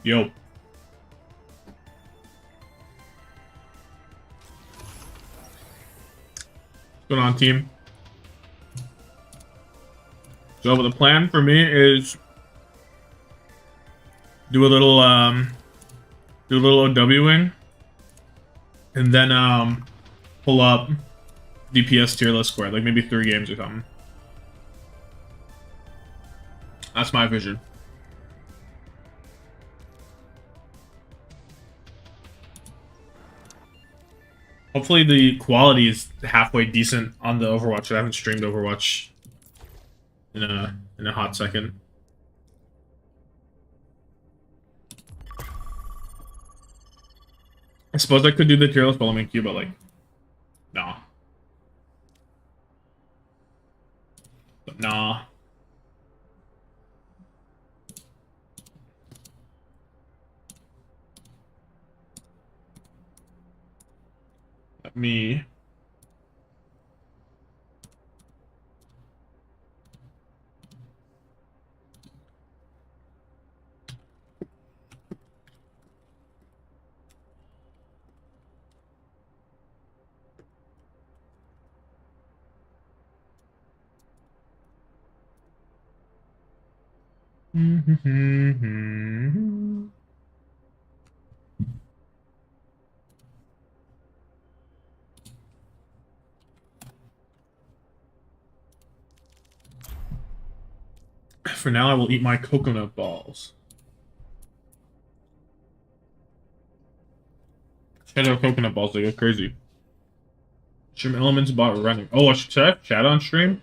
Yo. What's going on, team? So the plan for me is do a little OWing and then pull up DPS tier list squared, like maybe 3 games or something. That's my vision. Hopefully the quality is halfway decent on the Overwatch. I haven't streamed Overwatch in a hot second. I suppose I could do the tier list while I'm in queue, but like, nah. But nah. Let me. For now, I will eat my coconut balls. Shadow coconut balls, they go crazy. Stream elements about running. Oh, should I have chat on stream?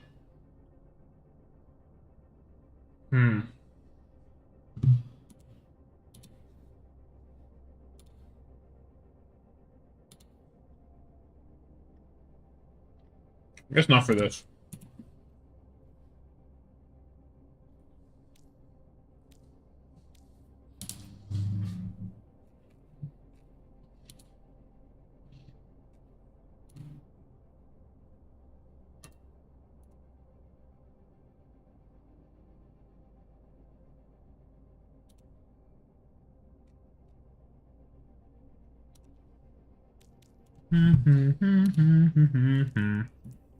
I guess not for this.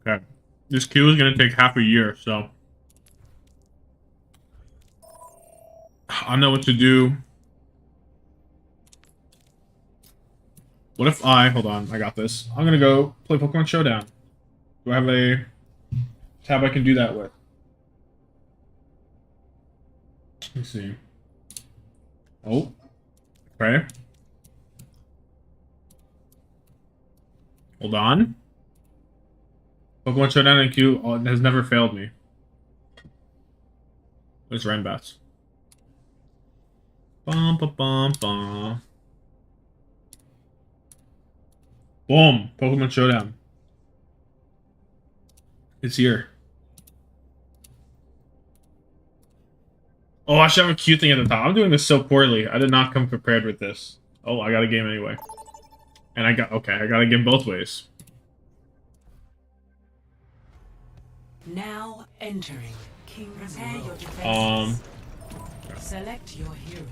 Okay. This queue is going to take half a year, so I know what to do. What if hold on, I got this. I'm going to go play Pokemon Showdown. Do I have a tab I can do that with? Let's see. Oh. Okay. Hold on. Pokemon Showdown and queue has never failed me. There's Renbats. Bum, bum, bum, bum. Boom! Pokemon Showdown. It's here. Oh, I should have a queue thing at the top. I'm doing this so poorly. I did not come prepared with this. Oh, I got a game anyway. And I got a game both ways. Now entering King's Row. Your defenses. Select your hero.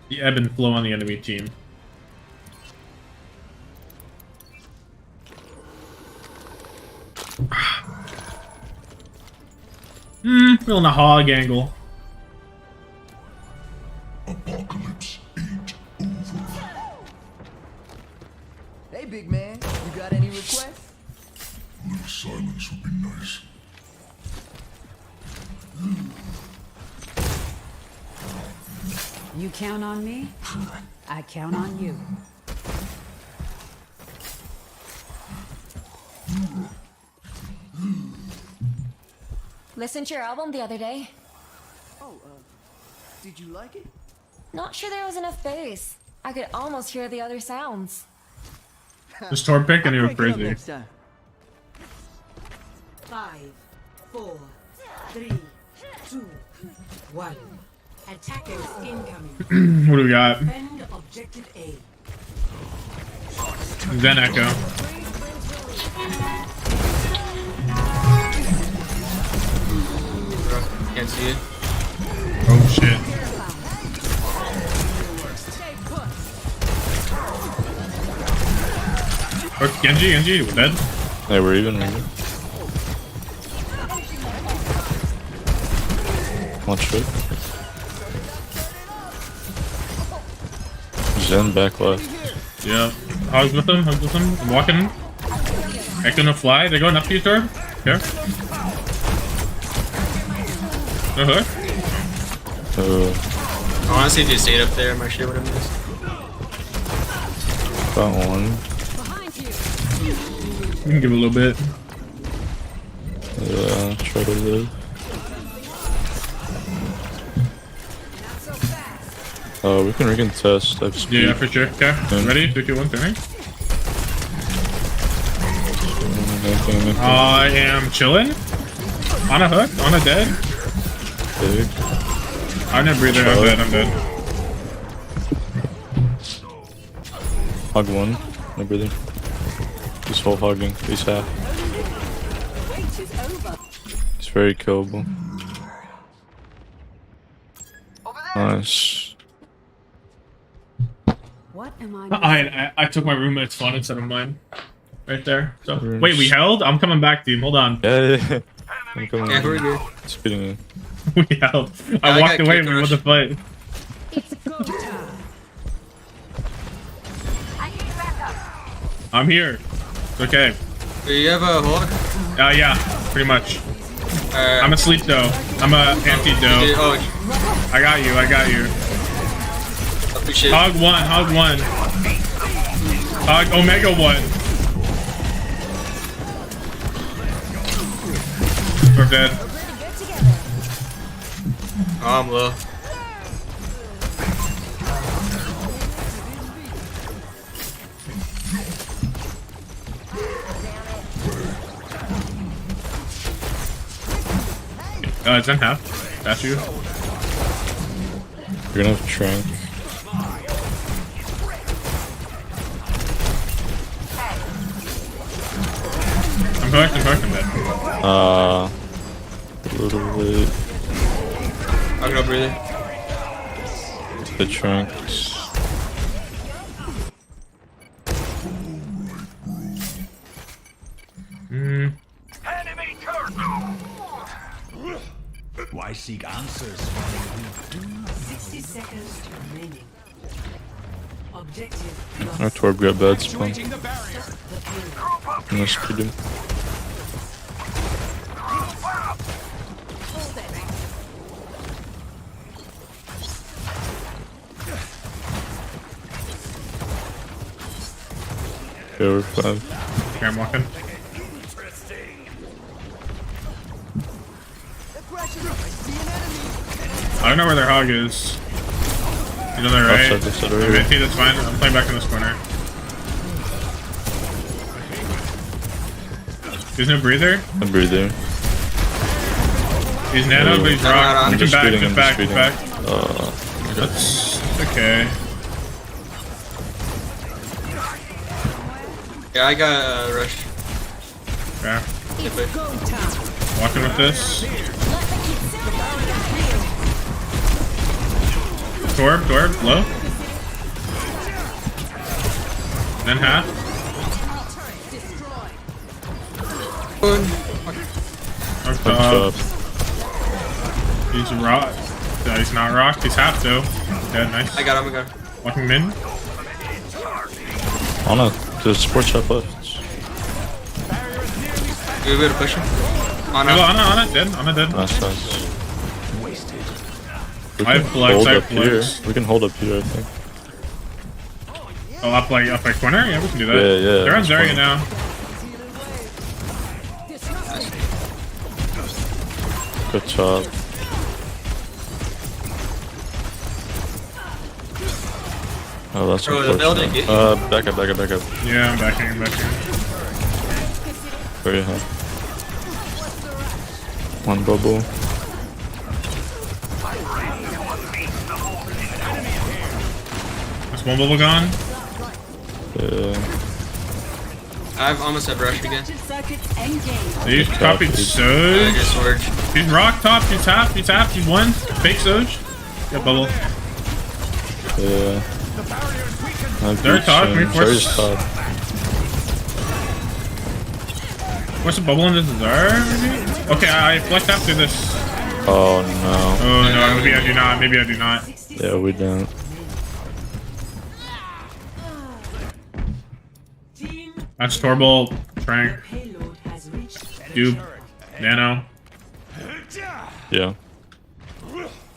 The ebb and flow on the enemy team. Feeling a hog angle. Apocalypse ain't over. Hey, big man, you got any requests? A little silence would be nice. You count on me, I count on you. Listened to your album the other day. Oh, did you like it? Not sure there was enough bass. I could almost hear the other sounds. Just Torb pick and he was Crank it up crazy. next time. 5, 4, 3, 2, 1. Attackers incoming. What do we got? Defend objective A. Zen Echo. Can't see it. Oh shit. Oh, Genji, we're dead. Hey, we're even. Watch it. Zen back left. Yeah. Hogs with him, I'm walking. I gonna fly. They're going up to you, Torb. Here. No hook. I want to see if they stayed up there. I'm not sure what I missed. Got one. We can give it a little bit. Yeah, try to live. We can recontest. I've speed. Yeah, for sure. Okay. Ready? 3, 2, 1, turning. I am chilling. On a hook. On a dead. Big. I'm not breathing. I'm dead. I'm dead. Hog one. No breathing. He's full hogging. He's half. He's very killable. Nice. What am I? I took my roommate's fun instead of mine. Right there. So Rooms. wait, we held? I'm coming back, team. Hold on. Yeah. I'm coming. Yeah, we're good. Speeding in. We held. I I walked got away kick when we won rush. the fight. I'm here. It's okay. Do you have a hog? Yeah, pretty much. Alright. I'm asleep though. I'm a antidote. Oh, I got you. appreciate it. Hog one. Hog Omega 1. We're dead. Oh, I'm low. It's in half. That's you. You're gonna have Trank. I'm hooked. Dead. A little bit. I'm gonna breathe it. The Tranks. Why seek answers when we do? 60 seconds remaining. Objective. Our Torb got bad spawn. Activating the barrier. I'm gonna speed him. Okay, we're 5. Here, I'm walking. I don't know where their hog is. He's on the right. Outside, Okay, that's fine. I'm playing back in this corner. There's no breather. I'm breathing. He's nano, but he's rock. I'm We can just back, speeding, just I'm back, just just back. That's okay. Yeah, I got rush. Okay. If it- Walking with this. Torb, low. Then half. Hooked Up up. top. He's rock. No, he's not rocked. He's half though. Okay, nice. I got him. Walking mid. On a the support shop left. You able to push him? On Oh, up. on it, dead. Nice, nice. We I can have flags, hold I have up here. flags. We can hold up here, I think. Oh, up like corner? Yeah, we can do that. Yeah, yeah, They're on that's Zarya fine. now. Good job. Oh, that's Bro, the building, unfortunate. Back up. Yeah, I'm backing. Very high. One bubble. That's one bubble gone. Yeah. I've almost have rush again. He's copied I Surge. just sword. He's rock top, he's half, he's one. Fake Surge. Got bubble. Yeah. They're top, we Sorry's force. top. What's the bubble in this Zara, maybe? Okay, I flex after this. Oh no. Oh no, maybe I do not, maybe I do not. Yeah, we don't. Team, That's Torble, Trank, payload has reached. Dupe, Nano. Yeah.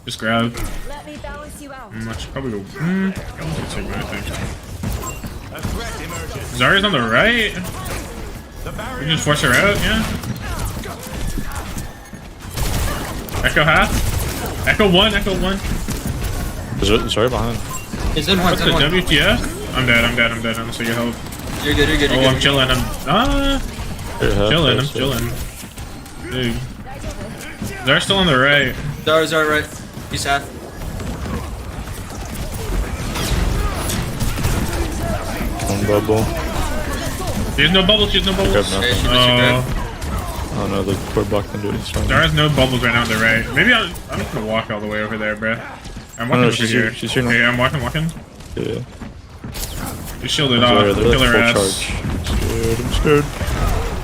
Just grab. Let me balance you out. I should probably go. I think. Zarya's on the right. We just force her out, yeah. Echo half. Echo one. Sorry behind. He's in one. What's the WTF? I'm dead. I'm gonna get help. You're good. Oh, I'm chilling. I'm Chilling. chilling. Dude. Zarya's still on the right. Zara's right. He's half. One bubble. There's no bubbles. Grab Okay, nothing. she missed your grab. Oh no, the core block can do it. It's fine. Zarya's no bubbles right now on the right. Maybe I'm just gonna walk all the way over there, bruh. I'm walking no, over she's here. here, she's here now. Okay, I'm walking. Yeah. You shielded off. Zarya, they're Kill her like full ass. charge. I'm scared.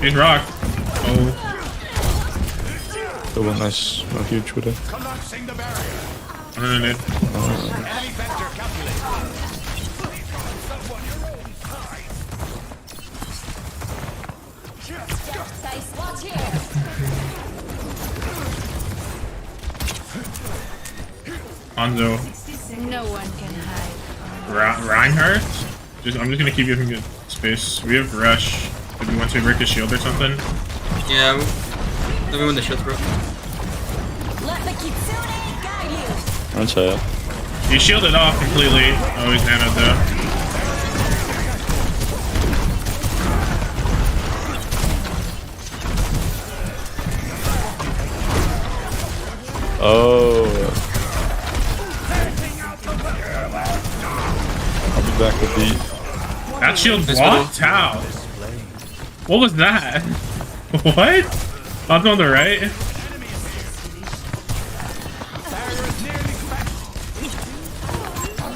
He's rock. Oh. That one nice. Not huge with it. I'm gonna need. Dice, watch here. Hanzo. No one can hide. Reinhardt? I'm just gonna keep giving good space. We have rush. Maybe once we break the shield or something. Yeah. Let me win the shield's broke. Let the kitsune guide you. That's it. He shielded off completely. Oh, he's nanoed though. Oh. I'll be back with the. That shield Nice blocked? How? What was that? What? Hanzo on the right?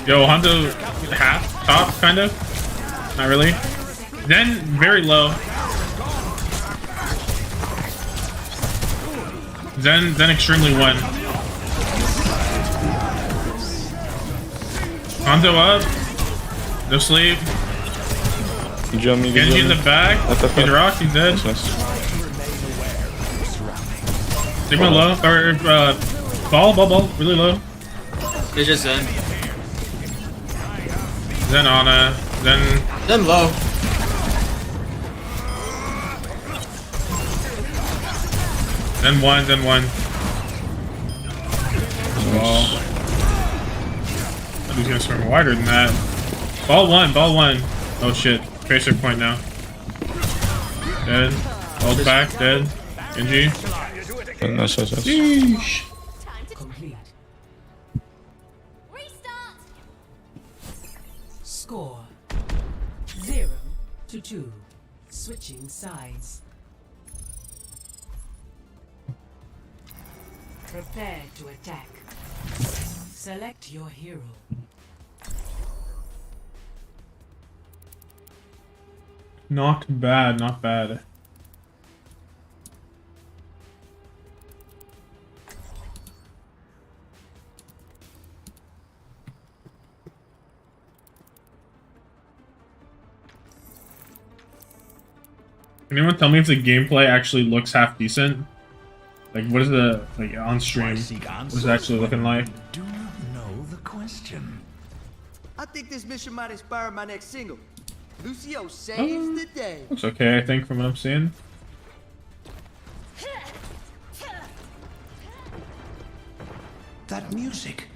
Yo, Hanzo half, top, kind of. Not really. Then very low. Then extremely one. Hanzo up. No sleep. Jump me. Genji in the back. He's rock. He's dead. Nice. Sigma low. Or ball. Really low. It's just Zen. Then Ana. Then Zen low. one. Ball. He's gonna swing wider than that. Ball one. Oh shit. Tracer point now. Dead. Hold back. Dead. Genji. Nice. Sheesh. Complete. Restart. Score 0-2. Switching sides. Prepare to attack. Select your hero. Not bad. Can anyone tell me if the gameplay actually looks half decent? Like, what is the, like, on stream? What is it actually looking like? Do not know the question. I think this mission might inspire my next single. Lucio saves the day. Looks okay, I think, from what I'm seeing. That music.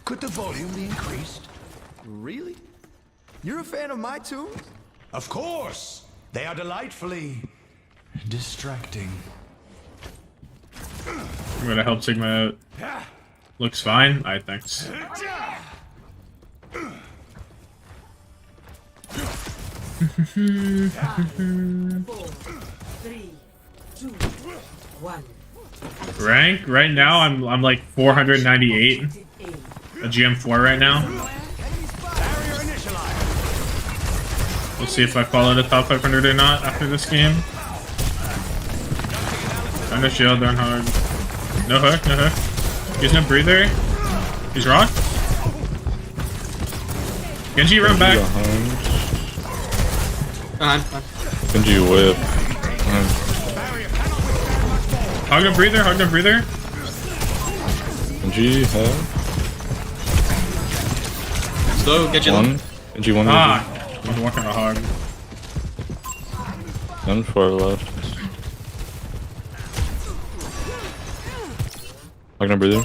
Could the volume be increased? Really? You're a fan of my tunes? Of course. They are delightfully distracting. I'm gonna help Sigma out. Looks fine. Alright, thanks. 4, 3, 2, 1. Rank right now, I'm like 498. A GM4 right now. We'll see if I follow the top 500 or not after this game. Under shield, down hard. No hook, no hook. He's no breather. He's rock. Genji, run back. Behind. Genji whip. Hog no breather, hog no breather. Genji have Slow, get you one. Genji one. Ah, I'm walking a hog. None far left. Hog no breather.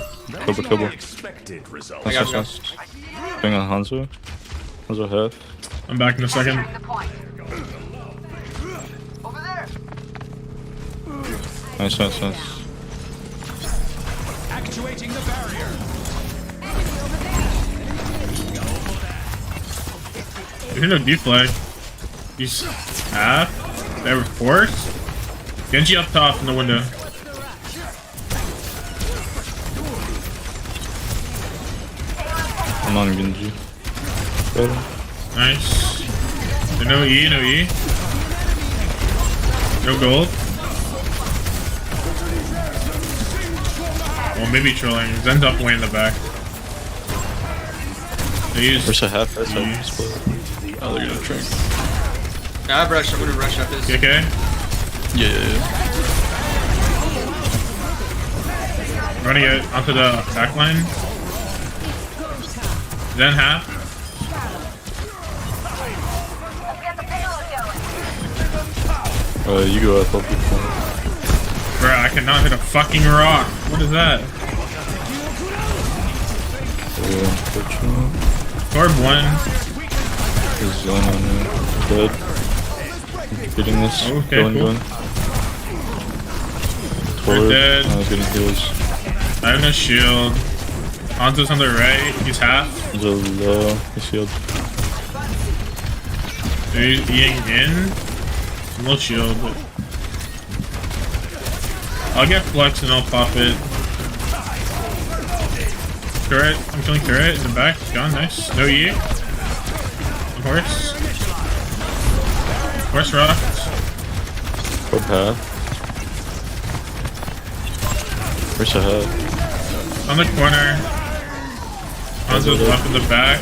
Couple. Expected result. I got you. Going on Hanzo. Hanzo half. I'm back in a second. Nice. Actuating the barrier. There's no deflag. He's half. They were forced. Genji up top in the window. I'm on Genji. Better. Nice. No E, no E. No gold. Well, maybe trolling. Zen's up way in the back. They use Where's a half? That's E. a split. Oh, they're gonna drink. Yeah, I'm gonna rush after this. Okay. Yeah. Running it onto the back line. Zen half. You go up. I'll be fine. Bruh, I cannot hit a fucking rock. What is that? Yeah, unfortunate. Orb 1. There's zone on there. Dead. Getting this. Okay, Going. cool. Forward. dead. I was getting heals. I have no shield. Hanzo's on the right. He's half. There's a low. He's healed. He's eating in. No shield, but I'll get flex and I'll pop it. Turret. I'm killing turret. In the back. It's gone. Nice. No E. Horse. Horse rocked. Up half. Where's the head? On the corner. Hanzo's left in the back.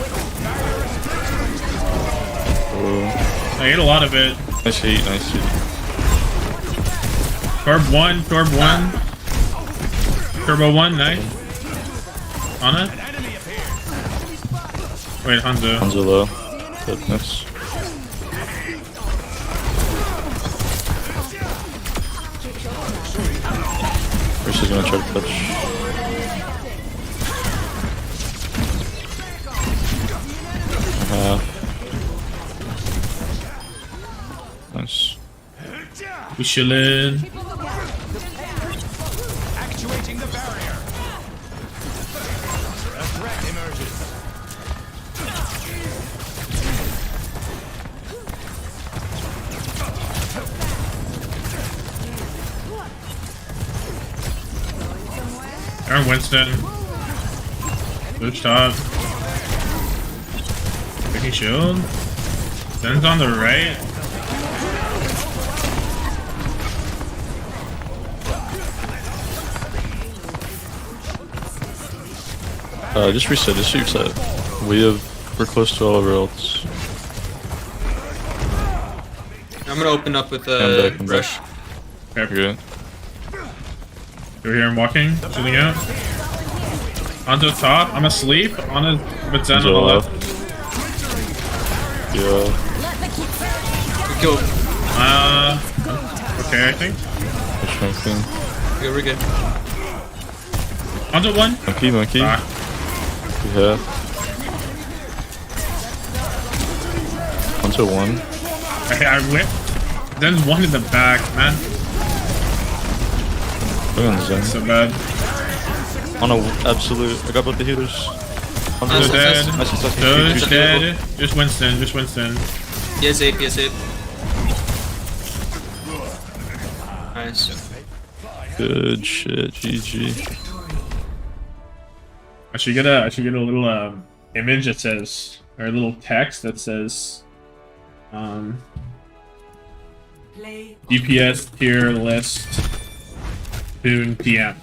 Oh. I ate a lot of it. Nice heat. Torb 1. Turbo 1. Nice. Ana? Wait, Hanzo. Hanzo low. Goodness. First is gonna try to touch. Half. Nice. We chillin'. Actuating the barrier. A threat emerges. Aaron Winston. Booch top. Taking shield. Zen's on the right. Just reset. We're close to all of our ults. I'm gonna open up with I'm back. rush. You're good. You're here and walking, shooting out. Onto the top. I'm asleep. On a with Zen on the left. Yeah. We killed. Okay, I think. Push my thing. Okay, we're good. Onto 1. Monkey. Ah, Yeah. Onto 1. I whipped. Zen's 1 in the back, man. Look on Zen. So bad. On a absolute. I got both the healers. Hanzo dead. Nice. Doge dead. Just Winston. He has 8, he has 8. Nice. Good shit, GG. I should get a little image that says, or a little text that says, Play DPS tier list Boon PM.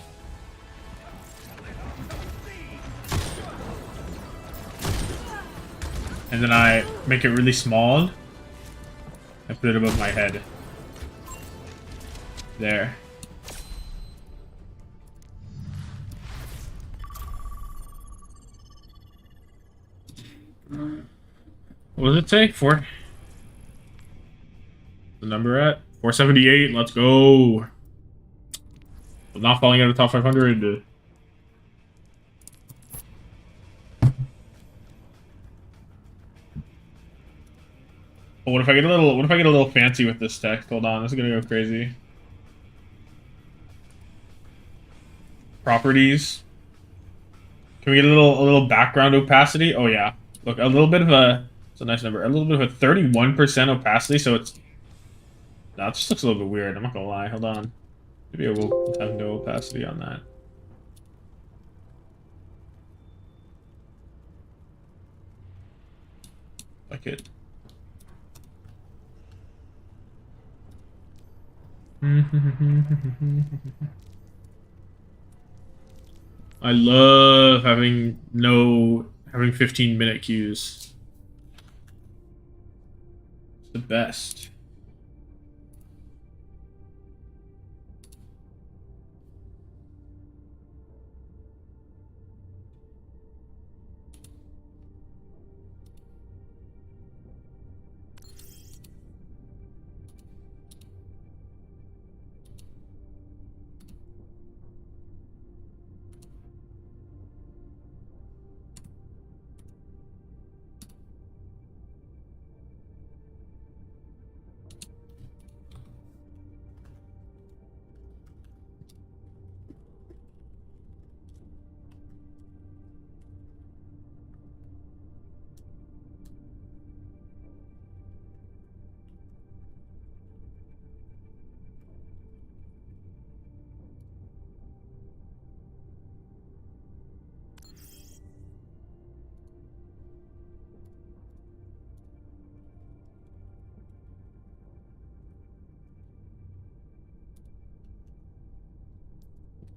And then I make it really small and put it above my head. There. What does it say? The number at 478. Let's go. I'm not falling out of top 500. Oh, what if I get a little fancy with this text? Hold on, this is gonna go crazy. Properties. Can we get a little background opacity? Oh yeah. Look, a little bit of a, it's a nice number. A little bit of a 31% opacity, so it's, no, it just looks a little bit weird, I'm not gonna lie. Hold on. Maybe I will have no opacity on that. Like it. I love having 15-minute queues. It's the best.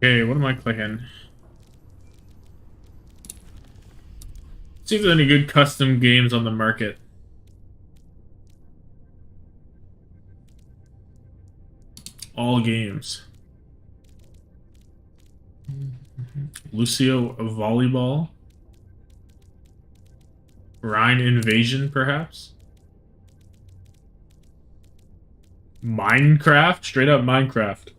Okay, what am I clicking? See if there's any good custom games on the market. All games. Lucio Volleyball. Rhine Invasion, perhaps? Minecraft? Straight up Minecraft.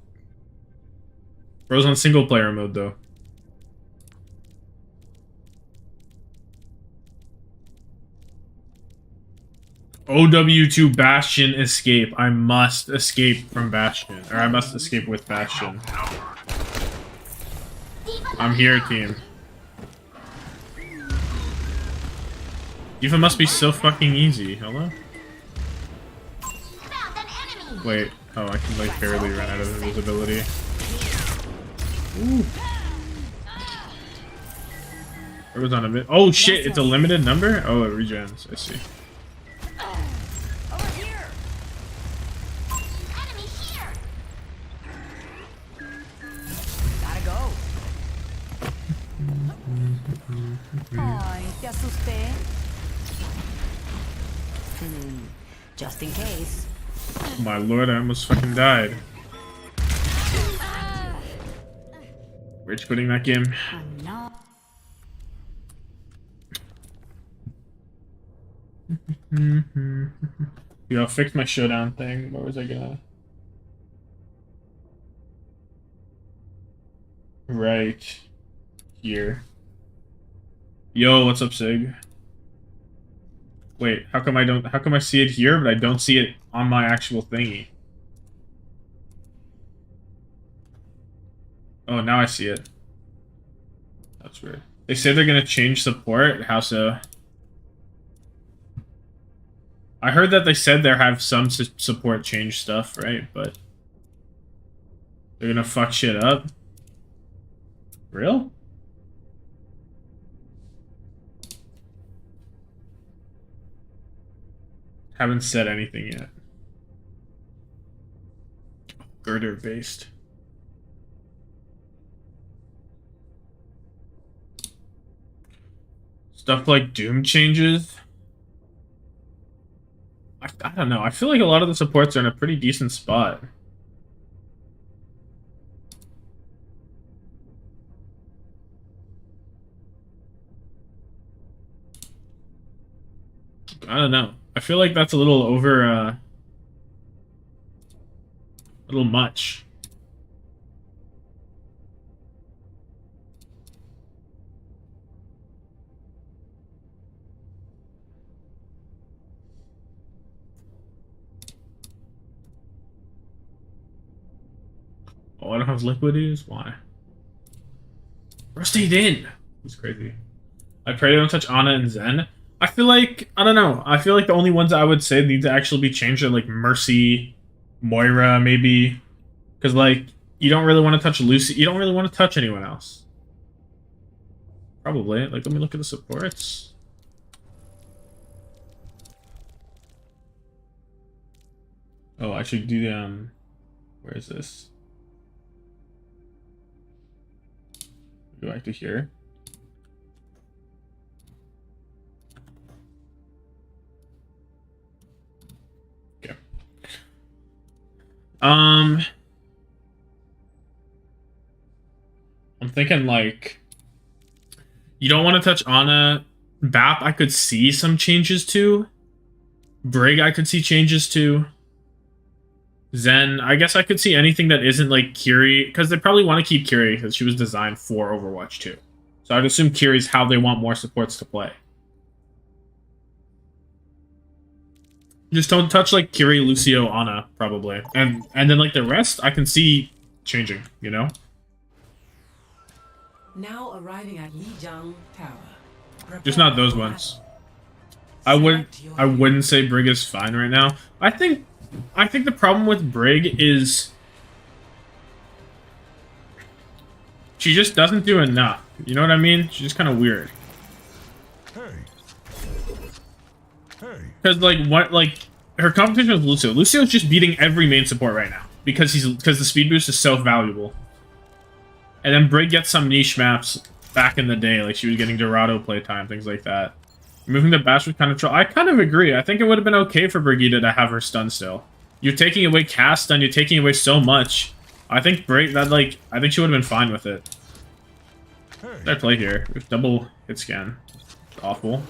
Bro's on single player mode though. OW2 Bastion escape. I must escape from Bastion. Or I must escape with Bastion. I'm here, team. Diva must be so fucking easy. Hello? Wait. Oh, I can like barely run out of invisibility. Ooh. It was on a bit. Oh shit, it's a limited number? Oh, it regens. I see. Over here. Enemy here. Gotta go. Ay, te asusté. Just in case. Oh my lord, I almost fucking died. Rich quitting that game. Yo, I'll fix my showdown thing. Where was I gonna? Right here. Yo, what's up, Sig? Wait, how come I see it here, but I don't see it on my actual thingy? Oh, now I see it. That's weird. They say they're gonna change support. How so? I heard that they said they have some support change stuff, right? But they're gonna fuck shit up. Real? Haven't said anything yet. Girder based. Stuff like Doom changes. I don't know. I feel like a lot of the supports are in a pretty decent spot. I don't know. I feel like that's a little over, a little much. Oh, I don't have liquidities? Why? Rusted in! It's crazy. I pray they don't touch Ana and Zen. I feel like, I don't know. I feel like the only ones I would say need to actually be changed are like Mercy, Moira, maybe. Because, like, you don't really want to touch Lucy. You don't really want to touch anyone else. Probably. Like, let me look at the supports. Oh, I should do the, where is this? Go back to here. Okay. I'm thinking like you don't want to touch Ana. Bap I could see some changes to. Brig I could see changes to. Zen, I guess I could see anything that isn't like Kiri, because they probably want to keep Kiri because she was designed for Overwatch 2. So I'd assume Kiri's how they want more supports to play. Just don't touch like Kiri, Lucio, Ana, probably. And then like the rest I can see changing, you know? Now arriving at Lijiang Tower. Just not those ones. I wouldn't say Brig is fine right now. I think the problem with Brig is she just doesn't do enough. You know what I mean? She's just kind of weird. Because like what, like her competition with Lucio. Lucio's just beating every main support right now because the speed boost is so valuable. And then Brig gets some niche maps back in the day, like she was getting Dorado playtime, things like that. Moving the bash was kind of troll. I kind of agree. I think it would have been okay for Brigitte to have her stun still. You're taking away cast stun, you're taking away so much. I think I think she would have been fine with it. What did I play here? With double hit scan. It's awful.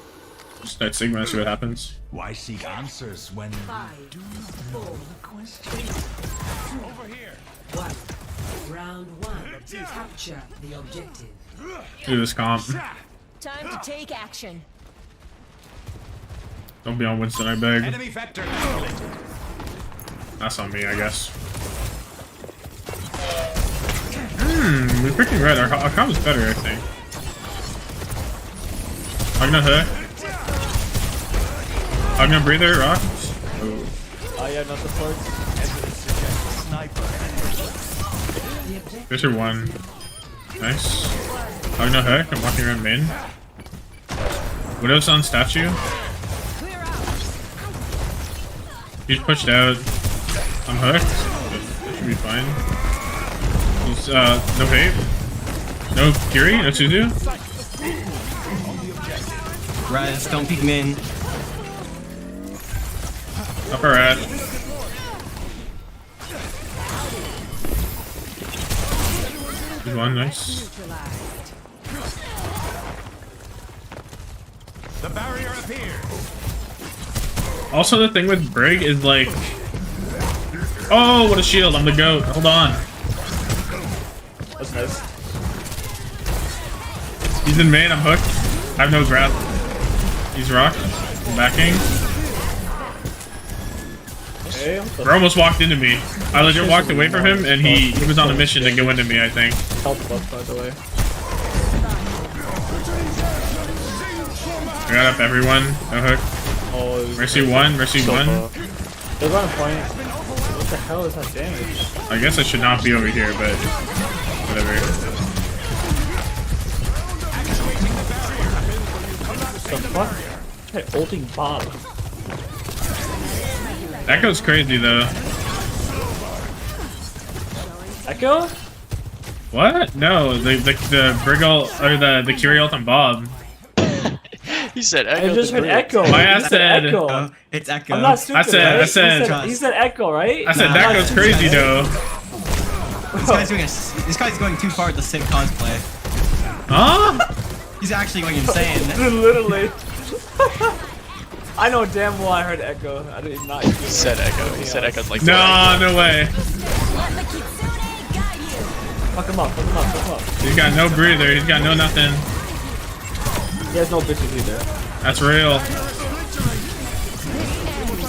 Just start Sigma and see what happens. Why seek answers when 5, 4, over here. 1. Round 1. Capture the objective. Do this comp. Time to take action. Don't be on Winston, I beg. enemy vector. That's on me, I guess. We're picking red. Our comp is better, I think. Agna hit. Agna breather, rock. Oh. Oh yeah, not the parts. Fisher 1. Nice. Agna heck, I'm walking around main. Widow's on statue. He's pushed out. I'm hooked. That should be fine. He's, no hate. No Kiri, no Suzu. Rise, don't peek me in. Upper rat. Good one, nice. The barrier appears. Also, the thing with Brig is like, oh, what a shield! I'm the goat. Hold on. That's nice. He's in main. I'm hooked. I have no grab. He's rocked. I'm backing. Hey, Bro almost walked into me. I legit walked away from him, and he was on a mission to go into me, I think. help buff, by the way. I got up everyone. No hook. Oh, Mercy 1, Mercy 1. They're on point. What the hell is that damage? I guess I should not be over here, but whatever. The fuck? Hey, ulting Bob. Echo's crazy though. Echo? What? No, the Briggle or the Curie ult on Bob. He said I Echo. just heard Echo. My ass He said- Echo. It's Echo. I'm not stupid. I right? said- He said Echo, right? I said I'm that not goes stupid, crazy right? though. This guy's going too far with the sick cosplay. Huh? He's actually going insane. Literally. I know damn well I heard Echo. I did not. He said Echo. He said Echo's like. No, no way. Fuck him up. Fuck him up. Fuck him up. He's got no breather. He's got no nothing. He has no bitches either. That's real.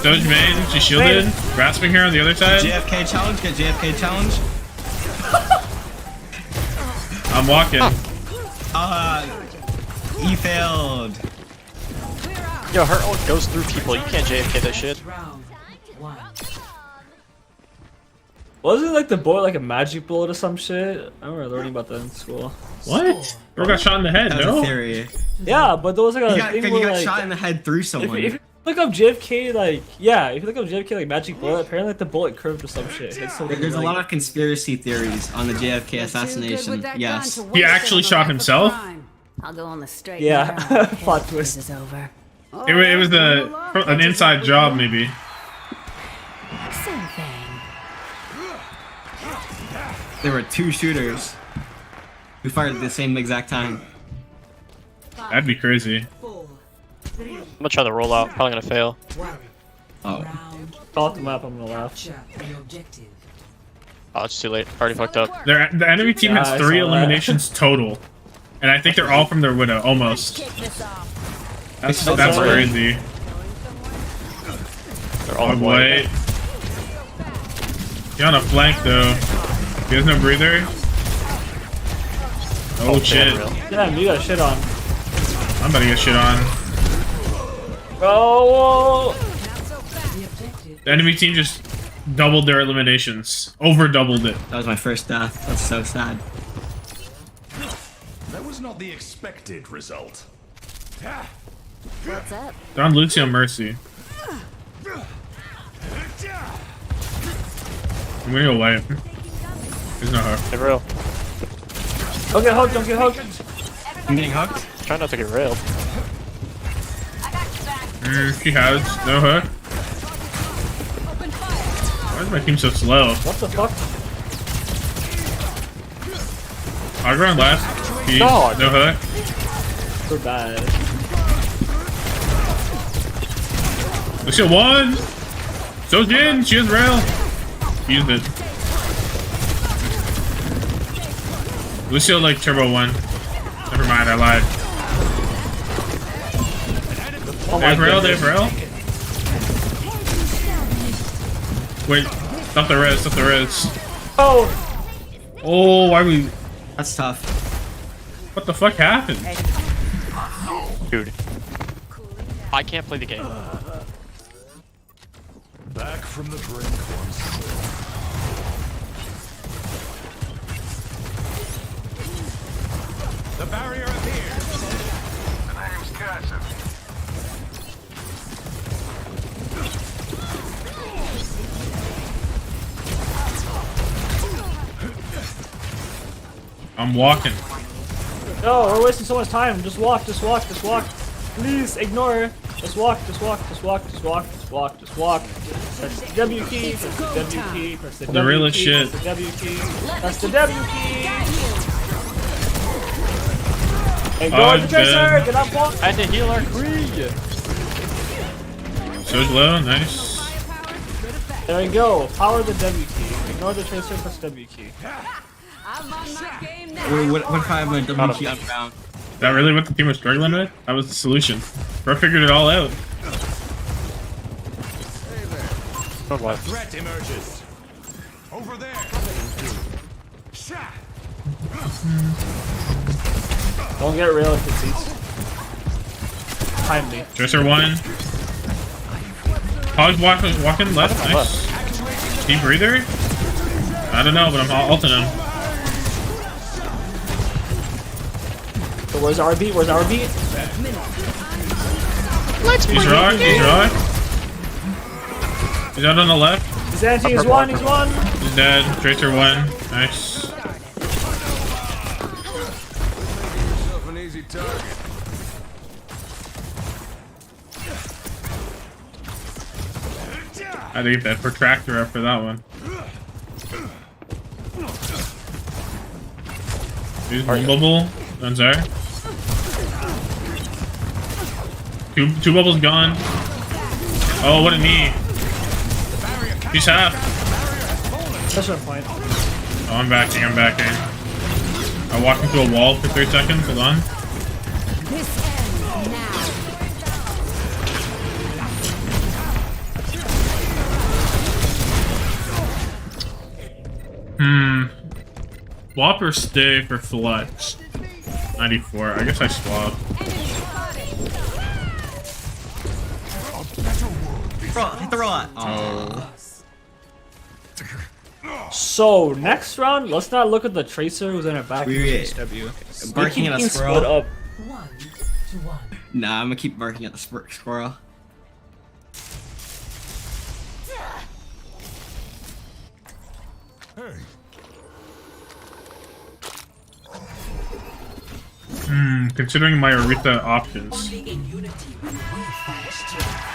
Doge main. She shielded. Grasping her on the other side. JFK challenge. Get JFK challenge. I'm walking. He failed. Yo, her ult goes through people. You can't JFK that shit. Round 1. Wasn't like the bullet like a magic bullet or some shit? I remember learning about that in school. What? Bro got shot in the head, That was a no? theory. Yeah, but there was like a He got, thing he where got like shot in the head through someone. if you look up JFK like yeah, if you look up JFK like magic bullet, apparently like the bullet curved or some shit. It's so There's a lot of conspiracy theories on the JFK assassination. Yes. He actually shot himself? I'll go on the straight. Yeah, and narrow. plot This twist. is over. It was an inside job, maybe. Same thing. There were 2 shooters who fired at the same exact time. That'd be crazy. 4, 3, I'm gonna try the rollout. Probably gonna fail. 1. Oh. Round. Off the map, I'm gonna laugh. Capture the objective. Oh, it's too late. Already fucked up. The enemy team Yeah, has I 3 saw that. eliminations total. And I think they're all from their Widow, almost. That's crazy. They're all Oh in boy. white. He on a flank though. He has no breather. Oh shit. Real. Damn, you got shit on. I'm about to get shit on. Oh, The objective. The enemy team just doubled their eliminations. Over doubled it. That was my first death. That's so sad. That was not the expected result. What's up? They're on Lucio Mercy. I'm gonna go away. There's no hook. Get real. don't get hooked, don't get hooked. I'm getting hooked. Try not to get railed. She has no hook. Why is my team so slow? What the fuck? High ground left. Peace. Dog. No hook. We're bad. Lucio won! So Jin! She has rail! Used it. Lucio like turbo 1. Never mind, I lied. Oh They my have rail, they goodness. have rail. Wait, stop the res, stop the res. Oh! Oh, why we... That's tough. What the fuck happened? Dude. I can't play the game. Back from the brink once more. The barrier appears. The name's Cassie. I'm walking. No, we're wasting so much time. Just walk, just walk, just walk. Please ignore. Just walk, just walk, just walk, just walk, just walk, just walk. Press the W key, press the W key, press the The W realest key, shit. press the W key, press the W key. Ignore I'm the tracer, dead. get up, walk. And the healer. So low, nice. There we go. Power the W key. Ignore the tracer, press W key. What if I have my W key unbound? Is that really what the team was struggling with? That was the solution. Bro figured it all out. Oh, what? Threat emerges. Over there. Don't get real if it seats. Time me. Tracer 1. Hog's walking left. Nice. Deep breather? I don't know, but I'm ulting him. So where's our beat? Where's our beat? He's rock. He's rock. He's out on the left. He's anti. He's one. He's one. He's dead. Tracer one. Nice. An easy target. I had to get that protractor up for that one. Here's one bubble. One's there. Two bubbles gone. Oh, what a knee. He's half. That's your point. Oh, I'm backing. I'm backing. I walked into a wall for 30 seconds. Hold on. This ends now. Swap or stay for flex? 94. I guess I swap. Hit the roll. Oh. So next round, let's not look at the tracer who's in our back. Weird. W. Barking at a Split squirrel. up. 1-1. Nah, I'm gonna keep barking at the squirrel. Hey, Considering my Aretha options. Only in unity will we find strength.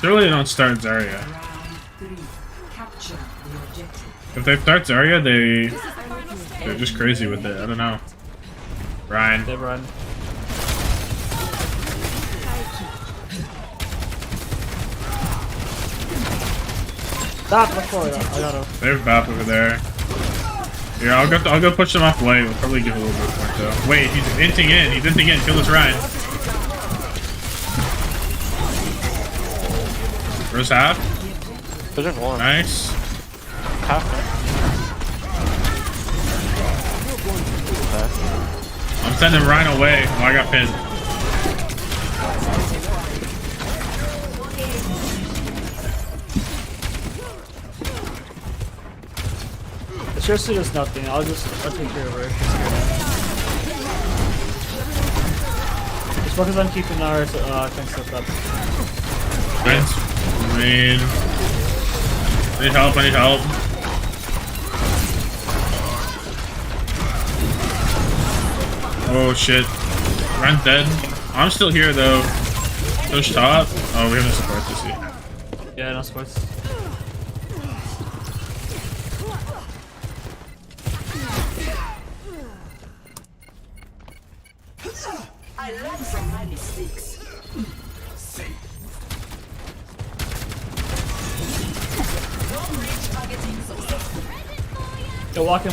Surely they don't start Zarya. Round 3. Capture the objective. If they start Zarya, they're just crazy with it. I don't know. Ryan. They run. Stop before I got him. They have Bap over there. Here, I'll go push them off white. We'll probably give a little bit of point though. Wait, he's inting in. He's inting in. Kill this Ryan. Where's half? There's one. Nice. Half. I'm sending Ryan away. Oh, I got pinned. The tracer does nothing. I'll take care of her. Just focus on keeping our tank stuff up. Nice. I need help. I need help. Oh shit. Ryan's dead. I'm still here though. Push top. Oh, we have no support to see. Yeah, no sports. I learned from my mistakes. Go walk in.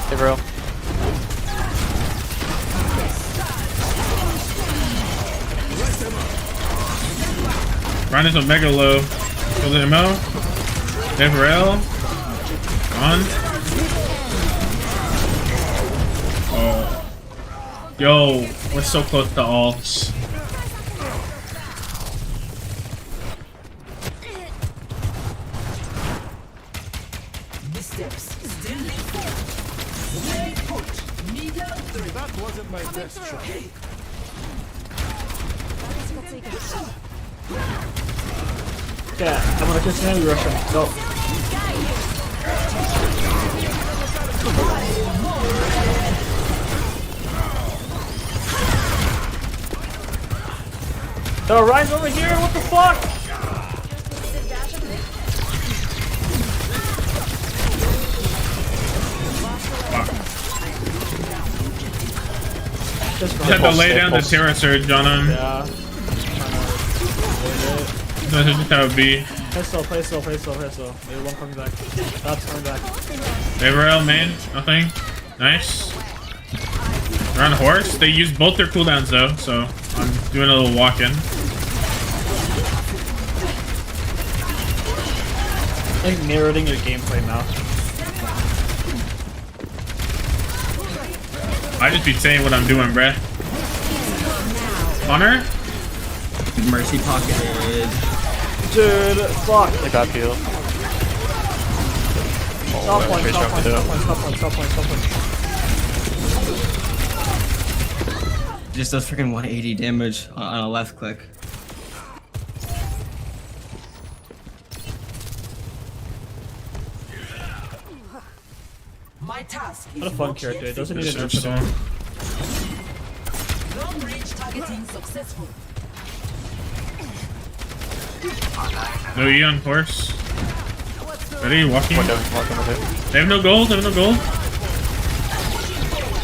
Hey, bro. Ryan is Omega low. Kill the MO. Devrel. On. Oh. Yo, we're so close to ults. Missteps still in form. Stay put. Meter 3. That wasn't my best shot. Yeah, I'm gonna kiss him. You rush him. Go. No, Ryan's over here. What the fuck? Just You had to lay down the Terra Surge on him. Yeah. That's just how it be. Play slow. Maybe one coming back. That's coming back. Devrel, main. Nothing. Nice. They're on horse. They used both their cooldowns though, so I'm doing a little walk-in. Like narrating your gameplay now. I just be saying what I'm doing, bruh. Honor? Mercy pocketed. Dude, fuck. I got you. Stop point, stop point, stop point, stop point, stop point, stop point. Just does freaking 180 damage on a left click. My task is What a fun not character. yet It doesn't need a nerf Search at all. zone. Long range targeting successful. No E on horse. Ready? Walking. Walking with it. They have no gold. They have no gold.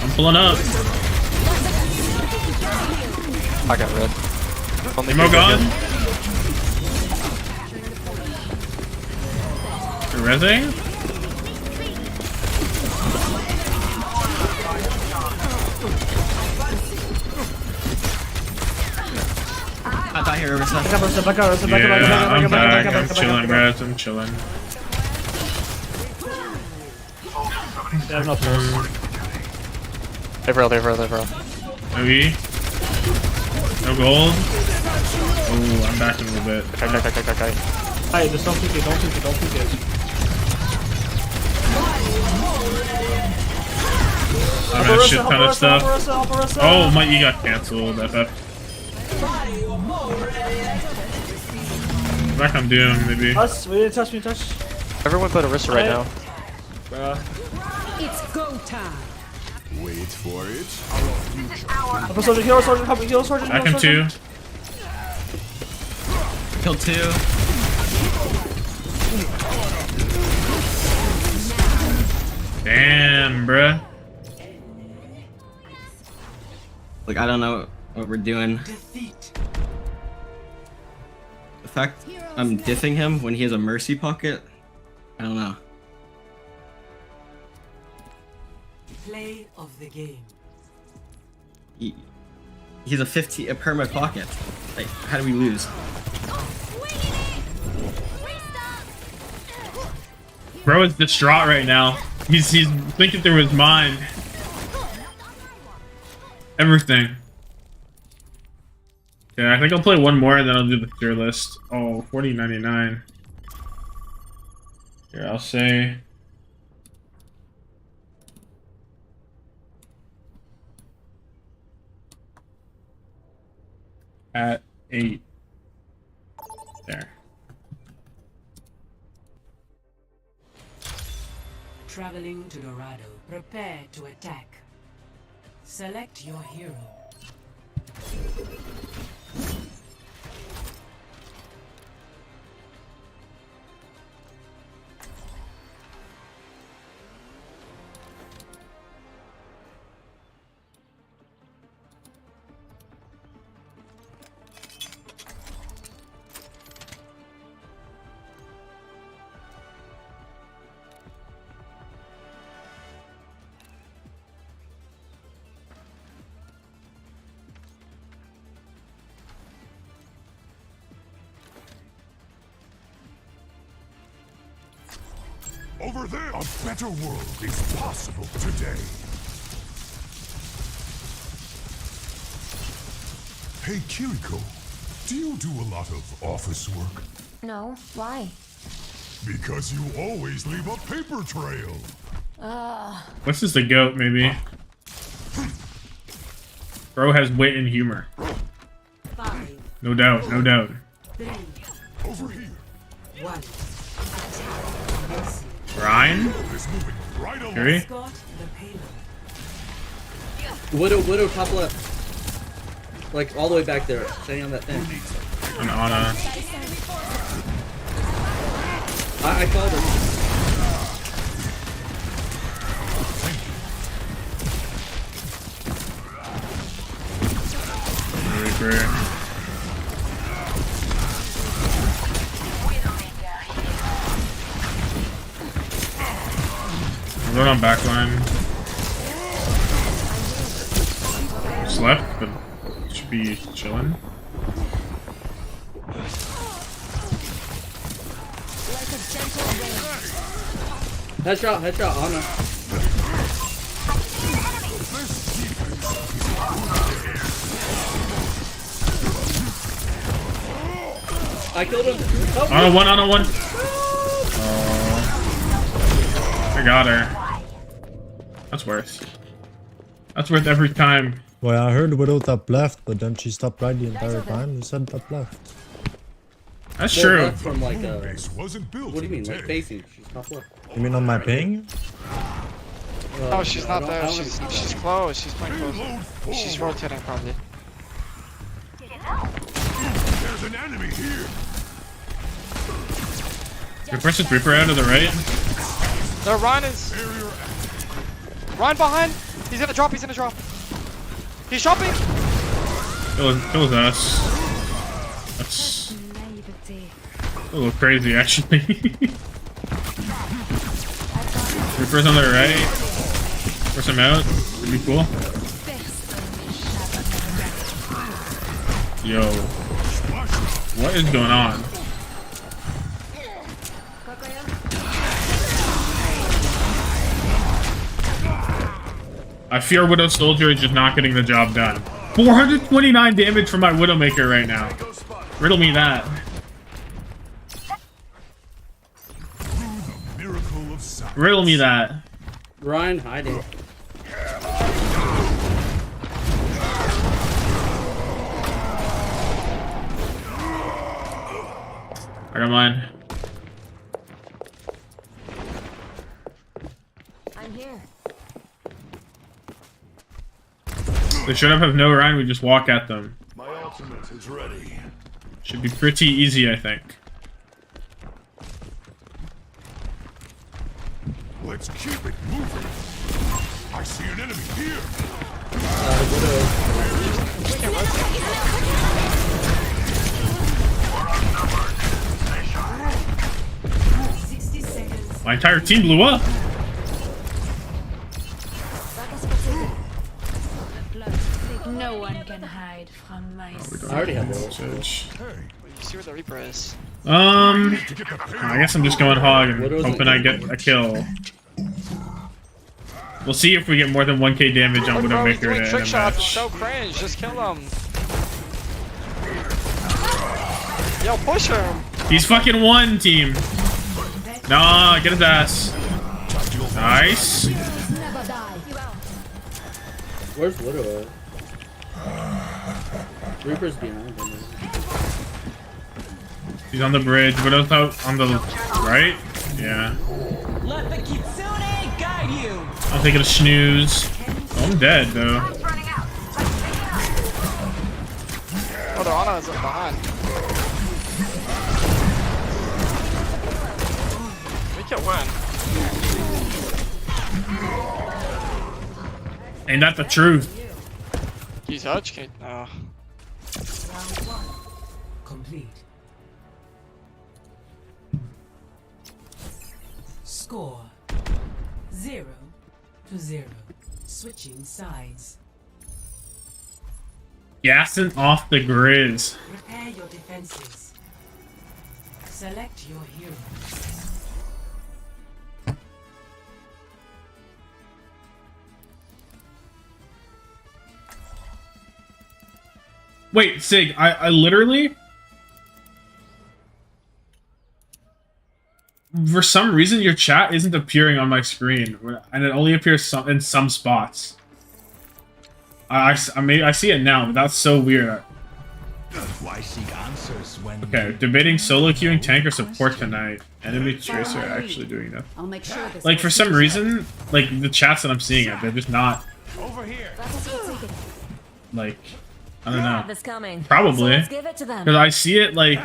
I'm pulling up. I got red. Only Emo two gone. heal. You're resing? I thought here was Back up, Rosa, back up, Rosa, back up, back up, Yeah, back up, I'm back up, back back. up, I'm back up, chilling, back up. Raz. I'm chilling. They have no pulse. They've rolled. No E. No gold. Oh, I'm back in a little bit. Okay. Hey, just don't peek it, don't peek it, don't peek it. I'm at a shit ton of stuff. Alvaressa. Oh, my E got cancelled. FF. Back on Doom, maybe. Us, we didn't touch me, touch. Everyone but Orisa right now. Bruh. It's go time. Wait for it. Upper soldier, hero soldier, help me, hero soldier, Back hero in soldier. 2. Kill 2. Damn, bruh. Like, I don't know what we're doing. Defeat. The fact I'm diffing him when he has a mercy pocket, I don't know. Play of the game. He's a 50 a perma pocket. Like, how do we lose? Bro is distraught right now. He's thinking through his mind. Everything. Yeah, I think I'll play one more and then I'll do the tier list. Oh, 40.99. Here, I'll say. At 8. There. Traveling to Dorado. Prepare to attack. Select your hero. Over there, a better world is possible today. Hey, Kiriko, do you do a lot of office work? No, why? Because you always leave a paper trail. What's this, the goat, maybe? Bro has wit and humor. 5, No doubt, no doubt. 3, Over here. 1. Ryan? Is moving right along. Fury? Escort the payload. Widow, top left. Like, all the way back there, standing on that thing. And Ana. I called him. Reaper. I'm going on backline. Just left, but should be chilling. Headshot, Ana. I killed him. Oh, On one. I got her. That's worth. That's worth every time. Well, I heard Widow top left, but then she stopped right the entire time. You said top left. That's true. That's from like Base wasn't built. what do you mean? in a Like day. facing? She's not left. You mean on my ping? No, she's not I there. don't She's understand. close. She's playing close. Reload She's forward. rotating probably. There's an enemy here. Your person's Reaper out to the right. No, Ryan is. Ryan behind. He's gonna drop. He's shopping. Kill his ass. That's a little crazy, actually. Reaper's on the right. Force him out. Would be cool. Yo. What is going on? I fear Widow Soldier is just not getting the job done. 429 damage from my Widowmaker right now. Riddle me that. Miracle of silence. Riddle me that. Ryan hiding. I got mine. I'm here. They should have no Ryan, we just walk at them. My ultimate is ready. Should be pretty easy, I think. Let's keep it moving. I see an enemy here. My entire team blew up. No one can hide from my sight. I already have the Sage. You see where the Reaper is. I guess I'm just going hog and hoping I get a kill. We'll see if we get more than 1k damage on Look, bro, he's Widowmaker doing in a trick shots. It's match. so cringe. Just kill him. Yo, push him. He's fucking one, team. Nah, get his ass. Nice. Where's Widow at? Reaper's behind him. He's on the bridge. Widow's out on the right. Yeah. Let the Kitsune guide you. I'll take it a snooze. Oh, I'm dead though. Oh, the Ana is behind. We can win. Ain't that the truth? You touch? Can Round one. Complete. Score 0-0. Switching sides. Gassing off the grizz. Prepare your defenses. Select your hero. Wait, Sig, I literally... For some reason, your chat isn't appearing on my screen, and it only appears in some spots. I see it now, but that's so weird. Why seek answers when Okay, debating solo queuing tank or support tonight. Enemy tracer actually doing that. I'll make sure this Like, for some reason, like, the chats that I'm seeing, they're just not, like, I don't know. This coming. Probably. So let's give it to them. Because I see it, like,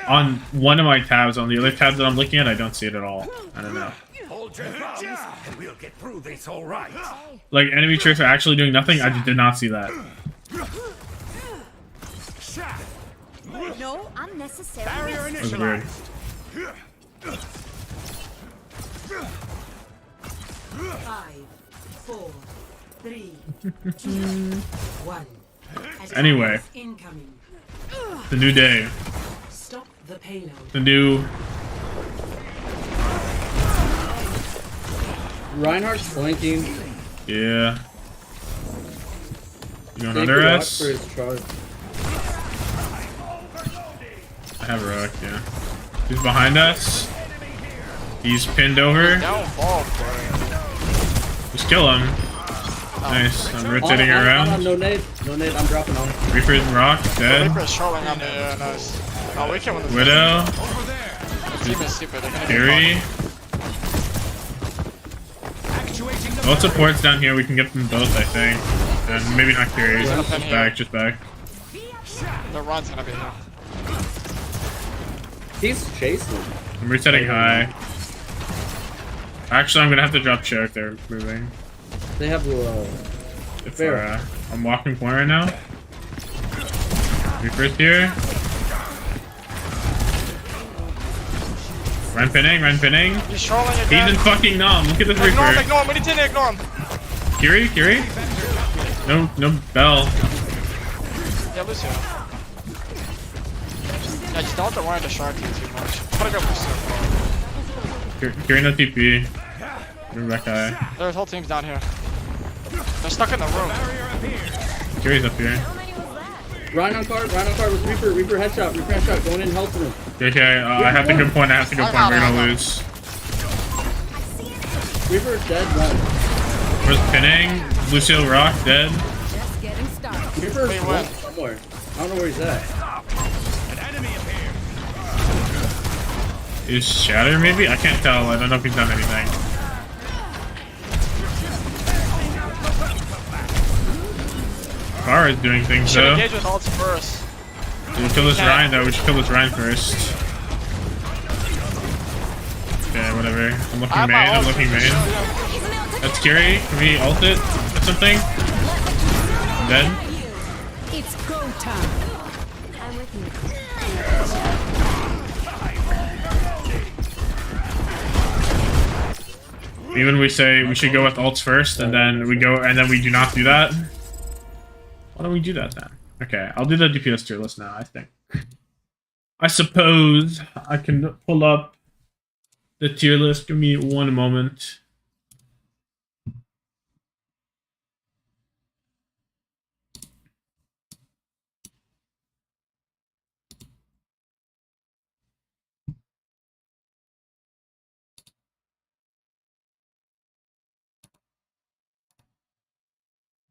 on one of my tabs. On the other tab that I'm looking at, I don't see it at all. I don't know. hold your ground, and we'll get through this all right. Like, enemy tracer actually doing nothing? I just did not see that. No unnecessary. Barrier That was weird. initialized. 5, 4, 3, 2, 1. Anyway, Incoming. the new day. Stop the payload. The new. Reinhardt's flanking. Yeah. You going Take under the rock us? for his charge. I have a rock, yeah. He's behind us. He's pinned over. Just kill him. Nice. I'm rotating around. No nade. No nade. I'm dropping on him. Reaper's rock, dead. Reaper's trolling on the nice. Oh, we can win this. Widow. The team is stupid. They're gonna Fury. Both supports down here. We can get them both, I think. And maybe not Fury. Just back, just back. The run's gonna be here. He's chasing. I'm resetting high. Actually, I'm gonna have to drop choke. They're moving. They have If I'm walking point right now. Reaper's here. Run pinning, run pinning. He's trolling He's again. in fucking nom. Look at this Ignore him, Reaper. ignore him. We need to ignore him. Kiri? No bell. Yeah, Lucio. Yeah, just don't have to worry the shark team too much. Gotta go Lucio. Kiri no TP. Move back high. There's whole teams down here. They're stuck in the room. Kiri's up here. Ryan on card with Reaper. Reaper headshot. Going in, helping him. Okay, I have to go point. We're gonna lose. Reaper's dead. Run. Where's pinning? Lucio rock, dead. Just getting started. Reaper's Wait, one somewhere. I don't know where he's at. Is Shatter maybe? I can't tell. I don't know if he's done anything. Bar is doing things Should though. engage with ults first. We'll kill this Ryan though. We should kill this Ryan first. Okay, whatever. I'm looking main. That's Kiri. Can we ult it or something? I'm dead. It's go time. I'm with you. Even we say we should go with ults first, and then we do not do that. Why don't we do that then? Okay, I'll do the DPS tier list now, I think. I suppose I can pull up the tier list. Give me one moment.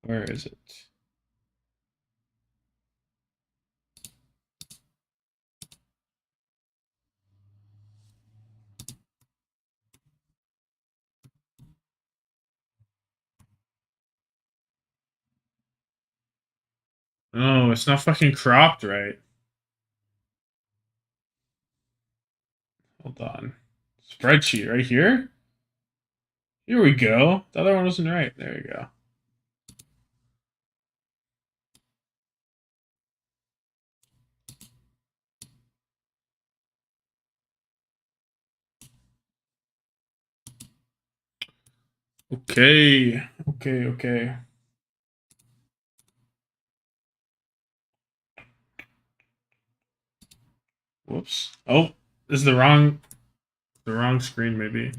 Where is it? Oh, it's not fucking cropped right. Hold on. Spreadsheet right here? Here we go. The other one wasn't right. There we go. Okay. Whoops. Oh, this is the wrong screen maybe.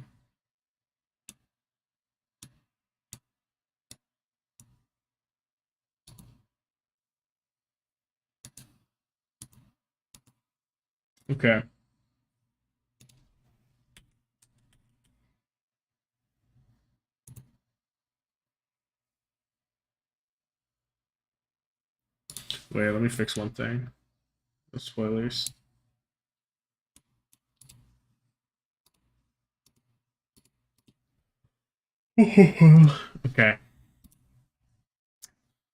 Okay. Wait, let me fix one thing. No spoilers. Okay.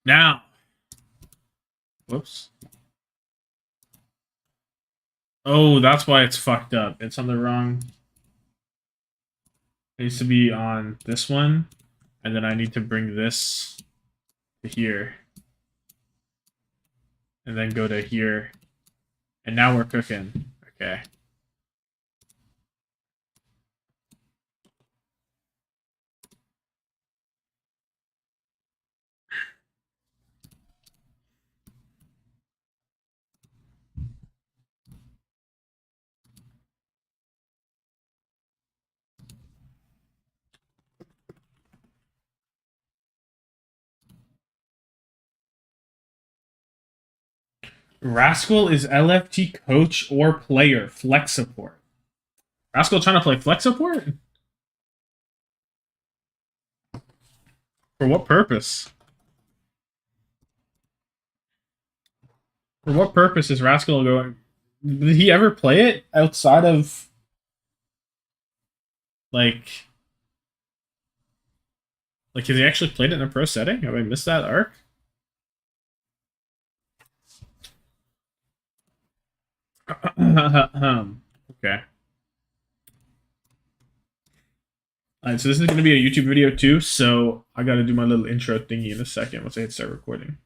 Now. Whoops. Oh, that's why it's fucked up. It's on the wrong. It needs to be on this one, and then I need to bring this to here. And then go to here. And now we're cooking. Okay. Rascal is LFT coach or player. Flex support. Rascal trying to play flex support? For what purpose? For what purpose is Rascal going? Did he ever play it outside of like has he actually played it in a pro setting? Have I missed that arc? Okay. Alright, so this is going to be a YouTube video too, so I got to do my little intro thingy in a second once I hit start recording.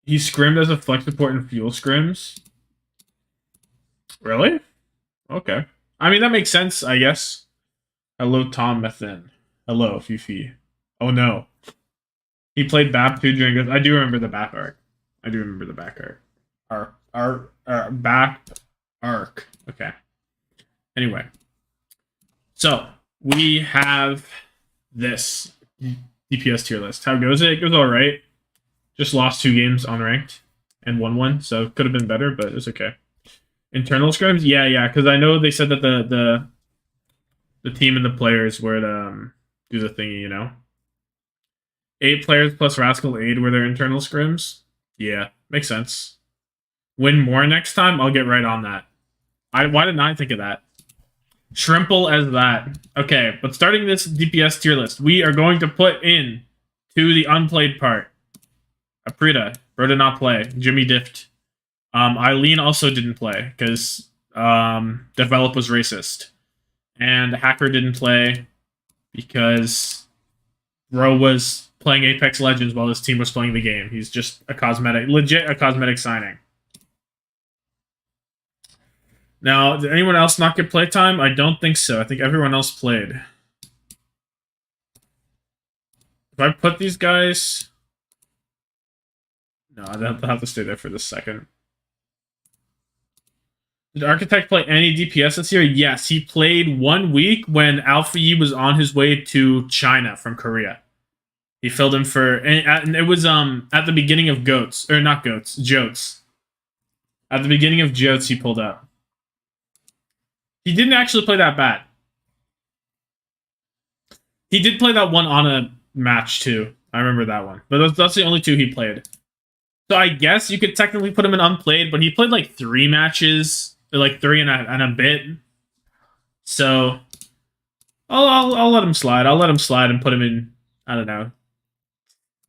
He scrimmed as a flex support in fuel scrims? Really? Okay. I mean, that makes sense, I guess. Hello, Tommathan. Hello, Fifi. Oh no. He played BAP too during this. I do remember the back arc. I do remember the back arc. Back arc. Okay. Anyway. So, we have this DPS tier list. How goes it? It goes alright. Just lost 2 games on ranked and won 1, so could have been better, but it was okay. Internal scrims? Yeah, because I know they said that the team and the players would do the thingy, you know? 8 players plus Rascal Aid were their internal scrims. Yeah, makes sense. Win more next time? I'll get right on that. Why didn't I think of that? Shrimple as that. Okay, but starting this DPS tier list, we are going to put in to the unplayed part. Aprita, bro did not play. Jimmy diffed. Eileen also didn't play because Develop was racist. And Hacker didn't play because bro was playing Apex Legends while his team was playing the game. He's just a legit cosmetic signing. Now, did anyone else not get playtime? I don't think so. I think everyone else played. If I put these guys... No, I'd have to stay there for this second. Did Architect play any DPS this year? Yes, he played 1 week when Alpha Yi was on his way to China from Korea. He filled in for... And it was at the beginning of Jotes. At the beginning of Jotes, he pulled up. He didn't actually play that bad. He did play that one on a match, too. I remember that one. But that's the only 2 he played. So I guess you could technically put him in unplayed, but he played like 3 matches. Or like 3 and a bit. So I'll let him slide. I'll let him slide and put him in, I don't know,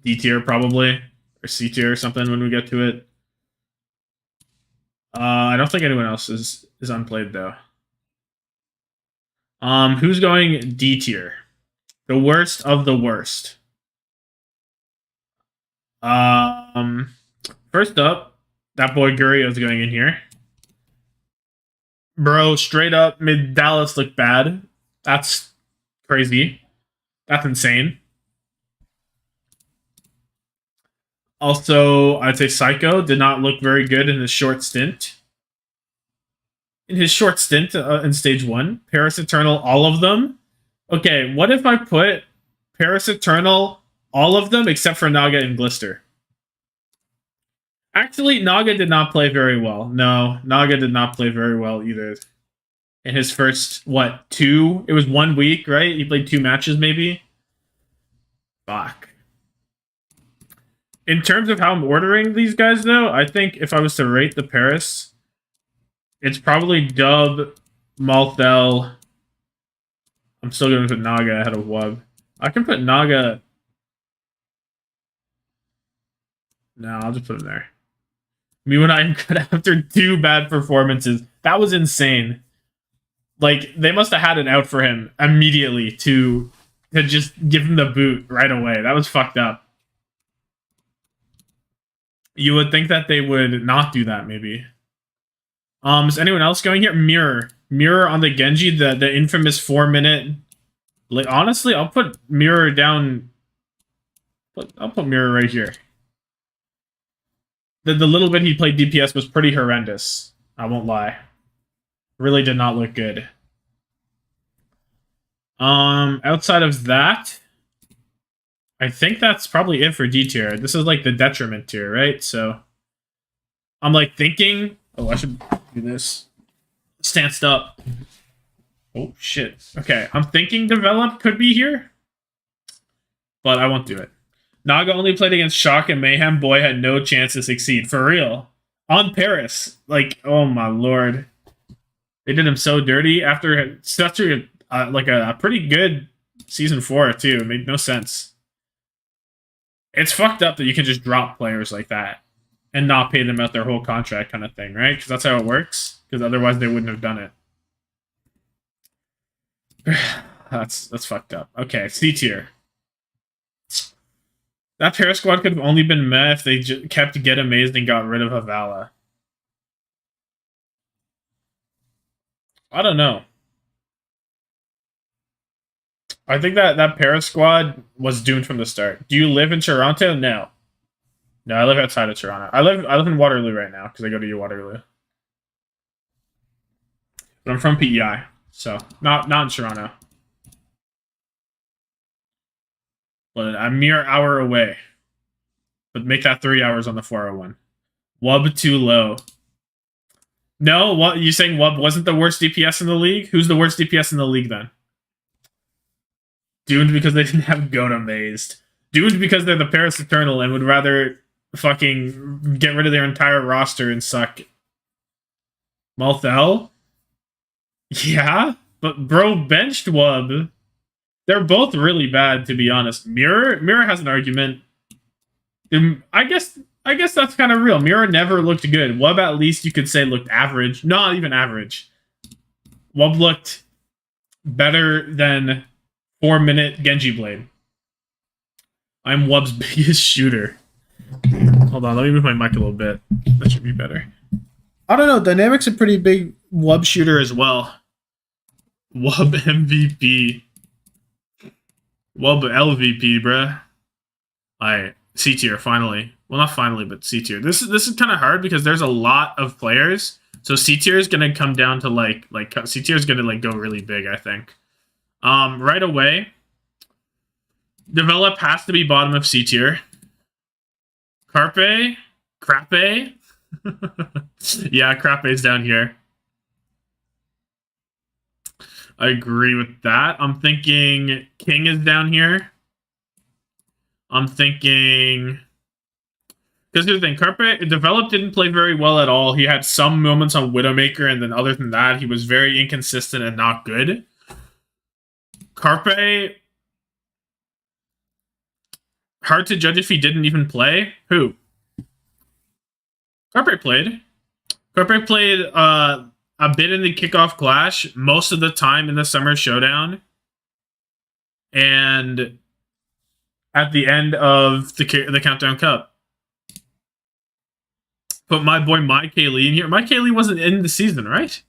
D tier probably. Or C tier or something when we get to it. I don't think anyone else is unplayed, though. Who's going D tier? The worst of the worst. First up, that boy Gurio's going in here. Bro, straight up mid Dallas looked bad. That's crazy. That's insane. Also, I'd say Psycho did not look very good in his short stint. In stage 1, Paris Eternal, all of them. Okay, what if I put Paris Eternal, all of them, except for Naga and Glister? Actually, Naga did not play very well. No, Naga did not play very well either. In his first, 2? It was 1 week, right? He played 2 matches, maybe? Fuck. In terms of how I'm ordering these guys, though, I think if I was to rate the Paris... It's probably Dub, Malthel. I'm still going to put Naga ahead of Wub. I can put Naga... No, I'll just put him there. Me and I am good after 2 bad performances. That was insane. Like, they must have had it out for him immediately to just give him the boot right away. That was fucked up. You would think that they would not do that, maybe. Is anyone else going here? Mirror on the Genji, the infamous 4-minute. Like, honestly, I'll put Mirror down. I'll put Mirror right here. The little bit he played DPS was pretty horrendous. I won't lie. Really did not look good. Outside of that, I think that's probably it for D tier. This is like the detriment tier, right? So I'm like thinking, oh, I should do this. Stanced up. Oh shit. Okay, I'm thinking develop could be here, but I won't do it. Naga only played against Shock and Mayhem. Boy had no chance to succeed. For real. On Paris. Like, oh my lord. They did him so dirty after such a like a pretty good season 4 too. It made no sense. It's fucked up that you can just drop players like that and not pay them out their whole contract kind of thing, right? Because that's how it works. Because otherwise they wouldn't have done it. That's fucked up. Okay, C tier. That Paris squad could have only been meh if they kept Get Amazed and got rid of Havala. I don't know. I think that Paris squad was doomed from the start. Do you live in Toronto? No. No, I live outside of Toronto. I live in Waterloo right now because I go to Waterloo. But I'm from PEI, so not in Toronto. But a mere hour away. But make that 3 hours on the 401. Wub too low. No, what you saying? Wub wasn't the worst DPS in the league? Who's the worst DPS in the league then? Doomed because they didn't have Goat Amazed. Doomed because they're the Paris Eternal and would rather fucking get rid of their entire roster and suck. Malthel? Yeah, but bro benched Wub. They're both really bad, to be honest. Mirror has an argument. I guess that's kind of real. Mirror never looked good. Wub at least you could say looked average. Not even average. Wub looked better than 4-minute Genji Blade. I'm Wub's biggest shooter. Hold on, let me move my mic a little bit. That should be better. I don't know. Dynamic's a pretty big Wub shooter as well. Wub MVP. Wub LVP, bruh. Alright, C tier, finally. Well, not finally, but C tier. This is kind of hard because there's a lot of players. So C tier is gonna come down to like C tier is gonna like go really big, I think. Right away, Develop has to be bottom of C tier. Crappe. Yeah, Crappe's down here. I agree with that. I'm thinking King is down here. I'm thinking... Because here's the thing, Carpe Develop didn't play very well at all. He had some moments on Widowmaker, and then other than that, he was very inconsistent and not good. Carpe... Hard to judge if he didn't even play. Who? Carpe played. Carpe played a bit in the kickoff clash, most of the time in the summer showdown, and at the end of the Countdown Cup. Put my boy Mike Kaylee in here. Mike Kaylee wasn't in the season, right?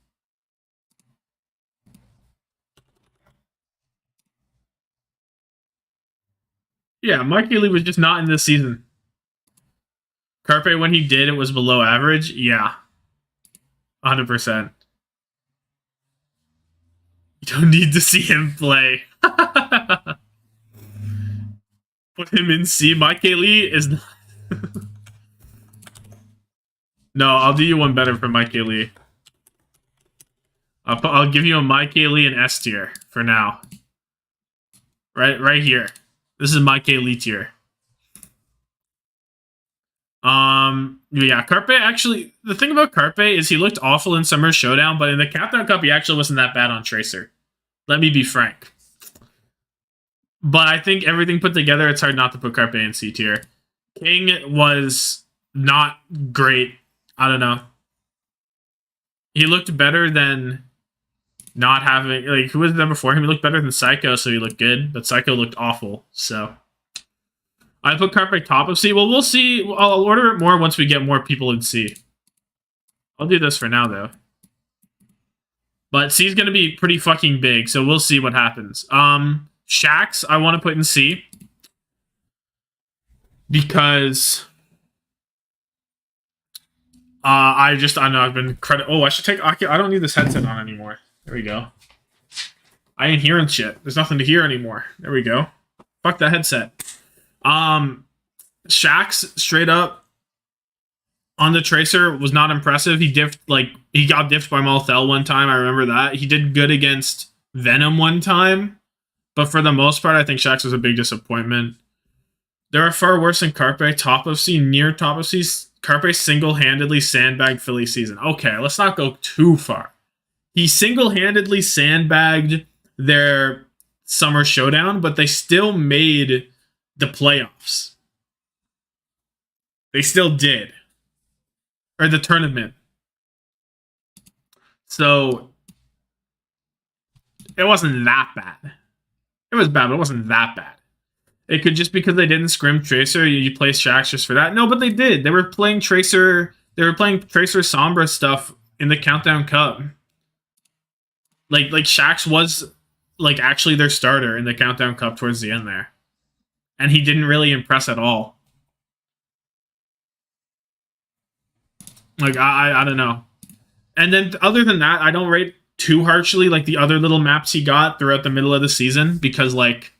Yeah, Mike Kaylee was just not in this season. Carpe, when he did, it was below average. Yeah. 100%. You don't need to see him play. Put him in C. Mike Kaylee is not... No, I'll do you one better for Mike Kaylee. I'll give you a Mike Kaylee and S tier for now. Right here. This is Mike Kaylee tier. Yeah, Carpe actually, the thing about Carpe is he looked awful in Summer Showdown, but in the Countdown Cup, he actually wasn't that bad on Tracer. Let me be frank. But I think everything put together, it's hard not to put Carpe in C tier. King was not great. I don't know. He looked better than not having, like, who was there before him? He looked better than Psycho, so he looked good, but Psycho looked awful, so. I put Carpe top of C. Well, we'll see. I'll order it more once we get more people in C. I'll do this for now, though. But C's going to be pretty fucking big, so we'll see what happens. Shax, I want to put in C. Because... I know I've been I should take... I don't need this headset on anymore. There we go. I ain't hearing shit. There's nothing to hear anymore. There we go. Fuck that headset. Shax straight up on the Tracer was not impressive. He got diffed by Malthel one time. I remember that. He did good against Venom one time, but for the most part, I think Shax was a big disappointment. There are far worse than Carpe. Top of C, near top of C. Carpe single-handedly sandbagged Philly season. Okay, let's not go too far. He single-handedly sandbagged their summer showdown, but they still made the playoffs. They still did. Or the tournament. So, it wasn't that bad. It was bad, but it wasn't that bad. It could just because they didn't scrim Tracer, you play Shax just for that. No, but they did. They were playing Tracer. They were playing Tracer Sombra stuff in the Countdown Cup. Like Shax was like actually their starter in the Countdown Cup towards the end there, and he didn't really impress at all. Like I don't know. And then other than that, I don't rate too harshly like the other little maps he got throughout the middle of the season because like.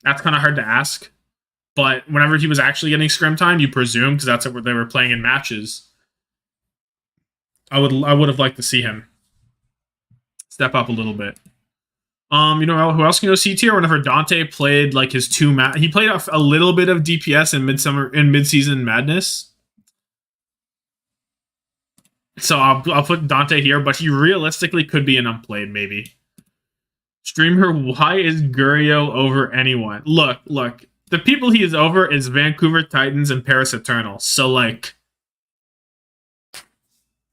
That's kind of hard to ask. But whenever he was actually getting scrim time, you presume, because that's what they were playing in matches. I would have liked to see him step up a little bit. You know who else can go C tier? Whenever Dante played like his he played a little bit of DPS in mid-season madness. So I'll put Dante here, but he realistically could be an unplayed maybe. Streamer, why is Gurio over anyone? Look. The people he is over is Vancouver Titans and Paris Eternal. So, like,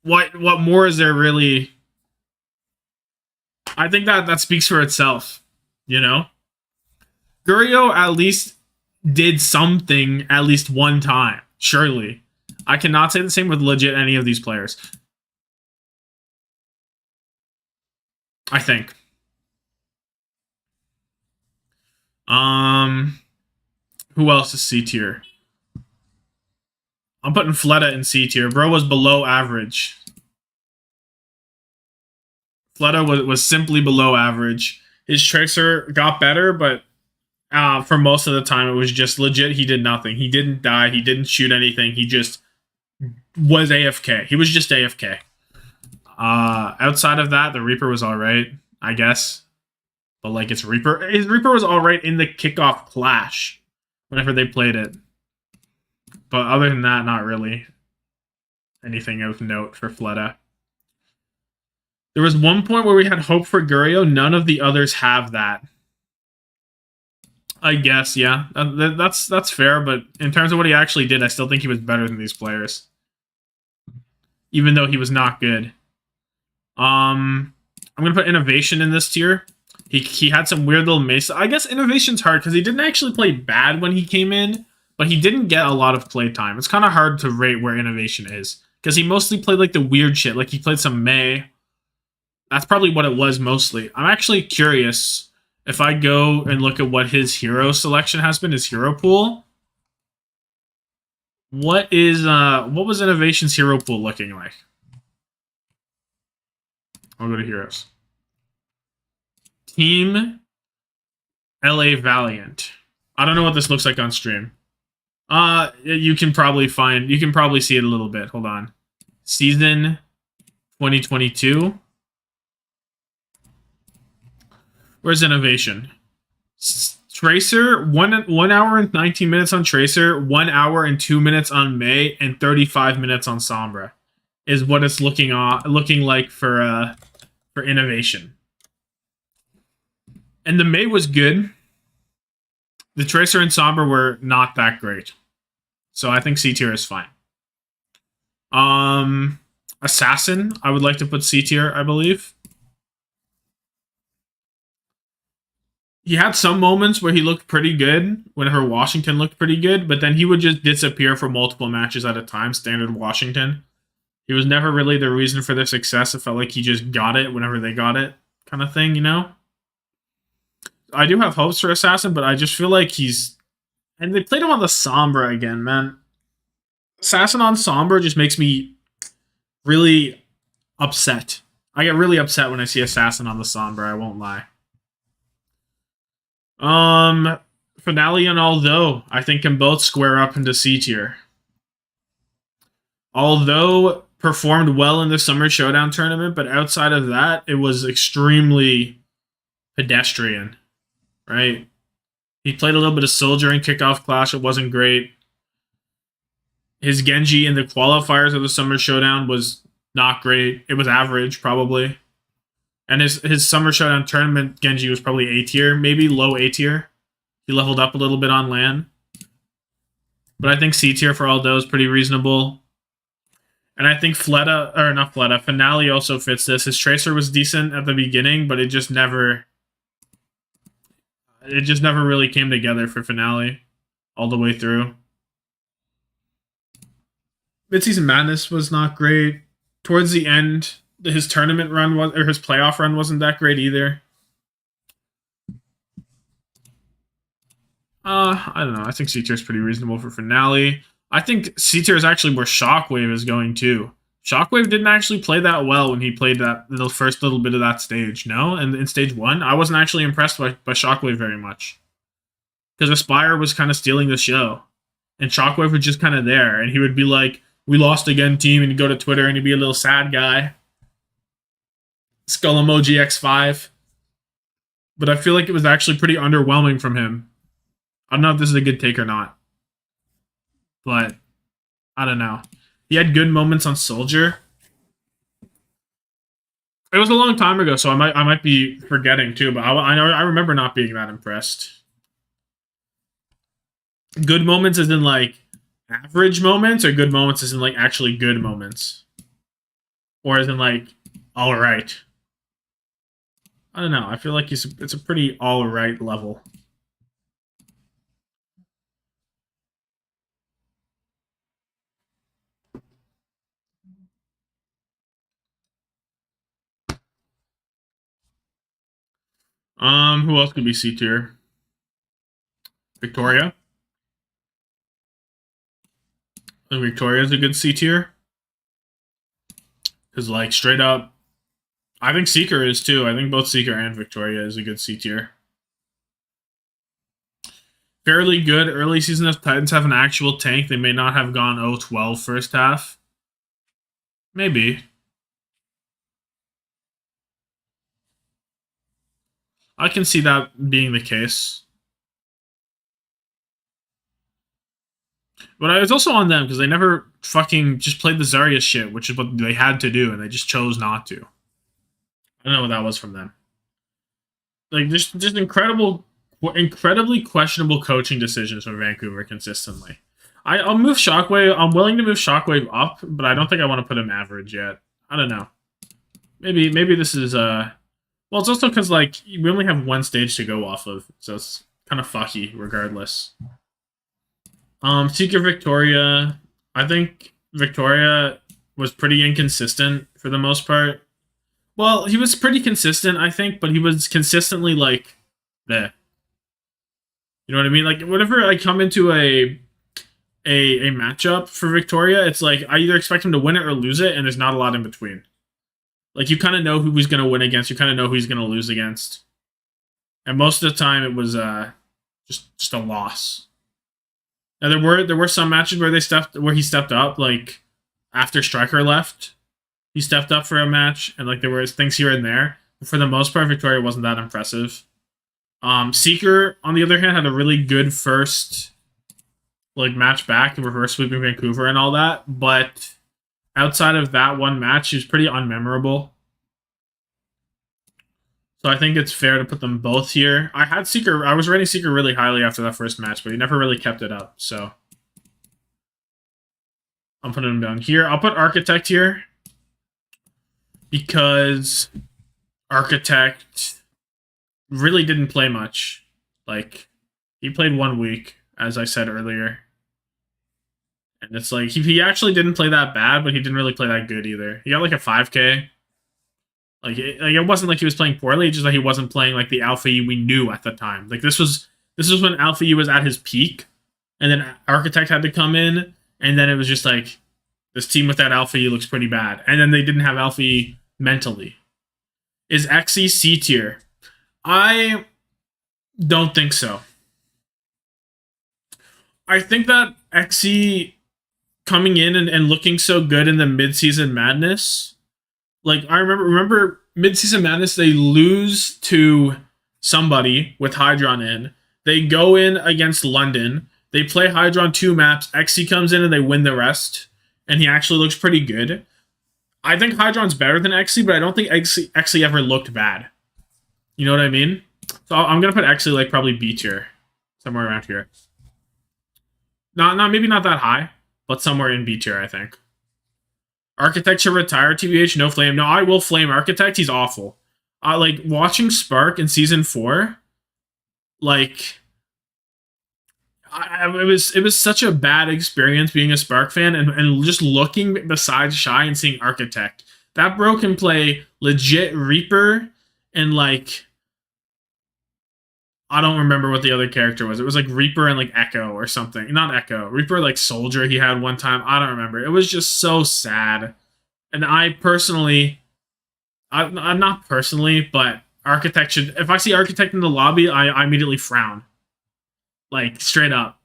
what more is there really? I think that speaks for itself, you know? Gurio at least did something at least one time, surely. I cannot say the same with legit any of these players. I think. Who else is C tier? I'm putting Fleta in C tier. Bro was below average. Fleta was simply below average. His Tracer got better, but for most of the time it was just legit. He did nothing. He didn't die. He didn't shoot anything. He just was AFK. He was just AFK. Outside of that, the Reaper was alright, I guess. But like his Reaper was alright in the kickoff clash whenever they played it. But other than that, not really anything of note for Fleta. There was one point where we had hope for Gurio. None of the others have that. I guess, yeah. That's fair, but in terms of what he actually did, I still think he was better than these players. Even though he was not good. I'm going to put Innovation in this tier. He had some weird little mesa. I guess Innovation's hard because he didn't actually play bad when he came in, but he didn't get a lot of play time. It's kind of hard to rate where Innovation is because he mostly played like the weird shit. Like he played some Mei. That's probably what it was mostly. I'm actually curious if I go and look at what his hero selection has been, his hero pool. What was Innovation's hero pool looking like? I'll go to heroes. Team LA Valiant. I don't know what this looks like on stream. You can probably see it a little bit. Hold on. Season 2022. Where's Innovation? Tracer, 1 hour and 19 minutes on Tracer, 1 hour and 2 minutes on Mei, and 35 minutes on Sombra is what it's looking like for Innovation. And the Mei was good. The Tracer and Sombra were not that great. So I think C tier is fine. Assassin, I would like to put C tier, I believe. He had some moments where he looked pretty good, whenever Washington looked pretty good, but then he would just disappear for multiple matches at a time, standard Washington. He was never really the reason for their success. It felt like he just got it whenever they got it, kind of thing, you know? I do have hopes for Assassin, but I just feel like he's... And they played him on the Sombra again, man. Assassin on Sombra just makes me really upset. I get really upset when I see Assassin on the Sombra, I won't lie. Finale and Although, I think, can both square up into C tier. Although performed well in the Summer Showdown tournament, but outside of that, it was extremely pedestrian, right? He played a little bit of Soldier in Kickoff Clash. It wasn't great. His Genji in the qualifiers of the Summer Showdown was not great. It was average, probably. And his Summer Showdown tournament Genji was probably A tier, maybe low A tier. He leveled up a little bit on LAN. But I think C tier for Aldo is pretty reasonable. And I think Finale also fits this. His Tracer was decent at the beginning, but it just never really came together for Finale all the way through. Midseason Madness was not great. Towards the end, his tournament run or his playoff run wasn't that great either. I don't know. I think C tier is pretty reasonable for Finale. I think C tier is actually where Shockwave is going too. Shockwave didn't actually play that well when he played the first little bit of that stage. No, and in stage 1, I wasn't actually impressed by Shockwave very much because Aspire was kind of stealing the show, and Shockwave was just kind of there, and he would be like, "We lost again, team," and he'd go to Twitter and he'd be a little sad guy. Skull emoji X5. But I feel like it was actually pretty underwhelming from him. I don't know if this is a good take or not. But I don't know. He had good moments on Soldier. It was a long time ago, so I might be forgetting too, but I remember not being that impressed. Good moments as in like average moments, or good moments as in like actually good moments? Or as in like alright? I don't know. I feel like it's a pretty alright level. Who else could be C tier? Victoria. I think Victoria is a good C tier. Because, like, straight up, I think Seeker is too. I think both Seeker and Victoria is a good C tier. Fairly good. Early season if Titans have an actual tank, they may not have gone 0-12 first half. Maybe. I can see that being the case. But it's also on them, because they never fucking just played the Zarya shit, which is what they had to do, and they just chose not to. I don't know what that was from them. Like, just incredibly questionable coaching decisions from Vancouver consistently. I'll move Shockwave. I'm willing to move Shockwave up, but I don't think I want to put him average yet. I don't know. Maybe this is well, it's also because like we only have one stage to go off of, so it's kind of fucky regardless. Seeker Victoria. I think Victoria was pretty inconsistent for the most part. Well, he was pretty consistent, I think, but he was consistently like, bleh. You know what I mean? Like whenever I come into a matchup for Victoria, it's like I either expect him to win it or lose it, and there's not a lot in between. Like you kind of know who he's going to win against, you kind of know who he's going to lose against, and most of the time it was just a loss. Now there were some matches where he stepped up, like after Striker left, he stepped up for a match, and like there were things here and there. But for the most part, Victoria wasn't that impressive. Seeker, on the other hand, had a really good first like match back, reverse sweeping Vancouver and all that, but outside of that one match, he was pretty unmemorable. So I think it's fair to put them both here. I was rating Seeker really highly after that first match, but he never really kept it up, so I'm putting him down here. I'll put Architect here because Architect really didn't play much. Like, he played 1 week, as I said earlier. And it's like, he actually didn't play that bad, but he didn't really play that good either. He got like a 5k. Like it wasn't like he was playing poorly, just like he wasn't playing like the Alpha E we knew at the time. Like this was when Alpha E was at his peak, and then Architect had to come in, and then it was just like, this team without Alpha E looks pretty bad. And then they didn't have Alpha E mentally. Is Xe C tier? I don't think so. I think that XE coming in and looking so good in the mid-season madness, like I remember mid-season madness, they lose to somebody with Hydron in. They go in against London. They play Hydron 2 maps. XE comes in and they win the rest. And he actually looks pretty good. I think Hydron's better than XE, but I don't think XE ever looked bad. You know what I mean? So I'm going to put XE like probably B tier. Somewhere around here. Maybe not that high, but somewhere in B tier, I think. Architect should retire, TBH, no flame. No, I will flame Architect. He's awful. Like, watching Spark in Season 4, like, it was such a bad experience being a Spark fan and just looking besides Shy and seeing Architect. That bro can play legit Reaper and, like, I don't remember what the other character was. It was like Reaper and like Echo or something. Not Echo. Reaper like Soldier he had one time. I don't remember. It was just so sad. And I personally, I'm not personally, but Architect should, if I see Architect in the lobby, I immediately frown. Like straight up.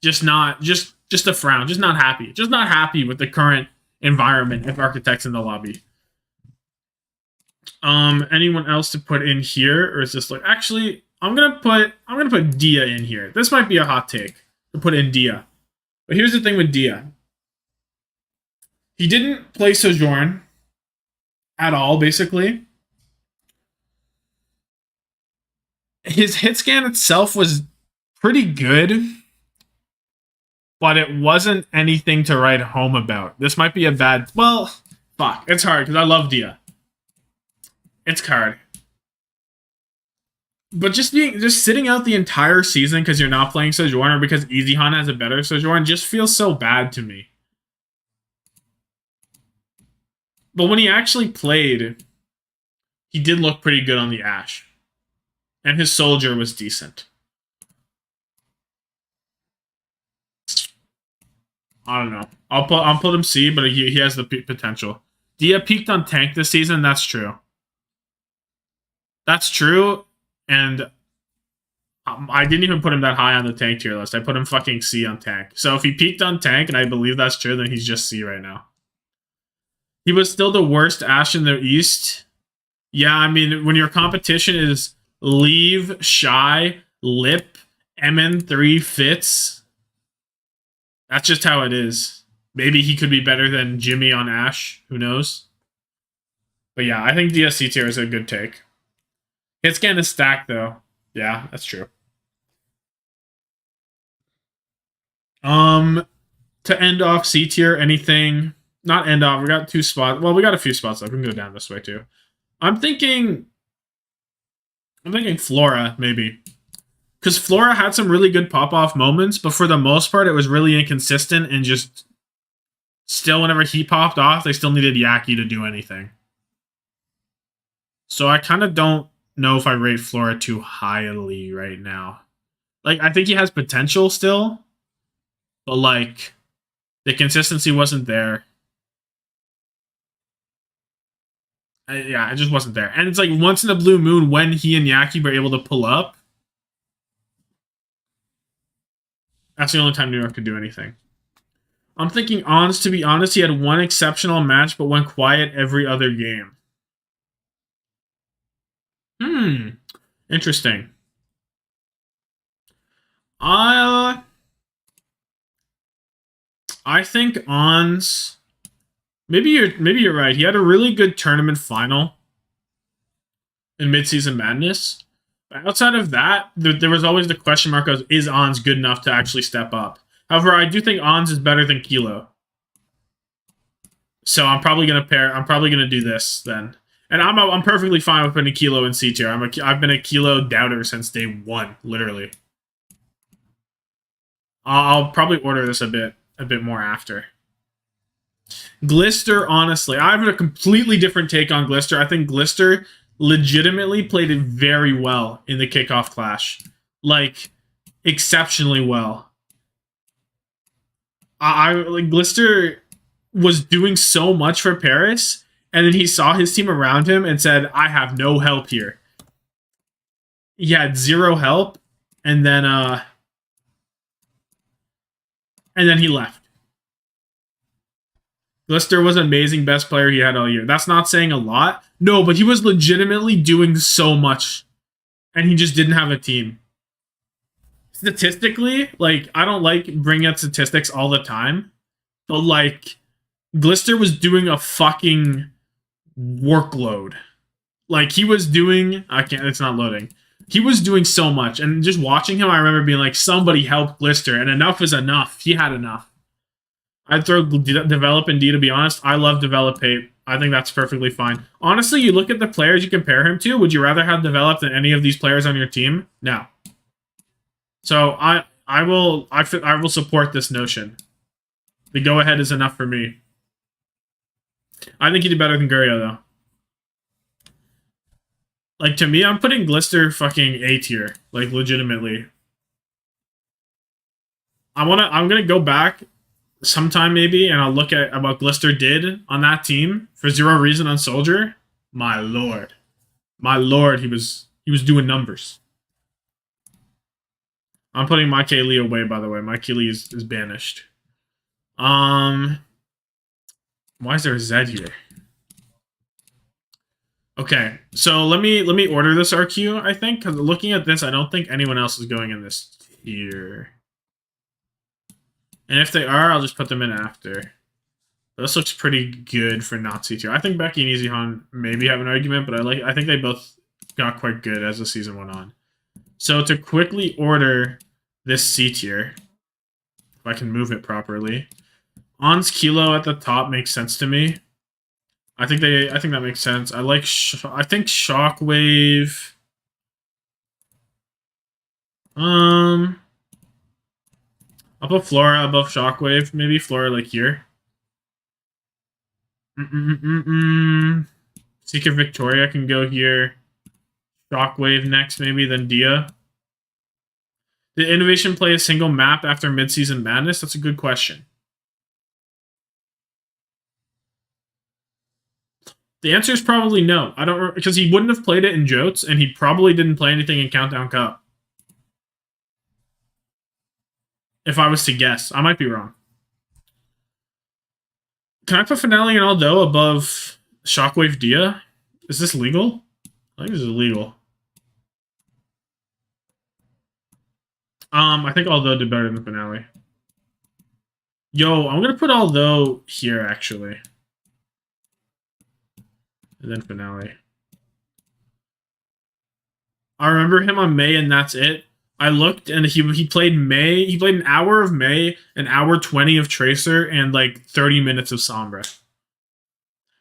Just a frown. Just not happy. Just not happy with the current environment if Architect's in the lobby. Anyone else to put in here, or is this like actually I'm gonna put Dia in here. This might be a hot take to put in Dia. But here's the thing with Dia. He didn't play Sojourn at all, basically. His hit scan itself was pretty good, but it wasn't anything to write home about. This might be a bad, well, fuck. It's hard because I love Dia. It's hard. But just sitting out the entire season because you're not playing Sojourn or because Easy Han has a better Sojourn just feels so bad to me. But when he actually played, he did look pretty good on the Ashe. And his Soldier was decent. I don't know. I'll put him C, but he has the potential. Dia peaked on tank this season. That's true. That's true, and I didn't even put him that high on the tank tier list. I put him fucking C on tank. So if he peaked on tank, and I believe that's true, then he's just C right now. He was still the worst Ashe in the East. Yeah, I mean, when your competition is Leave, Shy, Lip, MN3, Fitz, that's just how it is. Maybe he could be better than Jimmy on Ashe. Who knows? But yeah, I think DSC tier is a good take. Hit scan is stacked, though. Yeah, that's true. To end off C tier, anything... Not end off, we got 2 spots. Well, we got a few spots left. We can go down this way, too. I'm thinking Flora, maybe. Because Flora had some really good pop-off moments, but for the most part, it was really inconsistent and just... Still, whenever he popped off, they still needed Yaki to do anything. So I kind of don't know if I rate Flora too highly right now. Like, I think he has potential still, but like the consistency wasn't there. Yeah, it just wasn't there. And it's like once in a blue moon when he and Yaki were able to pull up. That's the only time New York could do anything. I'm thinking Ons, to be honest, he had one exceptional match but went quiet every other game. Interesting. I think Ons. Maybe you're right. He had a really good tournament final in Mid-Season Madness. But outside of that, there was always the question mark of, is Ons good enough to actually step up? However, I do think Ons is better than Kilo. So I'm probably gonna do this then. And I'm perfectly fine with putting Kilo in C tier. I've been a Kilo doubter since day 1, literally. I'll probably order this a bit more after. Glister, honestly, I have a completely different take on Glister. I think Glister legitimately played it very well in the kickoff clash. Like, exceptionally well. Like, Glister was doing so much for Paris, and then he saw his team around him and said, I have no help here. He had 0 help, and then And then he left. Glister was amazing, best player he had all year. That's not saying a lot. No, but he was legitimately doing so much. And he just didn't have a team. Statistically, like, I don't like bringing up statistics all the time. But, like, Glister was doing a fucking workload. Like, he was doing... it's not loading. He was doing so much. And just watching him, I remember being like, somebody help Glister. And enough is enough. He had enough. I'd throw Develop and D, to be honest. I love Develop 8. I think that's perfectly fine. Honestly, you look at the players you compare him to. Would you rather have Develop than any of these players on your team? No. So I will support this notion. The go-ahead is enough for me. I think he did better than Gurio, though. Like, to me, I'm putting Glister fucking A tier. Like, legitimately. I'm gonna go back sometime maybe, and I'll look at what Glister did on that team for zero reason on Soldier. My lord. My lord, he was doing numbers. I'm putting my Kaylee away, by the way. My Kaylee is banished. Why is there a Z here? Okay, so let me order this RQ, I think, because looking at this, I don't think anyone else is going in this tier. And if they are, I'll just put them in after. This looks pretty good for not C tier. I think Becky and EasyHan maybe have an argument, but I think they both got quite good as the season went on. So to quickly order this C tier, if I can move it properly, On's Kilo at the top makes sense to me. I think that makes sense. I think Shockwave. I'll put Flora above Shockwave. Maybe Flora like here. Secret Victoria can go here. Shockwave next, maybe, then Dia. Did Innovation play a single map after Midseason Madness? That's a good question. The answer is probably no. I don't, because he wouldn't have played it in Jotes, and he probably didn't play anything in Countdown Cup. If I was to guess. I might be wrong. Can I put Finale and Aldo above Shockwave Dia? Is this legal? I think this is illegal. I think Aldo did better than Finale. Yo, I'm gonna put Aldo here, actually. And then Finale. I remember him on May, and that's it. I looked, and he played May. He played an hour of May, an hour 20 of Tracer, and like 30 minutes of Sombra.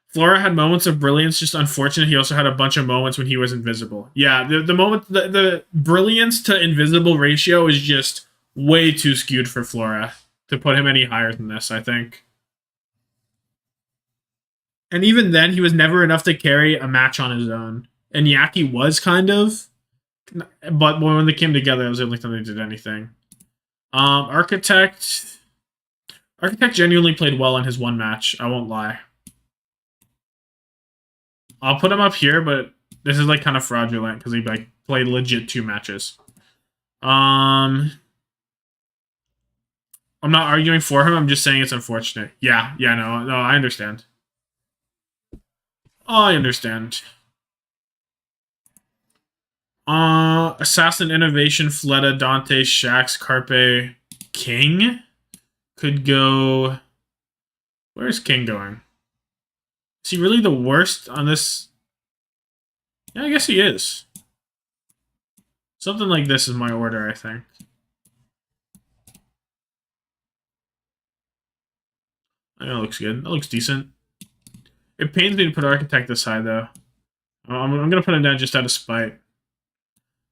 Flora had moments of brilliance, just unfortunate he also had a bunch of moments when he was invisible. Yeah, the brilliance to invisible ratio is just way too skewed for Flora to put him any higher than this, I think. And even then, he was never enough to carry a match on his own. And Yaki was kind of, but when they came together, it was the only time they did anything. Architect genuinely played well in his one match, I won't lie. I'll put him up here, but this is like kind of fraudulent because he like played legit 2 matches. I'm not arguing for him. I'm just saying it's unfortunate. Yeah, no, I understand. I understand. Assassin, Innovation, Fleta, Dante, Shax, Carpe, King could go. Where's King going? Is he really the worst on this? Yeah, I guess he is. Something like this is my order, I think. I think that looks good. That looks decent. It pains me to put Architect this high, though. I'm going to put him down just out of spite.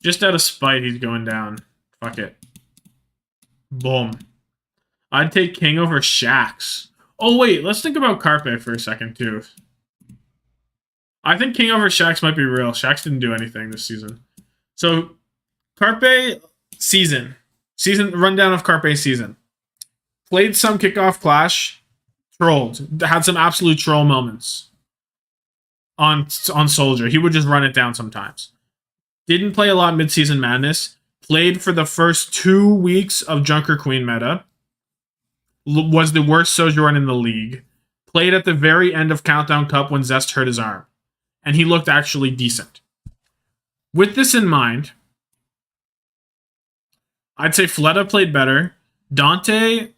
Just out of spite, he's going down. Fuck it. Boom. I'd take King over Shax. Oh, wait. Let's think about Carpe for a second, too. I think King over Shax might be real. Shax didn't do anything this season. So, Carpe season. Rundown of Carpe season. Played some kickoff clash. Trolled. Had some absolute troll moments. On Soldier. He would just run it down sometimes. Didn't play a lot mid-season madness. Played for the first 2 weeks of Junker Queen meta. was the worst Sojourn in the league. Played at the very end of Countdown Cup when Zest hurt his arm. And he looked actually decent. With this in mind, I'd say Fleta played better. Dante...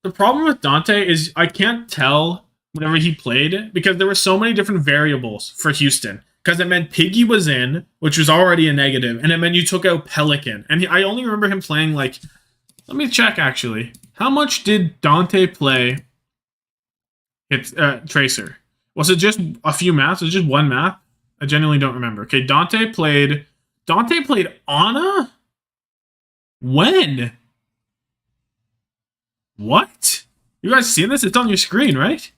The problem with Dante is I can't tell whenever he played because there were so many different variables for Houston. Because it meant Piggy was in, which was already a negative, and it meant you took out Pelican. And I only remember him playing, like... Let me check, actually. How much did Dante play Tracer? Was it just a few maps? Was it just one map? I genuinely don't remember. Okay, Dante played Ana? When? What? You guys seen this? It's on your screen, right?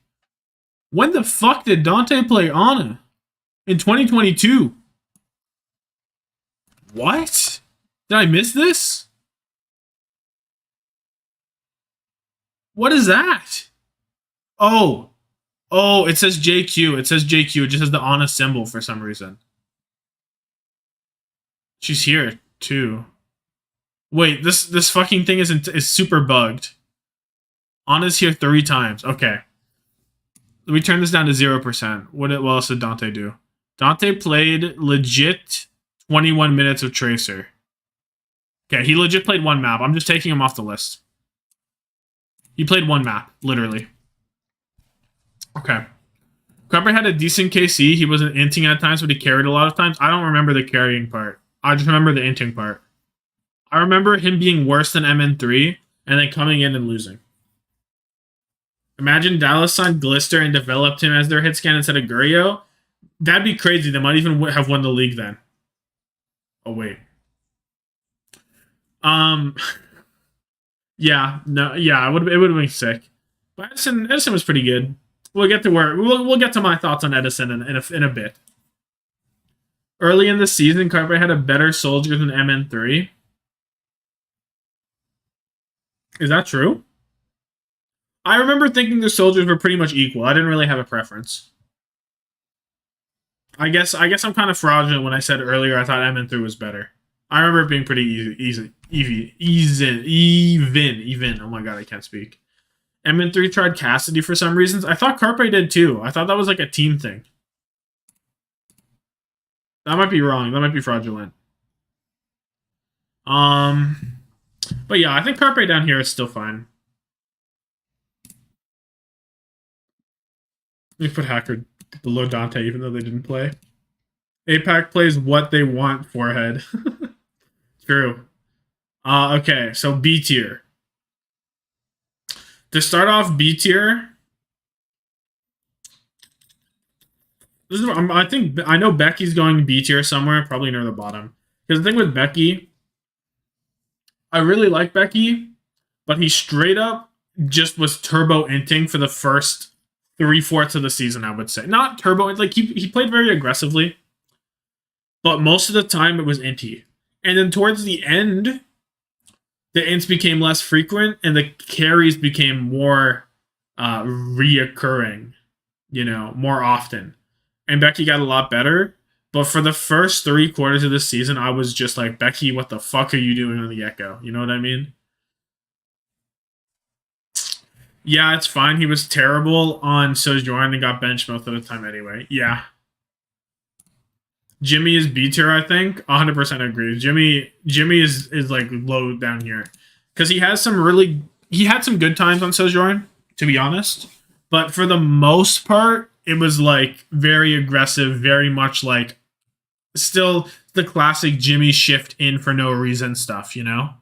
When the fuck did Dante play Ana? In 2022. What? Did I miss this? What is that? Oh, it says JQ. It says JQ. It just has the Ana symbol for some reason. She's here too. Wait, this fucking thing is super bugged. Ana's here 3 times. Okay. Let me turn this down to 0%. What else did Dante do? Dante played legit 21 minutes of Tracer. Okay, he legit played 1 map. I'm just taking him off the list. He played 1 map, literally. Okay. Carper had a decent KC. He wasn't inting at times, but he carried a lot of times. I don't remember the carrying part. I just remember the inting part. I remember him being worse than MN3 and then coming in and losing. Imagine Dallas signed Glister and developed him as their hit scan instead of Gurio. That'd be crazy. They might even have won the league then. Oh, wait. Yeah, no, yeah, it would have been sick. But Edison was pretty good. We'll get to my thoughts on Edison in a bit. Early in the season, Carpe had a better soldier than MN3. Is that true? I remember thinking the soldiers were pretty much equal. I didn't really have a preference. I guess I'm kind of fraudulent when I said earlier I thought MN3 was better. I remember it being pretty even. Oh my god, I can't speak. MN3 tried Cassidy for some reasons. I thought Carpe did too. I thought that was like a team thing. That might be wrong. That might be fraudulent. But yeah, I think Carpe down here is still fine. Let me put Hacker below Dante, even though they didn't play. APAC plays what they want, forehead. True. Okay, so B tier. To start off B tier, I know Becky's going B tier somewhere, probably near the bottom. Because the thing with Becky, I really like Becky, but he straight up just was turbo inting for the first 3/4 of the season, I would say. Not turbo, like he played very aggressively, but most of the time it was inty. And then towards the end, the ints became less frequent and the carries became more reoccurring, more often. And Becky got a lot better. But for the first 3/4 of the season, I was just like, Becky, what the fuck are you doing on the Echo? You know what I mean? Yeah, it's fine. He was terrible on Sojourn and got benched most of the time anyway. Yeah. Jimmy is B tier, I think. 100% agree. Jimmy is like low down here. Because he had some good times on Sojourn, to be honest. But for the most part, it was like very aggressive, very much like still the classic Jimmy shift in for no reason stuff, so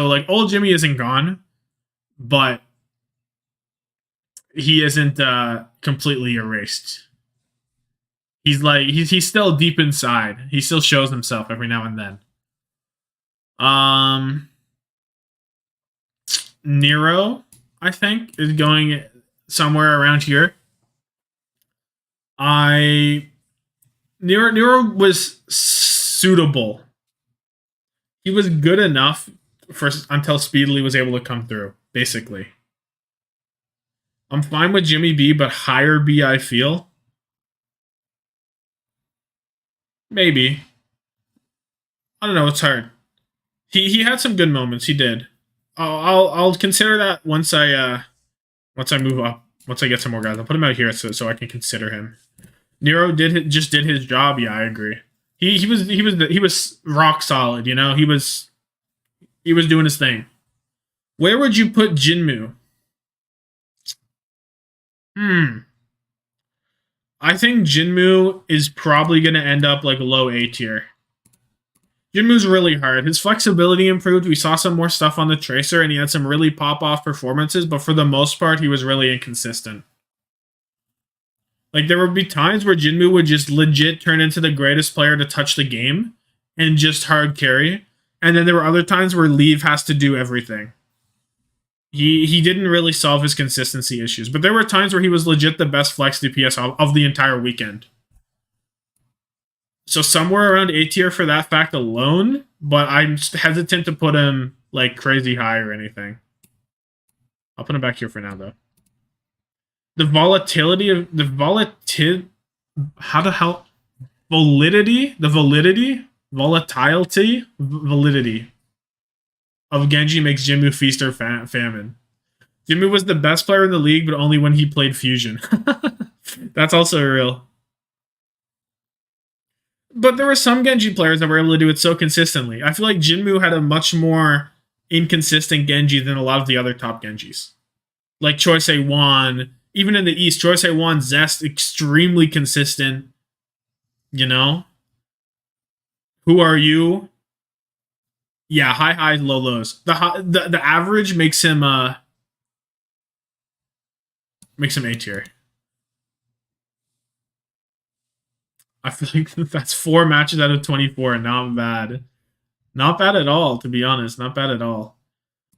like old Jimmy isn't gone, but he isn't completely erased. He's like he's still deep inside. He still shows himself every now and then. Nero, I think, is going somewhere around here. Nero was suitable. He was good enough until Speedily was able to come through, basically. I'm fine with Jimmy B, but higher B, I feel. Maybe. I don't know, it's hard. He had some good moments. He did. I'll consider that once I move up. Once I get some more guys, I'll put him out here so I can consider him. Nero did his job. Yeah, I agree. He was rock solid. You know, he was doing his thing. Where would you put Jinmu? I think Jinmu is probably going to end up like low A tier. Jinmu's really hard. His flexibility improved. We saw some more stuff on the Tracer, and he had some really pop-off performances, but for the most part, he was really inconsistent. Like, there would be times where Jinmu would just legit turn into the greatest player to touch the game and just hard carry, and then there were other times where Leave has to do everything. He didn't really solve his consistency issues, but there were times where he was legit the best flex DPS of the entire weekend. So somewhere around A tier for that fact alone, but I'm hesitant to put him like crazy high or anything. I'll put him back here for now though. The validity of Genji makes Jinmu feast or famine. Jinmu was the best player in the league, but only when he played Fusion. That's also real. But there were some Genji players that were able to do it so consistently. I feel like Jinmu had a much more inconsistent Genji than a lot of the other top Genjis. Like Choi Se-won, even in the East, Choi Se-won, Zest, extremely consistent. You know? Who are you? Yeah, high highs, low lows. The average makes him A tier. I feel like that's 4 matches out of 24. Not bad. Not bad at all, to be honest. Not bad at all.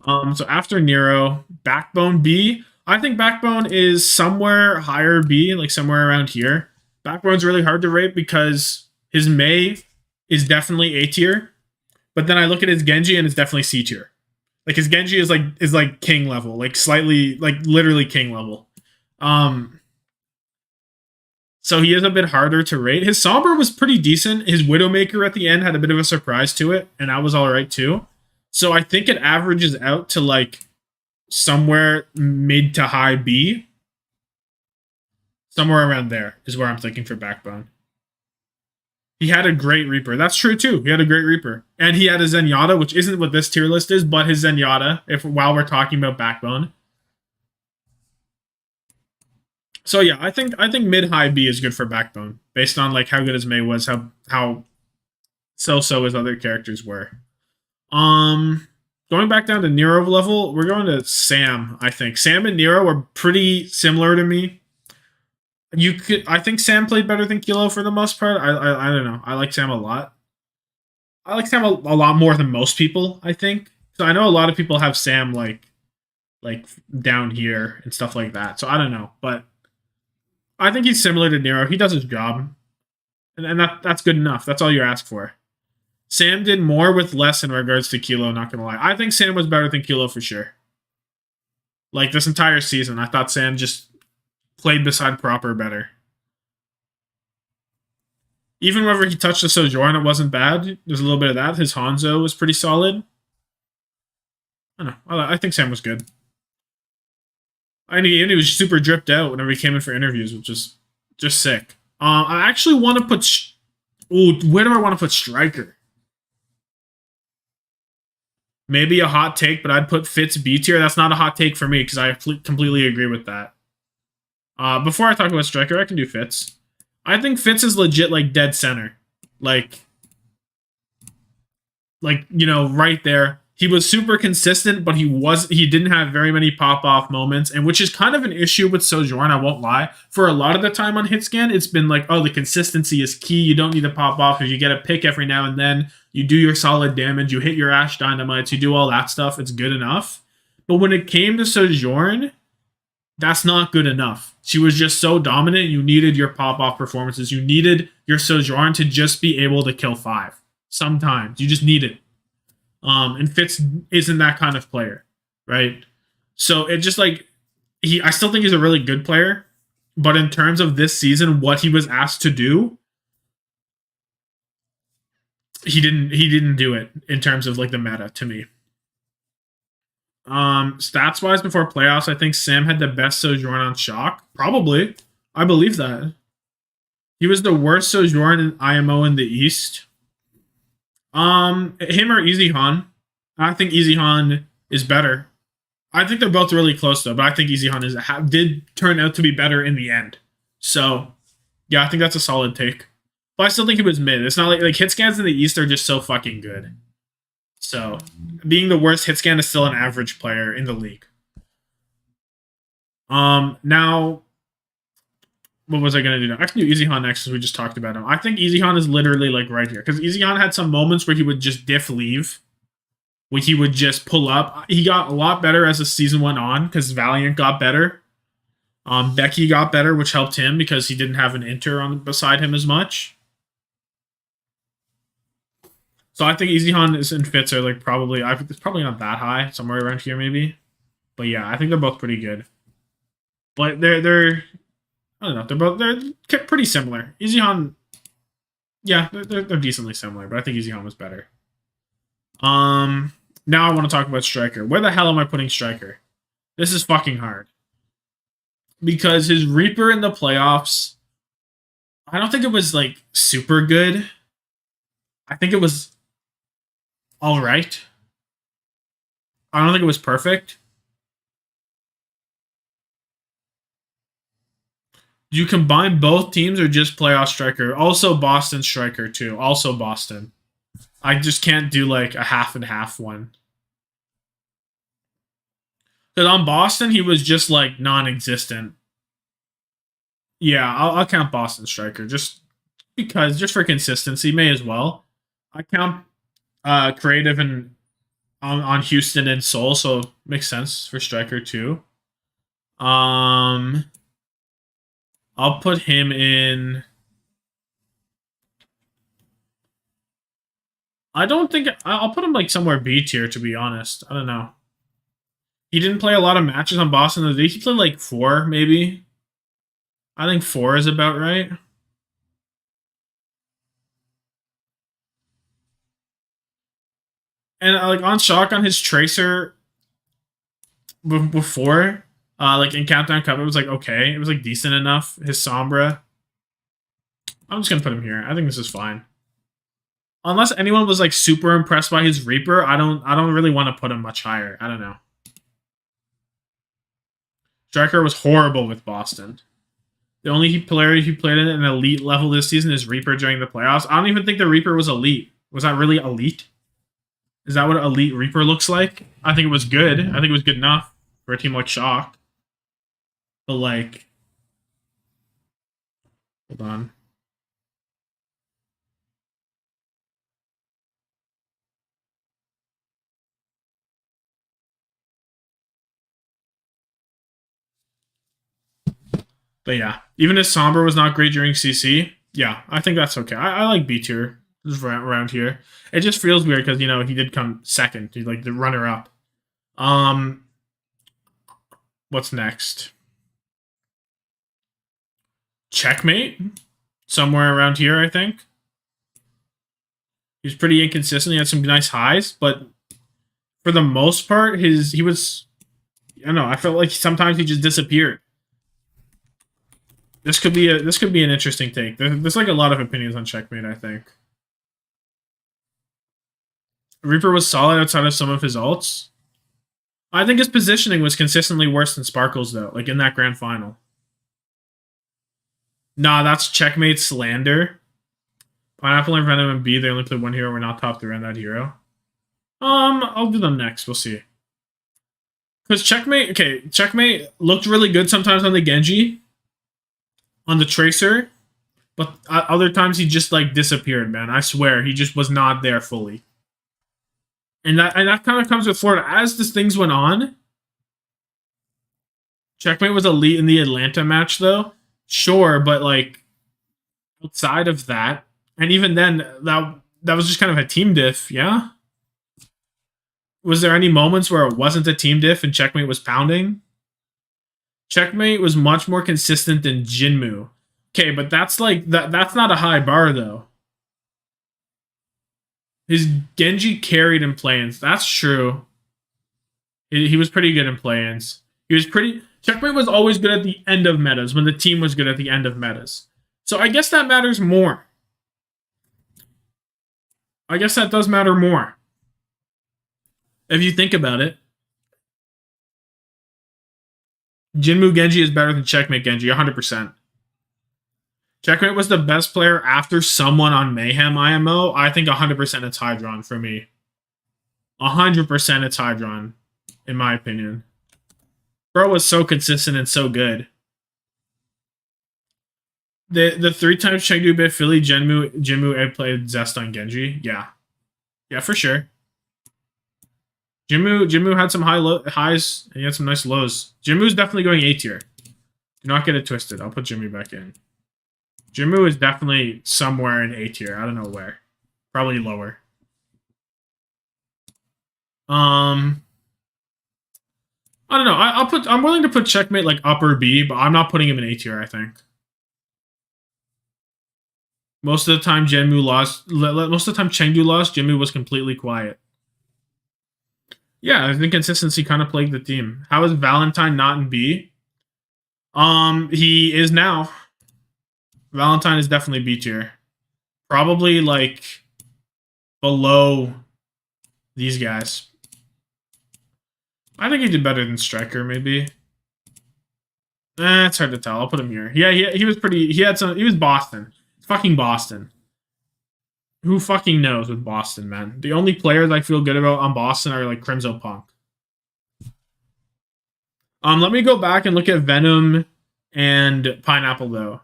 So after Nero, Backbone B. I think Backbone is somewhere higher B, like somewhere around here. Backbone's really hard to rate because his Mei is definitely A tier. But then I look at his Genji and it's definitely C tier. Like his Genji is like king level, like slightly, like literally king level. So he is a bit harder to rate. His Sombra was pretty decent. His Widowmaker at the end had a bit of a surprise to it, and that was all right too. So I think it averages out to like somewhere mid to high B. Somewhere around there is where I'm thinking for Backbone. He had a great Reaper. That's true too. He had a great Reaper. And he had a Zenyatta, which isn't what this tier list is, but his Zenyatta, while we're talking about Backbone. So yeah, I think mid-high B is good for Backbone, based on like how good his Mei was, how so his other characters were. Going back down to Nero level, we're going to Sam, I think. Sam and Nero are pretty similar to me. I think Sam played better than Kilo for the most part. I don't know. I like Sam a lot. I like Sam a lot more than most people, I think. So I know a lot of people have Sam like down here and stuff like that. So I don't know, but I think he's similar to Nero. He does his job, and that's good enough. That's all you ask for. Sam did more with less in regards to Kilo, not gonna lie. I think Sam was better than Kilo for sure. Like this entire season, I thought Sam just played beside Proper better. Even whenever he touched the Sojourn, it wasn't bad. There's a little bit of that. His Hanzo was pretty solid. I don't know. I think Sam was good. And he was super dripped out whenever he came in for interviews, which is just sick. I actually want to put... where do I want to put Striker? Maybe a hot take, but I'd put Fitz B tier. That's not a hot take for me because I completely agree with that. Before I talk about Striker, I can do Fitz. I think Fitz is legit like dead center. Like, you know, right there. He was super consistent, but he didn't have very many pop-off moments, and which is kind of an issue with Sojourn, I won't lie. For a lot of the time on Hitscan, it's been like, oh, the consistency is key. You don't need to pop off because you get a pick every now and then. You do your solid damage. You hit your Ash Dynamites. You do all that stuff. It's good enough. But when it came to Sojourn, that's not good enough. She was just so dominant. You needed your pop-off performances. You needed your Sojourn to just be able to kill 5. Sometimes. You just need it. And Fitz isn't that kind of player, right? So it just like I still think he's a really good player, but in terms of this season, what he was asked to do, he didn't do it in terms of like the meta to me. Stats wise before playoffs, I think Sam had the best Sojourn on Shock. Probably. I believe that. He was the worst Sojourn in IMO in the East. Him or Easy Han. I think Easy Han is better. I think they're both really close though, but I think Easy Han did turn out to be better in the end. So, yeah, I think that's a solid take. But I still think it was mid. It's not like hit scans in the East are just so fucking good. So, being the worst hit scan is still an average player in the league. Now, what was I going to do now? I can do Easy Han next, as we just talked about him. I think Easy Han is literally like right here. Because Easy Han had some moments where he would just diff leave. Where he would just pull up. He got a lot better as the season went on, because Valiant got better. Becky got better, which helped him, because he didn't have an Inter on beside him as much. So I think Easy Han and Fitz are like probably, it's probably not that high, somewhere around here maybe. But yeah, I think they're both pretty good. But they're I don't know, they're pretty similar. Easy Han, yeah, they're decently similar, but I think Easy Han was better. Now I want to talk about Striker. Where the hell am I putting Striker? This is fucking hard. Because his Reaper in the playoffs, I don't think it was like super good. I think it was alright. I don't think it was perfect. Do you combine both teams or just playoff Striker? Also Boston Striker too. Also Boston. I just can't do like a half and half one. Because on Boston, he was just like non-existent. Yeah, I'll count Boston Striker just because, just for consistency, may as well. I count creative and on Houston and Seoul, so makes sense for Striker too. I'll put him in. I don't think I'll put him like somewhere B tier, to be honest. I don't know. He didn't play a lot of matches on Boston. He played like 4, maybe. I think 4 is about right. And like on Shock on his Tracer before, like in Countdown Cup, it was like okay. It was like decent enough. His Sombra. I'm just gonna put him here. I think this is fine. Unless anyone was like super impressed by his Reaper, I don't really want to put him much higher. I don't know. Striker was horrible with Boston. The only player he played at an elite level this season is Reaper during the playoffs. I don't even think the Reaper was elite. Was that really elite? Is that what an elite Reaper looks like? I think it was good. I think it was good enough for a team like Shock. But like, hold on. But yeah, even if Sombra was not great during CC, yeah, I think that's okay. I like B tier around here. It just feels weird because, you know, he did come second. He's like the runner-up. What's next? Checkmate? Somewhere around here, I think. He was pretty inconsistent. He had some nice highs, but for the most part, he was... I don't know, I felt like sometimes he just disappeared. This could be an interesting take. There's like a lot of opinions on Checkmate, I think. Reaper was solid outside of some of his ults. I think his positioning was consistently worse than Sparkle's, though, like in that grand final. Nah, that's Checkmate slander. Pineapple and Venom and B, they only played one hero. We're not top 3 on that hero. I'll do them next. We'll see. Because Checkmate looked really good sometimes on the Genji. On the Tracer. But other times he just, like, disappeared, man. I swear, he just was not there fully. And that kind of comes with Florida. As the things went on, Checkmate was elite in the Atlanta match, though. Sure, but, like, outside of that, and even then, that was just kind of a team diff, yeah? Was there any moments where it wasn't a team diff and Checkmate was pounding? Checkmate was much more consistent than Jinmu. Okay, but that's like that's not a high bar though. His Genji carried in play-ins. That's true. He was pretty good in play-ins. He was pretty... Checkmate was always good at the end of metas, when the team was good at the end of metas. So I guess that matters more. I guess that does matter more. If you think about it. Jinmu Genji is better than Checkmate Genji, 100%. Checkmate was the best player after someone on Mayhem IMO. I think 100% it's Hydron for me. 100% it's Hydron, in my opinion. Bro was so consistent and so good. The 3 times Chengdu bit Philly, Jinmu played Zest on Genji. Yeah. Yeah, for sure. Jinmu had some highs, and he had some nice lows. Jinmu's definitely going A tier. Do not get it twisted. I'll put Jinmu back in. Jinmu is definitely somewhere in A tier. I don't know where. Probably lower. I don't know. I'm willing to put Checkmate like upper B, but I'm not putting him in A tier, I think. Most of the time Chengdu lost, Jinmu was completely quiet. Yeah, I think consistency kind of plagued the team. How is Valentine not in B? He is now. Valentine is definitely B tier. Probably like below these guys. I think he did better than Striker, maybe. It's hard to tell. I'll put him here. Yeah, he was pretty. He was Boston. It's fucking Boston. Who fucking knows with Boston, man? The only players I feel good about on Boston are like Crimzo Punk. Let me go back and look at Venom and Pineapple though.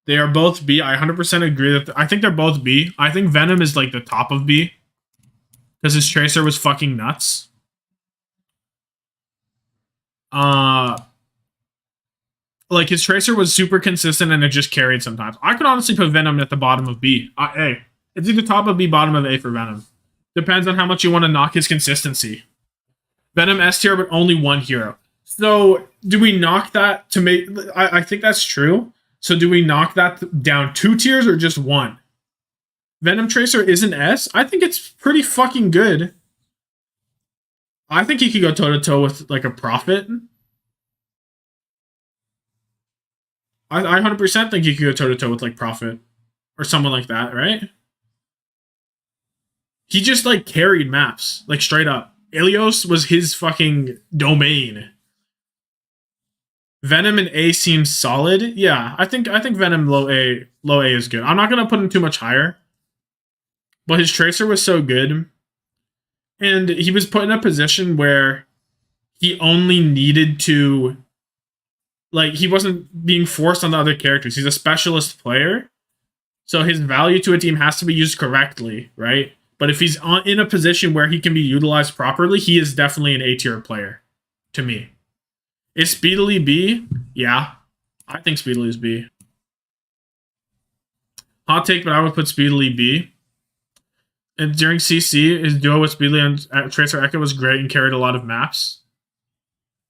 They are both B. I 100% agree that I think they're both B. I think Venom is like the top of B because his Tracer was fucking nuts. Like his Tracer was super consistent and it just carried sometimes. I could honestly put Venom at the bottom of B. A. It's either top of B, bottom of A for Venom. Depends on how much you want to knock his consistency. Venom S tier, but only one hero. So do we knock that to make... I think that's true. So do we knock that down 2 tiers or just 1? Venom Tracer is an S? I think it's pretty fucking good. I think he could go toe-to-toe with like a Prophet. I 100% think he could go toe-to-toe with like Prophet. Or someone like that, right? He just like carried maps. Like straight up. Ilios was his fucking domain. Venom in A seems solid. Yeah, I think Venom low A is good. I'm not gonna put him too much higher. But his Tracer was so good. And he was put in a position where he only needed to... Like, he wasn't being forced on the other characters. He's a specialist player. So his value to a team has to be used correctly, right? But if he's in a position where he can be utilized properly, he is definitely an A-tier player, to me. Is Speedily B? Yeah. I think Speedily is B. Hot take, but I would put Speedily B. And during CC, his duo with Speedily and Tracer Echo was great and carried a lot of maps.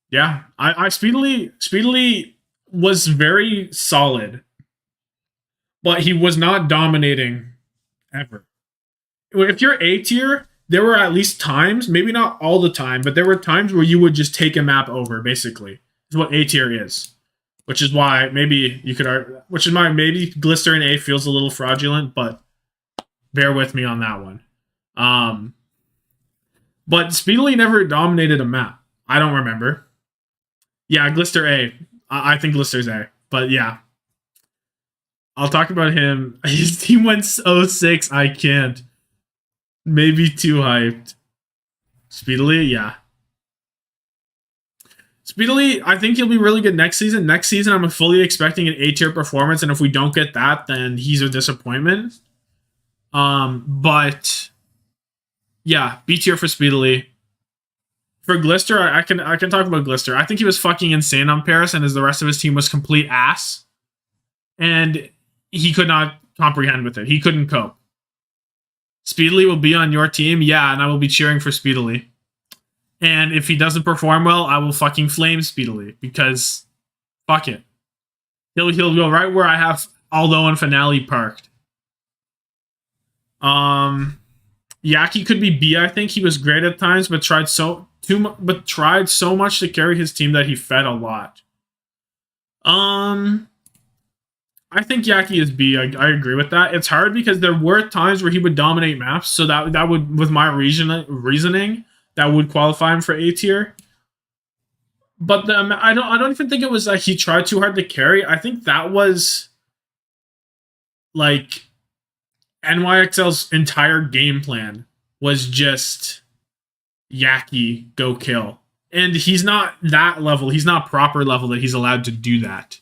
Yeah, I Speedily was very solid, but he was not dominating ever. If you're A tier, there were at least times, maybe not all the time, but there were times where you would just take a map over, basically. Is what A tier is. Which is why maybe you could argue, which is why maybe Glister in A feels a little fraudulent, but bear with me on that one. But Speedily never dominated a map. I don't remember. Yeah, Glister A. I think Glister's A. But yeah. I'll talk about him. His team went 06. I can't. Maybe too hyped. Speedily, yeah. Speedily, I think he'll be really good next season. Next season, I'm fully expecting an A-tier performance, and if we don't get that, then he's a disappointment. But yeah, B tier for Speedily. For Glister, I can talk about Glister. I think he was fucking insane on Paris, and as the rest of his team was complete ass. And he could not comprehend with it. He couldn't cope. Speedily will be on your team, yeah, and I will be cheering for Speedily. And if he doesn't perform well, I will fucking flame Speedily, because fuck it. He'll go right where I have Aldo and Finale parked. Yaki could be B. I think he was great at times, but tried so much to carry his team that he fed a lot. I think Yaki is B. I agree with that. It's hard because there were times where he would dominate maps, so that would, with my reasoning, that would qualify him for A tier. But I don't even think it was like he tried too hard to carry. I think that was like NYXL's entire game plan was just Yaki go kill. And he's not that level. He's not proper level that he's allowed to do that.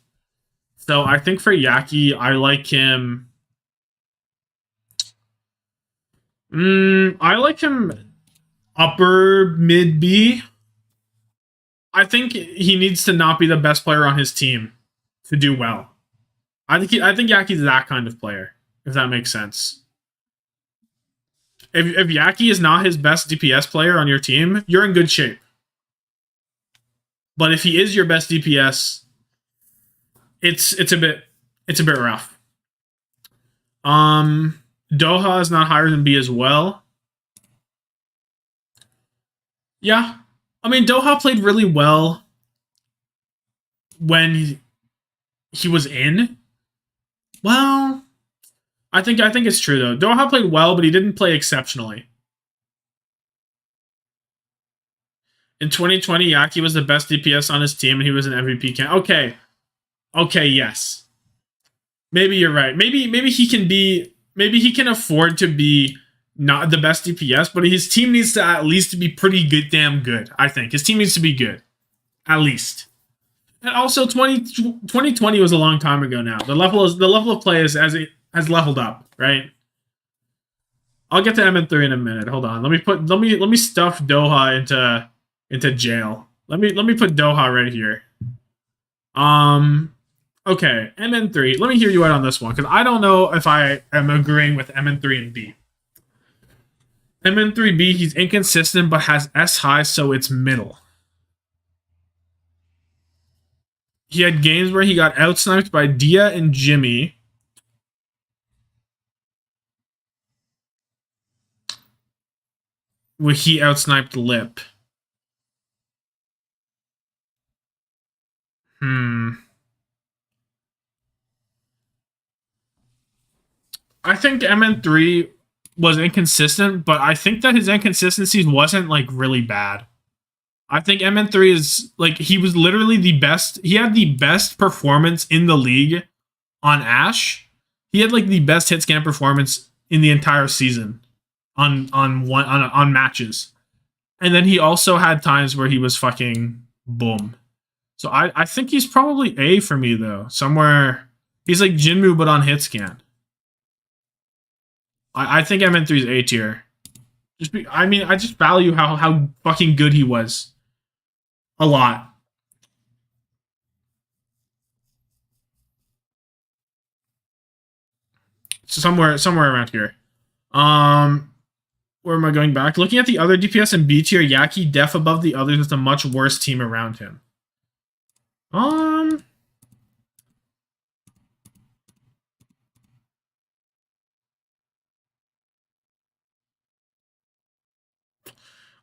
So I think for Yaki, I like him. I like him upper mid B. I think he needs to not be the best player on his team to do well. I think Yaki's that kind of player, if that makes sense. If Yaki is not his best DPS player on your team, you're in good shape. But if he is your best DPS, it's a bit rough. Doha is not higher than B as well. Yeah. I mean, Doha played really well when he was in. Well, I think it's true though. Doha played well, but he didn't play exceptionally. In 2020, Yaki was the best DPS on his team, and he was an MVP candidate. Okay, yes. Maybe you're right. Maybe he can be. Maybe he can afford to be not the best DPS, but his team needs to at least be pretty good, damn good. I think his team needs to be good, at least. And also, 2020 was a long time ago now. The level of play has leveled up, right? I'll get to MN3 in a minute. Hold on. Let me stuff Doha into jail. Let me put Doha right here. Okay, MN3. Let me hear you out on this one, because I don't know if I am agreeing with MN3 and B. MN3B, he's inconsistent, but has S high, so it's middle. He had games where he got outsniped by Dia and Jimmy. Where he outsniped Lip. I think MN3 was inconsistent, but I think that his inconsistencies wasn't like really bad. I think MN3 is like, he was literally the best. He had the best performance in the league on Ashe. He had like the best hit scan performance in the entire season on matches. And then he also had times where he was fucking boom. So I think he's probably A for me though. Somewhere he's like Jinmu but on hit scan. I think MN3 is A tier. I just value how fucking good he was. A lot. So somewhere around here. Where am I going back? Looking at the other DPS in B tier, Yaki def above the others with a much worse team around him.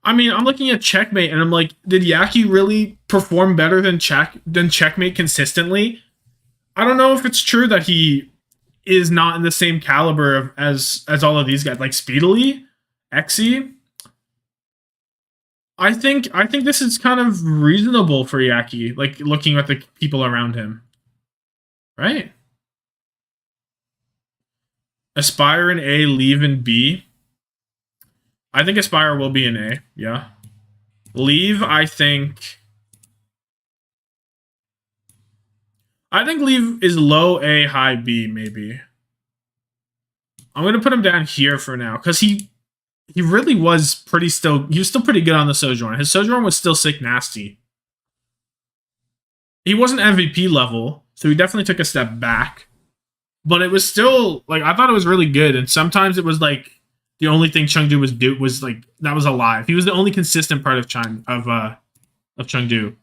I mean, I'm looking at Checkmate, and I'm like, did Yaki really perform better than Checkmate consistently? I don't know if it's true that he is not in the same caliber as all of these guys, like Speedily, Xe. I think this is kind of reasonable for Yaki, like looking at the people around him, right? Aspire in A, Leave in B. I think Aspire will be an A, yeah. Leave, I think Leave is low A, high B, maybe. I'm going to put him down here for now, because he really was he was still pretty good on the Sojourn. His Sojourn was still sick nasty. He wasn't MVP level, so he definitely took a step back. But it was still, like, I thought it was really good, and sometimes it was like, the only thing Chengdu was like, that was alive. He was the only consistent part of Chengdu.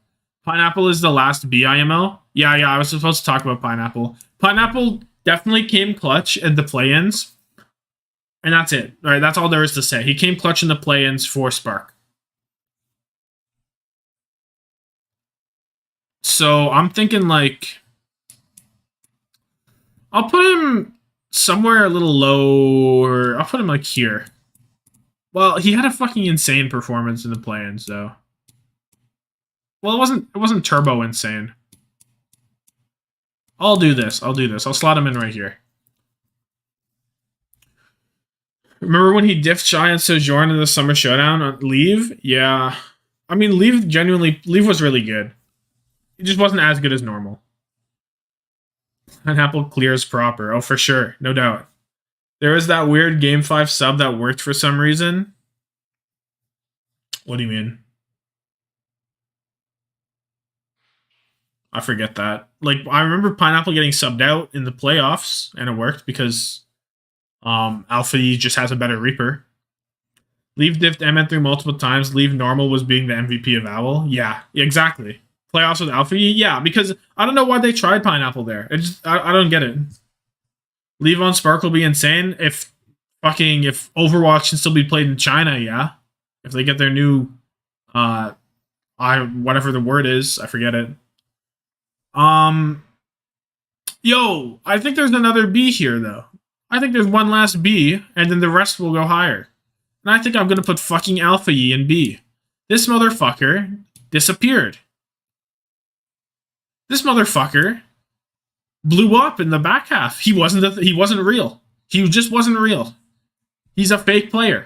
Pineapple is the last BIML. Yeah, I was supposed to talk about Pineapple. Pineapple definitely came clutch at the play-ins. And that's it. All right, that's all there is to say. He came clutch in the play-ins for Spark. So I'm thinking like I'll put him somewhere a little lower. I'll put him like here. Well, he had a fucking insane performance in the play-ins, though. Well, it wasn't turbo insane. I'll do this. I'll slot him in right here. Remember when he diffed Shy and Sojourn in the Summer Showdown on Leave? Yeah. I mean, Leave was really good. It just wasn't as good as normal. Pineapple clears proper. Oh, for sure. No doubt. There was that weird Game 5 sub that worked for some reason. What do you mean? I forget that. Like, I remember Pineapple getting subbed out in the playoffs, and it worked because Alpha E just has a better Reaper. Leave diffed MN through multiple times. Leave normal was being the MVP of OWL. Yeah, exactly. Playoffs with Alpha E? Yeah, because I don't know why they tried Pineapple there. I don't get it. Leave on Spark will be insane if Overwatch can still be played in China, yeah. If they get their new whatever the word is, I forget it. Yo, I think there's another B here though. I think there's one last B, and then the rest will go higher. And I think I'm gonna put fucking Alpha E in B. This motherfucker disappeared. This motherfucker blew up in the back half. He wasn't real. He just wasn't real. He's a fake player.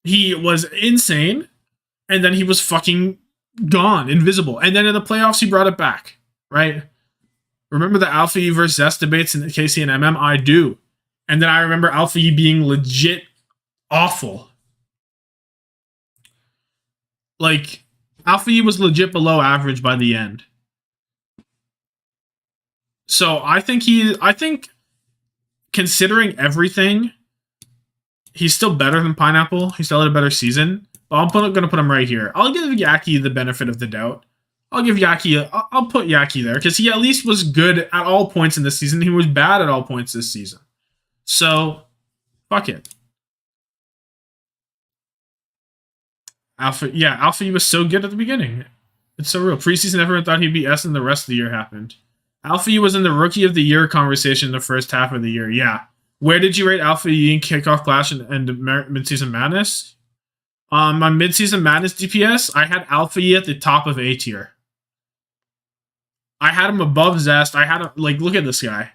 He was insane, and then he was fucking gone, invisible. And then in the playoffs, he brought it back, right? Remember the Alpha E versus S debates in KC and MM? I do. And then I remember Alpha E being legit awful. Like, Alpha E was legit below average by the end. So I think considering everything, he's still better than Pineapple. He still had a better season. But I'm going to put him right here. I'll give Yaki the benefit of the doubt. I'll put Yaki there because he at least was good at all points in this season. He was bad at all points this season. So, fuck it. Alpha E was so good at the beginning. It's so real. Preseason, everyone thought he'd be S and the rest of the year happened. Alpha E was in the Rookie of the Year conversation in the first half of the year. Yeah. Where did you rate Alpha E in Kickoff Clash and Midseason Madness? My Midseason Madness DPS, I had Alpha E at the top of A tier. I had him above Zest. I had him, like, look at this guy.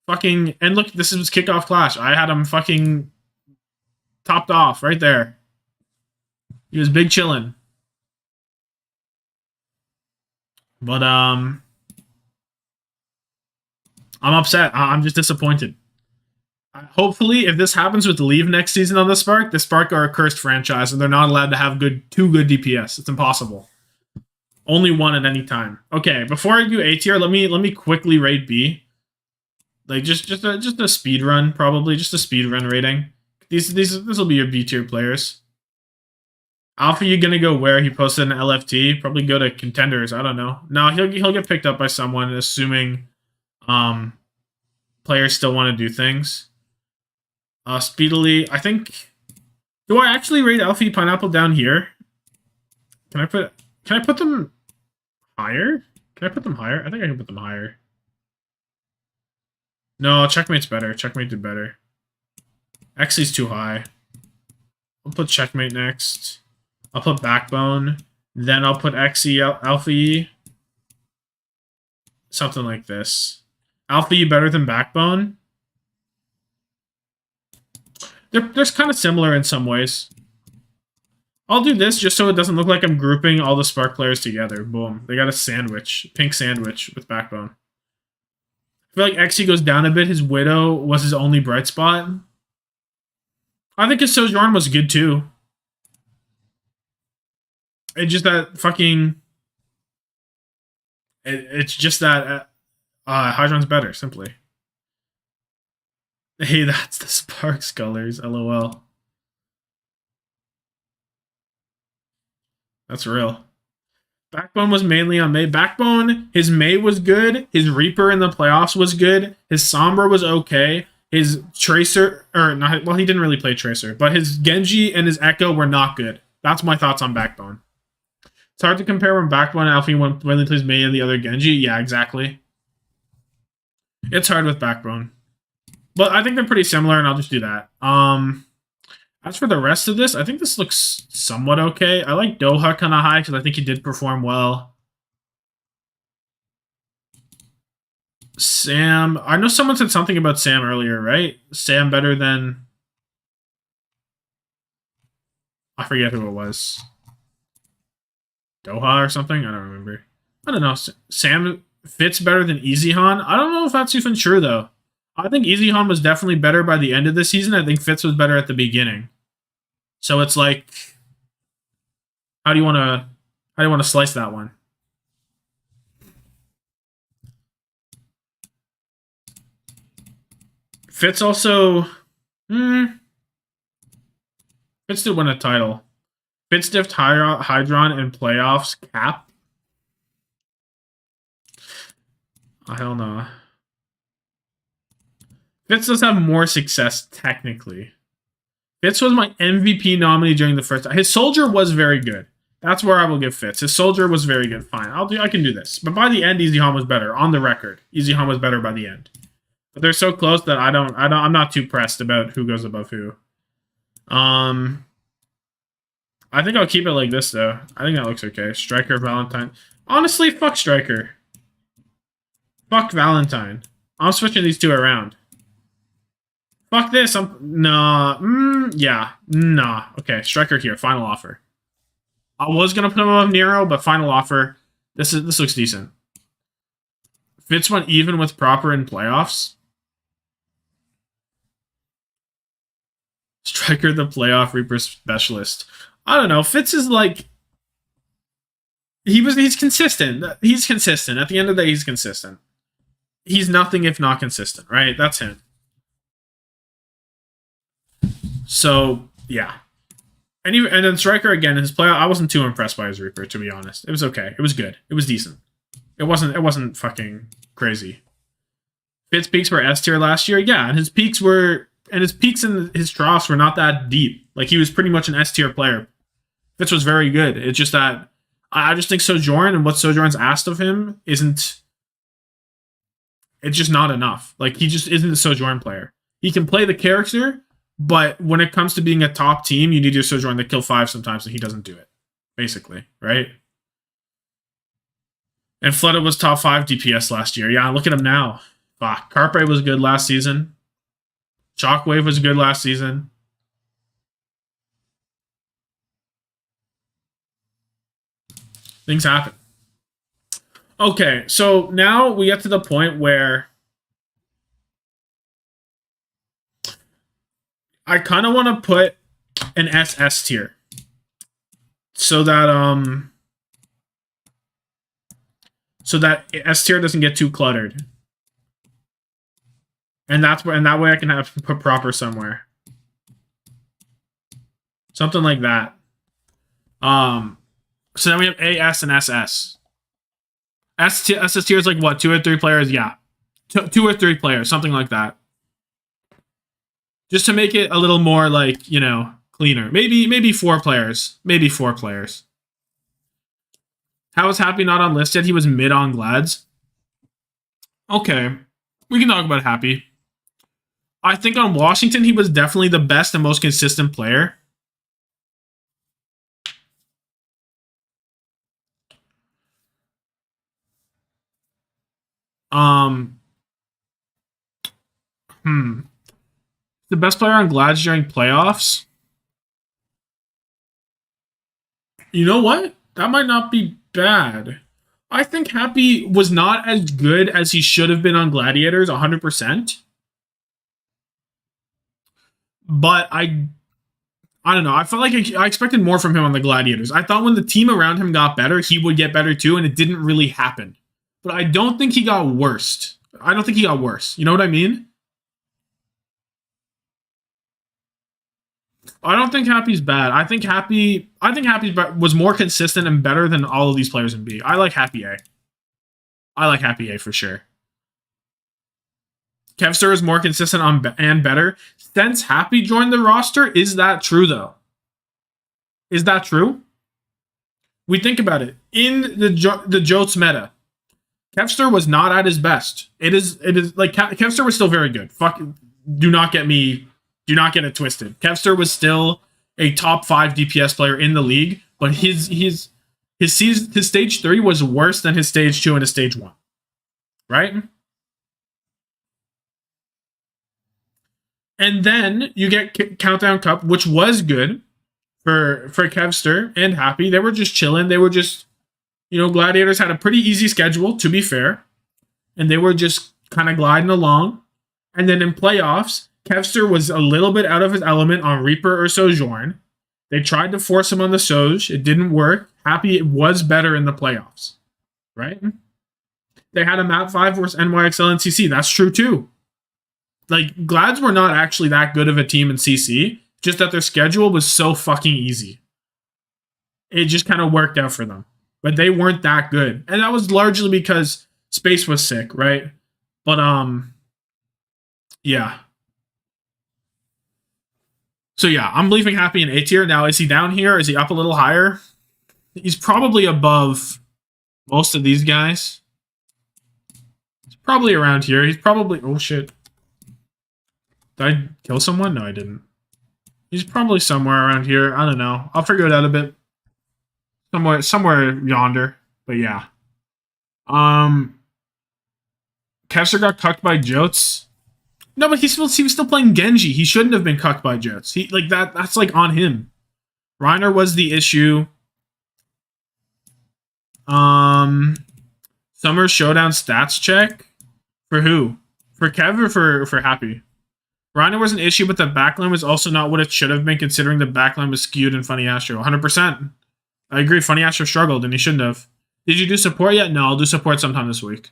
Fucking, and look, this is Kickoff Clash. I had him fucking topped off right there. He was big chillin'. But, I'm upset. I'm just disappointed. Hopefully, if this happens with Leave next season on the Spark are a cursed franchise, and they're not allowed to have two good DPS. It's impossible. Only one at any time. Okay, before I do A tier, let me quickly rate B. Like just a speed run, probably just a speed run rating. This will be your B tier players. Alpha, you gonna go where? He posted an LFT. Probably go to Contenders. I don't know. No, he'll get picked up by someone, assuming players still want to do things. Speedily, I think. Do I actually rate Alfie Pineapple down here? Can I put them higher? Can I put them higher? I think I can put them higher. No, Checkmate's better. Checkmate did better. Xy's too high. I'll put Checkmate next. I'll put Backbone. Then I'll put Xy Alpha E. Something like this. Alpha E better than Backbone. They're kind of similar in some ways. I'll do this just so it doesn't look like I'm grouping all the Spark players together. Boom. They got a sandwich. Pink sandwich with Backbone. I feel like Xy goes down a bit. His Widow was his only bright spot. I think his Sojourn was good too. It's just that fucking... It's just that Hydron's better, simply. Hey, that's the Sparks colors, lol. That's real. Backbone was mainly on May. Backbone, his May was good. His Reaper in the playoffs was good. His Sombra was okay. His Tracer, or not, well, he didn't really play Tracer, but his Genji and his Echo were not good. That's my thoughts on Backbone. It's hard to compare when Backbone and Alfie when he plays Mei and the other Genji. Yeah, exactly. It's hard with Backbone. But I think they're pretty similar, and I'll just do that. As for the rest of this, I think this looks somewhat okay. I like Doha kind of high, because I think he did perform well. Sam, I know someone said something about Sam earlier, right? Sam better than... I forget who it was. Doha or something? I don't remember. I don't know. Sam fits better than EasyHan? I don't know if that's even true, though. I think EasyHan was definitely better by the end of the season. I think Fitz was better at the beginning. So it's like... How do you want to slice that one? Fitz also... Fitz did win a title. Fitz diffed Hydron in playoffs. Cap? Oh, hell no. Fitz does have more success, technically. Fitz was my MVP nominee during the first... His Soldier was very good. That's where I will give Fitz. His Soldier was very good. Fine. I can do this. But by the end, EasyHan was better. On the record. EasyHan was better by the end. But they're so close that I'm not too pressed about who goes above who. I think I'll keep it like this, though. I think that looks okay. Striker, Valentine. Honestly, fuck Striker. Fuck Valentine. I'm switching these two around. Fuck this. Yeah. Nah. Okay, Striker here. Final offer. I was gonna put him above Nero, but final offer. This looks decent. Fitz went even with Proper in playoffs. Striker, the playoff Reaper specialist. I don't know. Fitz is like... He's consistent. He's consistent. At the end of the day, he's consistent. He's nothing if not consistent, right? That's him. So, yeah. And then Striker, again, in his playoff, I wasn't too impressed by his Reaper, to be honest. It was okay. It was good. It was decent. It wasn't fucking crazy. Fitz peaks were S tier last year. Yeah, and his peaks and his troughs were not that deep. Like, he was pretty much an S tier player. Fitz was very good. It's just that I just think Sojourn and what Sojourn's asked of him isn't... It's just not enough. Like, he just isn't a Sojourn player. He can play the character, but when it comes to being a top team, you need your Sojourn to kill 5 sometimes, and he doesn't do it. Basically, right? And Fleta was top 5 DPS last year. Yeah, look at him now. Fuck. Carpe was good last season. Shockwave was good last season. Things happen. Okay, so now we get to the point where I kind of want to put an SS tier so that S tier doesn't get too cluttered. And that way I can have put Proper somewhere. Something like that. So then we have AS and SS. SS tier is like what, 2 or 3 players? Yeah. 2 or 3 players, something like that. Just to make it a little more like, you know, cleaner. Maybe 4 players. Maybe 4 players. How was Happy not on list yet? He was mid on Glads. Okay. We can talk about Happy. I think on Washington, he was definitely the best and most consistent player. The best player on Glads during playoffs? You know what? That might not be bad. I think Happy was not as good as he should have been on Gladiators, 100%. But I don't know. I felt like I expected more from him on the Gladiators. I thought when the team around him got better, he would get better too, and it didn't really happen. But I don't think he got worse. I don't think he got worse. You know what I mean? I don't think Happy's bad. I think Happy was more consistent and better than all of these players in B. I like Happy A. I like Happy A for sure. Kevster is more consistent on and better since Happy joined the roster. Is that true though? Is that true? We think about it in the Jotes meta. Kevster was not at his best. It is like Kevster was still very good. Fuck, do not get it twisted. Kevster was still a top 5 DPS player in the league, but his stage 3 was worse than his stage 2 and his stage 1. Right? And then you get Countdown Cup, which was good for Kevster and Happy. They were just chilling. They were just, Gladiators had a pretty easy schedule, to be fair. And they were just kind of gliding along. And then in playoffs, Kevster was a little bit out of his element on Reaper or Sojourn. They tried to force him on the Soj. It didn't work. Happy was better in the playoffs. Right? They had a map 5 versus NYXL and CC. That's true too. Like, Glads were not actually that good of a team in CC. Just that their schedule was so fucking easy. It just kind of worked out for them. But they weren't that good. And that was largely because Space was sick, right? But, yeah. So, yeah, I'm leaving Happy in A tier. Now, is he down here? Is he up a little higher? He's probably above most of these guys. He's probably around here. He's probably... Oh, shit. Did I kill someone? No, I didn't. He's probably somewhere around here. I don't know. I'll figure it out a bit. Somewhere yonder. But yeah. Kevster got cucked by Jotes. No, but he was still playing Genji. He shouldn't have been cucked by Jotes. That's like on him. Reiner was the issue. Summer Showdown stats check? For who? For Kev or for Happy? Reiner was an issue, but the backline was also not what it should have been, considering the backline was skewed in Funny Astro. 100%. I agree. Funny Astro struggled, and he shouldn't have. Did you do support yet? No, I'll do support sometime this week.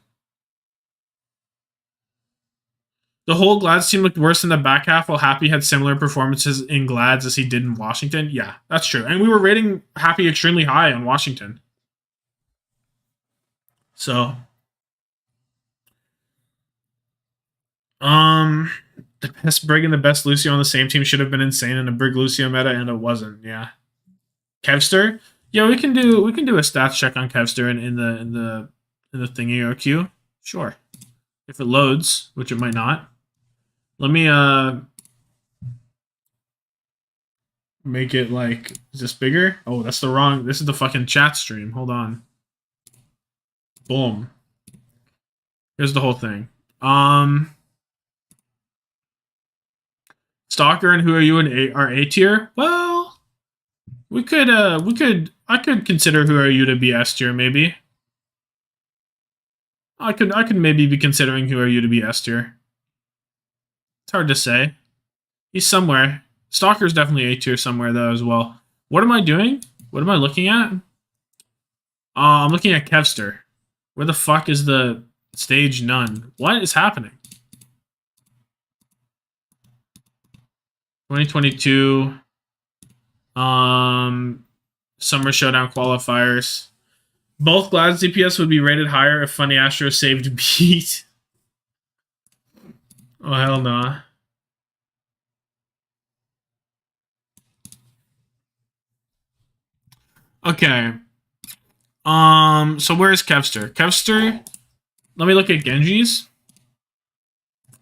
The whole Glads team looked worse in the back half, while Happy had similar performances in Glads as he did in Washington. Yeah, that's true. And we were rating Happy extremely high on Washington. So... the best Brig and the best Lucio on the same team should have been insane in a Brig Lucio meta, and it wasn't. Yeah, Kevster. Yeah, we can do a stats check on Kevster in the thingy or queue. Sure, if it loads, which it might not. Let me make it like, is this bigger? Oh, that's the wrong. This is the fucking chat stream. Hold on. Boom. Here's the whole thing. Stalker and Who Are You are A tier? Well, I could consider Who Are You to be S tier, maybe. I could maybe be considering Who Are You to be S tier. It's hard to say. He's somewhere. Stalker's definitely A tier somewhere though as well. What am I doing? What am I looking at? I'm looking at Kevster. Where the fuck is the stage none? What is happening? 2022 Summer Showdown qualifiers. Both Glad's DPS would be rated higher if Funny Astro saved beat. Oh, hell nah. Okay. So where's Kevster? Kevster, let me look at Genji's.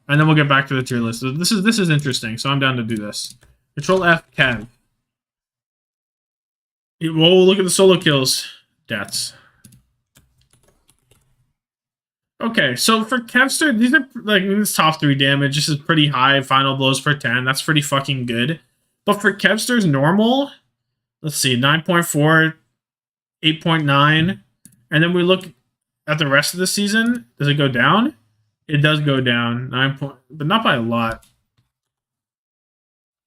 And then we'll get back to the tier list. This is interesting, so I'm down to do this. Control F, Kev. Whoa, look at the solo kills. Deaths. Okay, so for Kevster, these are like this top 3 damage. This is pretty high. Final blows per 10. That's pretty fucking good. But for Kevster's normal, let's see, 9.4, 8.9, and then we look at the rest of the season. Does it go down? It does go down 9 point, but not by a lot.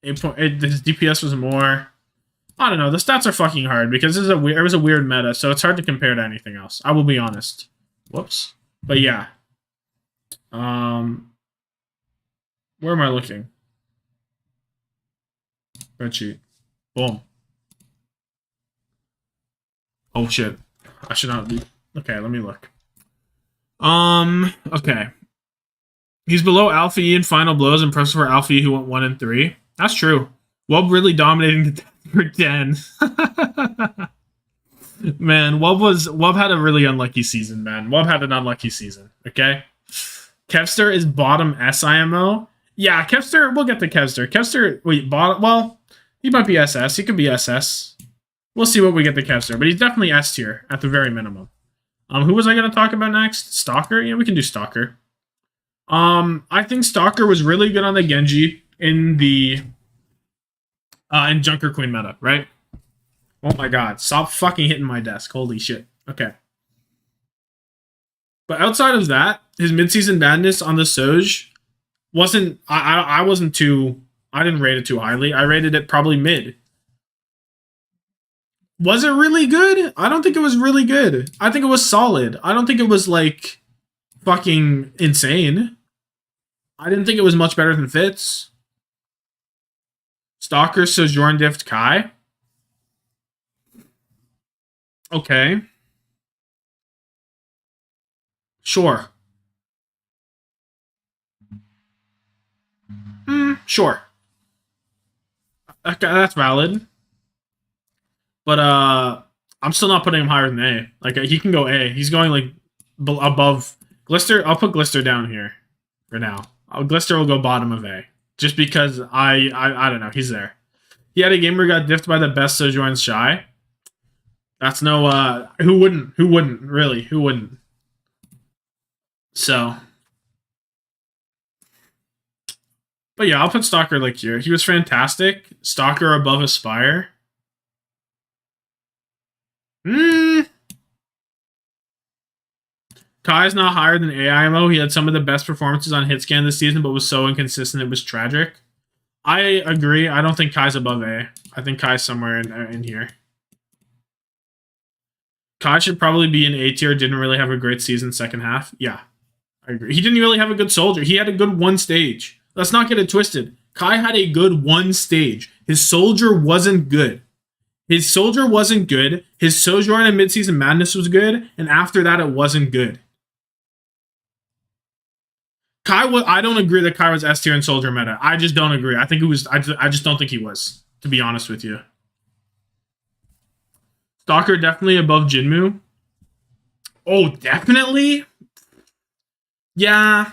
8 point. His DPS was more. I don't know. The stats are fucking hard because it was a weird meta, so it's hard to compare to anything else. I will be honest. Whoops. But yeah. Where am I looking? Spreadsheet. Boom. Oh shit. I should not be. Okay, let me look. Okay. He's below Alpha E in final blows, impressive for Alpha E who went 1 and 3. That's true. Wub really dominating for 10. Man, Wub had a really unlucky season, man. Wub had an unlucky season, okay? Kevster is bottom SIMO. Yeah, Kevster, we'll get to Kevster. Kevster, wait, bottom, well, he might be SS. He could be SS. We'll see what we get to Kevster, but he's definitely S tier at the very minimum. Who was I going to talk about next? Stalker? Yeah, we can do Stalker. I think Stalker was really good on the Genji in the in Junker Queen meta, right? Oh my god, stop fucking hitting my desk. Holy shit. Okay. But outside of that, his midseason madness on the Soj wasn't I wasn't too I didn't rate it too highly. I rated it probably mid. Was it really good? I don't think it was really good. I think it was solid. I don't think it was like fucking insane. I didn't think it was much better than Fitz. Stalker, Sojourn, Dift, Kai. Okay. Sure. Sure. Okay, that's valid. But I'm still not putting him higher than A. Like he can go A. He's going like above Glister. I'll put Glister down here for now. Glister will go bottom of A. Just because I don't know. He's there. He had a game where he got diffed by the best Sojourn's Shy. That's no who wouldn't? Who wouldn't? Really? Who wouldn't? So but yeah, I'll put Stalker like here. He was fantastic. Stalker above Aspire. Kai's not higher than AIMO. He had some of the best performances on Hitscan this season, but was so inconsistent it was tragic. I agree. I don't think Kai's above A. I think Kai's somewhere in here. Kai should probably be in A tier. Didn't really have a great season second half. Yeah, I agree. He didn't really have a good soldier. He had a good one stage. Let's not get it twisted. Kai had a good one stage. His soldier wasn't good. His soldier wasn't good. His Sojourn and Midseason Madness was good. And after that, it wasn't good. I don't agree that Kai was S tier in soldier meta. I just don't agree. I think it was. I just don't think he was, to be honest with you. Stalker definitely above Jinmu. Oh, definitely? Yeah.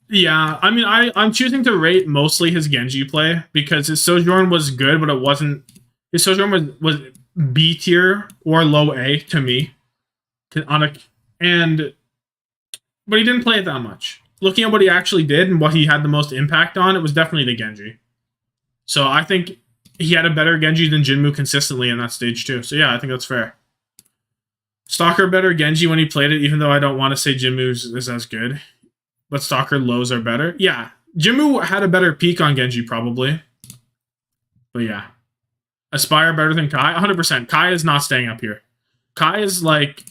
Yeah. I mean, I'm choosing to rate mostly his Genji play because his Sojourn was good, but it wasn't. His Sojourn was B tier or low A to me. But he didn't play it that much. Looking at what he actually did and what he had the most impact on, it was definitely the Genji. So I think he had a better Genji than Jinmu consistently in that stage too. So yeah, I think that's fair. Stalker better Genji when he played it, even though I don't want to say Jinmu is as good. But Stalker lows are better. Yeah, Jinmu had a better peak on Genji probably. But yeah. Aspire better than Kai? 100%. Kai is not staying up here. Kai is like...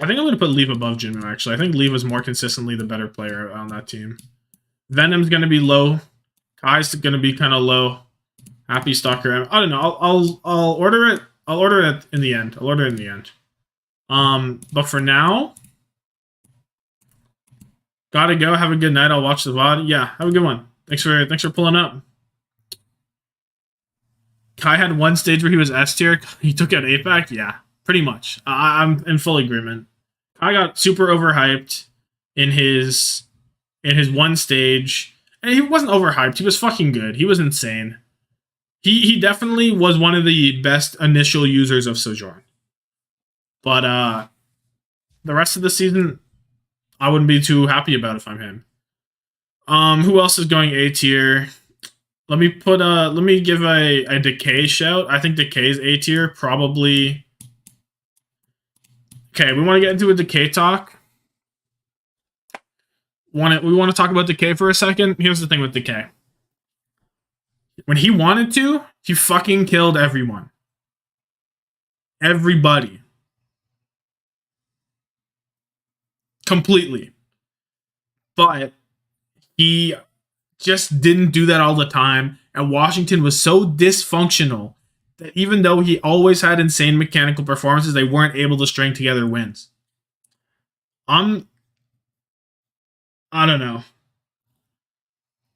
I think I'm going to put Leave above Jinmu, actually. I think Leave was more consistently the better player on that team. Venom's going to be low. Kai's going to be kind of low. Happy Stalker. I don't know. I'll order it. I'll order it in the end. I'll order it in the end. But for now, gotta go. Have a good night. I'll watch the VOD. Yeah, have a good one. Thanks for pulling up. Kai had one stage where he was S tier. He took out APAC. Yeah, pretty much. I'm in full agreement. Kai got super overhyped in his one stage, and he wasn't overhyped. He was fucking good. He was insane. He definitely was one of the best initial users of Sojourn. But the rest of the season, I wouldn't be too happy about if I'm him. Who else is going A tier? Let me give a Decay shout. I think Decay's A tier, probably. Okay, we want to get into a Decay talk. We want to talk about Decay for a second. Here's the thing with Decay. When he wanted to, he fucking killed everyone. Everybody. Completely. But he just didn't do that all the time. And Washington was so dysfunctional that even though he always had insane mechanical performances, they weren't able to string together wins. I don't know.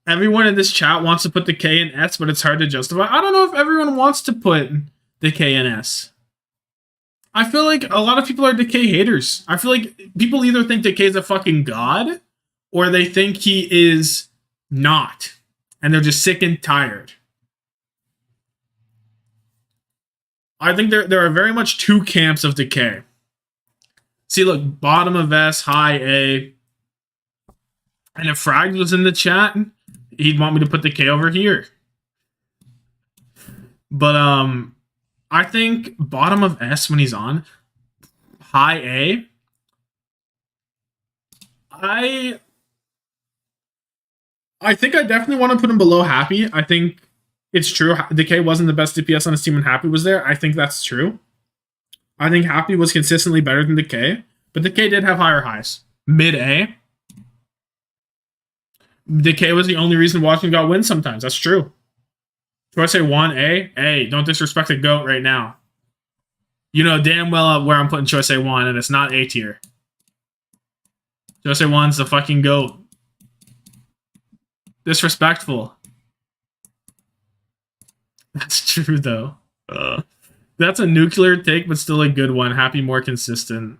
Everyone in this chat wants to put the K in S, but it's hard to justify. I don't know if everyone wants to put the K in S. I feel like a lot of people are Decay haters. I feel like people either think Decay is a fucking god, or they think he is not. And they're just sick and tired. I think there are very much two camps of Decay. See, look, bottom of S, high A. And if Frag was in the chat, he'd want me to put the K over here. But I think bottom of S when he's on, high A. I think I definitely want to put him below Happy. I think it's true. Decay wasn't the best DPS on his team when Happy was there. I think that's true. I think Happy was consistently better than Decay, but Decay did have higher highs. Mid A. Decay was the only reason Washington got wins sometimes. That's true. Do I say 1A? Hey, don't disrespect the GOAT right now. You know damn well where I'm putting Choice A1, and it's not A tier. Choice A1's the fucking GOAT. Disrespectful. That's true, though. That's a nuclear take, but still a good one. Happy, more consistent.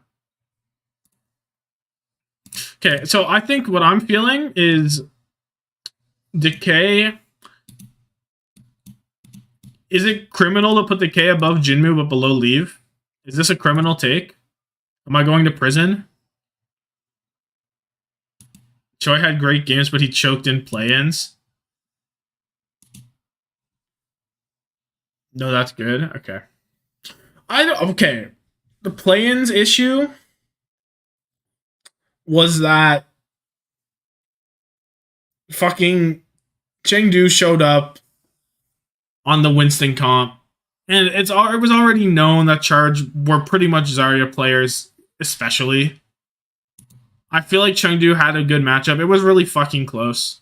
Okay, so I think what I'm feeling is Decay. Is it criminal to put Decay above Jinmu but below Leave? Is this a criminal take? Am I going to prison? Choi had great games, but he choked in play-ins. No, that's good. Okay. Okay. The play-ins issue was that fucking Chengdu showed up on the Winston comp, and it was already known that Charge were pretty much Zarya players, especially. I feel like Chengdu had a good matchup. It was really fucking close.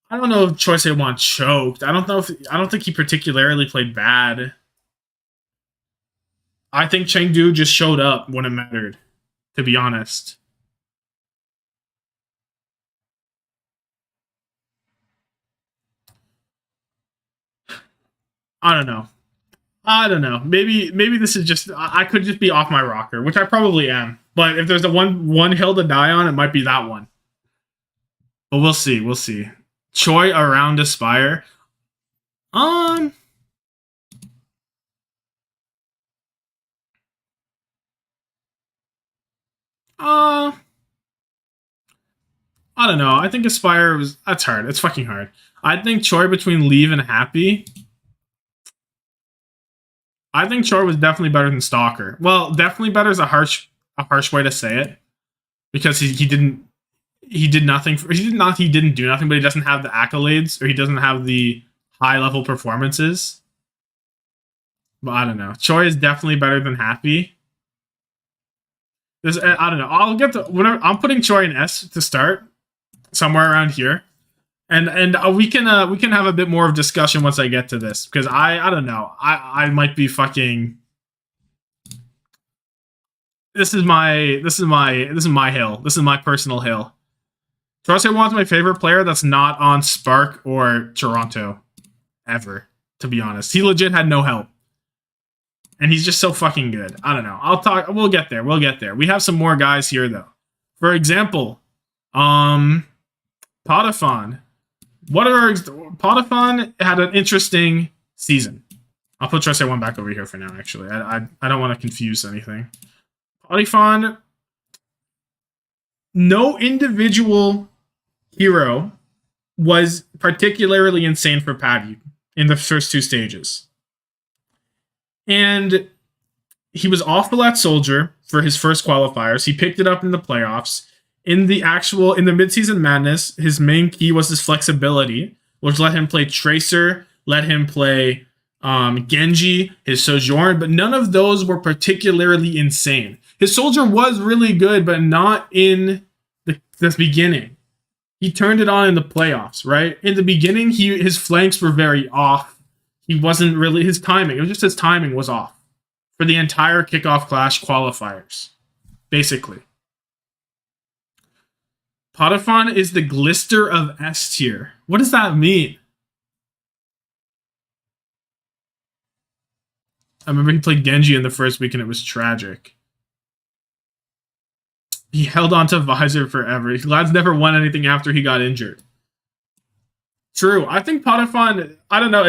I don't know if Choice A1 choked. I don't think he particularly played bad. I think Chengdu just showed up when it mattered, to be honest. I don't know. Maybe this is just, I could just be off my rocker, which I probably am. But if there's a one hill to die on, it might be that one. But we'll see. Choi around Aspire. I don't know. I think Aspire that's hard. It's fucking hard. I think Choi between Leave and Happy. I think Choi was definitely better than Stalker. Well, definitely better is a harsh way to say it, because he didn't do nothing, but he doesn't have the accolades, or he doesn't have the high level performances. But I don't know. Choi is definitely better than Happy. I don't know. I'll get to whatever. I'm putting Choi in S to start, somewhere around here, and we can have a bit more of discussion once I get to this, because I don't know. I might be fucking. This is my hill. This is my personal hill. Trust A1's my favorite player that's not on Spark or Toronto, ever. To be honest, he legit had no help. And he's just so fucking good. I don't know. We'll get there. We have some more guys here, though. For example, Tommathan. Tommathan had an interesting season. I'll put Trust A1 back over here for now, actually. I don't want to confuse anything. Tommathan, no individual hero was particularly insane for Paddy in the first two stages. And he was awful at Soldier for his first qualifiers. He picked it up in the playoffs. In the midseason madness, his main key was his flexibility, which let him play Tracer, let him play Genji, his Sojourn, but none of those were particularly insane. His Soldier was really good, but not in the beginning. He turned it on in the playoffs, right? In the beginning, his flanks were very off. He wasn't really, his timing was off for the entire Kickoff Clash qualifiers, basically. Tommathan is the glister of S tier. What does that mean? I remember he played Genji in the first week and it was tragic. He held on to Visor forever. Glad's never won anything after he got injured. True. I think Tommathan, I don't know,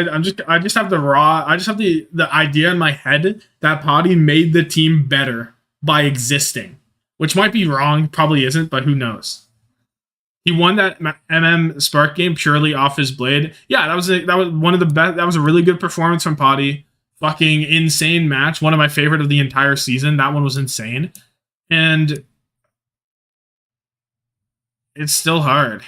I just have the idea in my head that Potty made the team better by existing. Which might be wrong, probably isn't, but who knows. He won that MM Spark game purely off his blade. Yeah, that was one of the best. That was a really good performance from Potty. Fucking insane match. One of my favorite of the entire season. That one was insane. And it's still hard.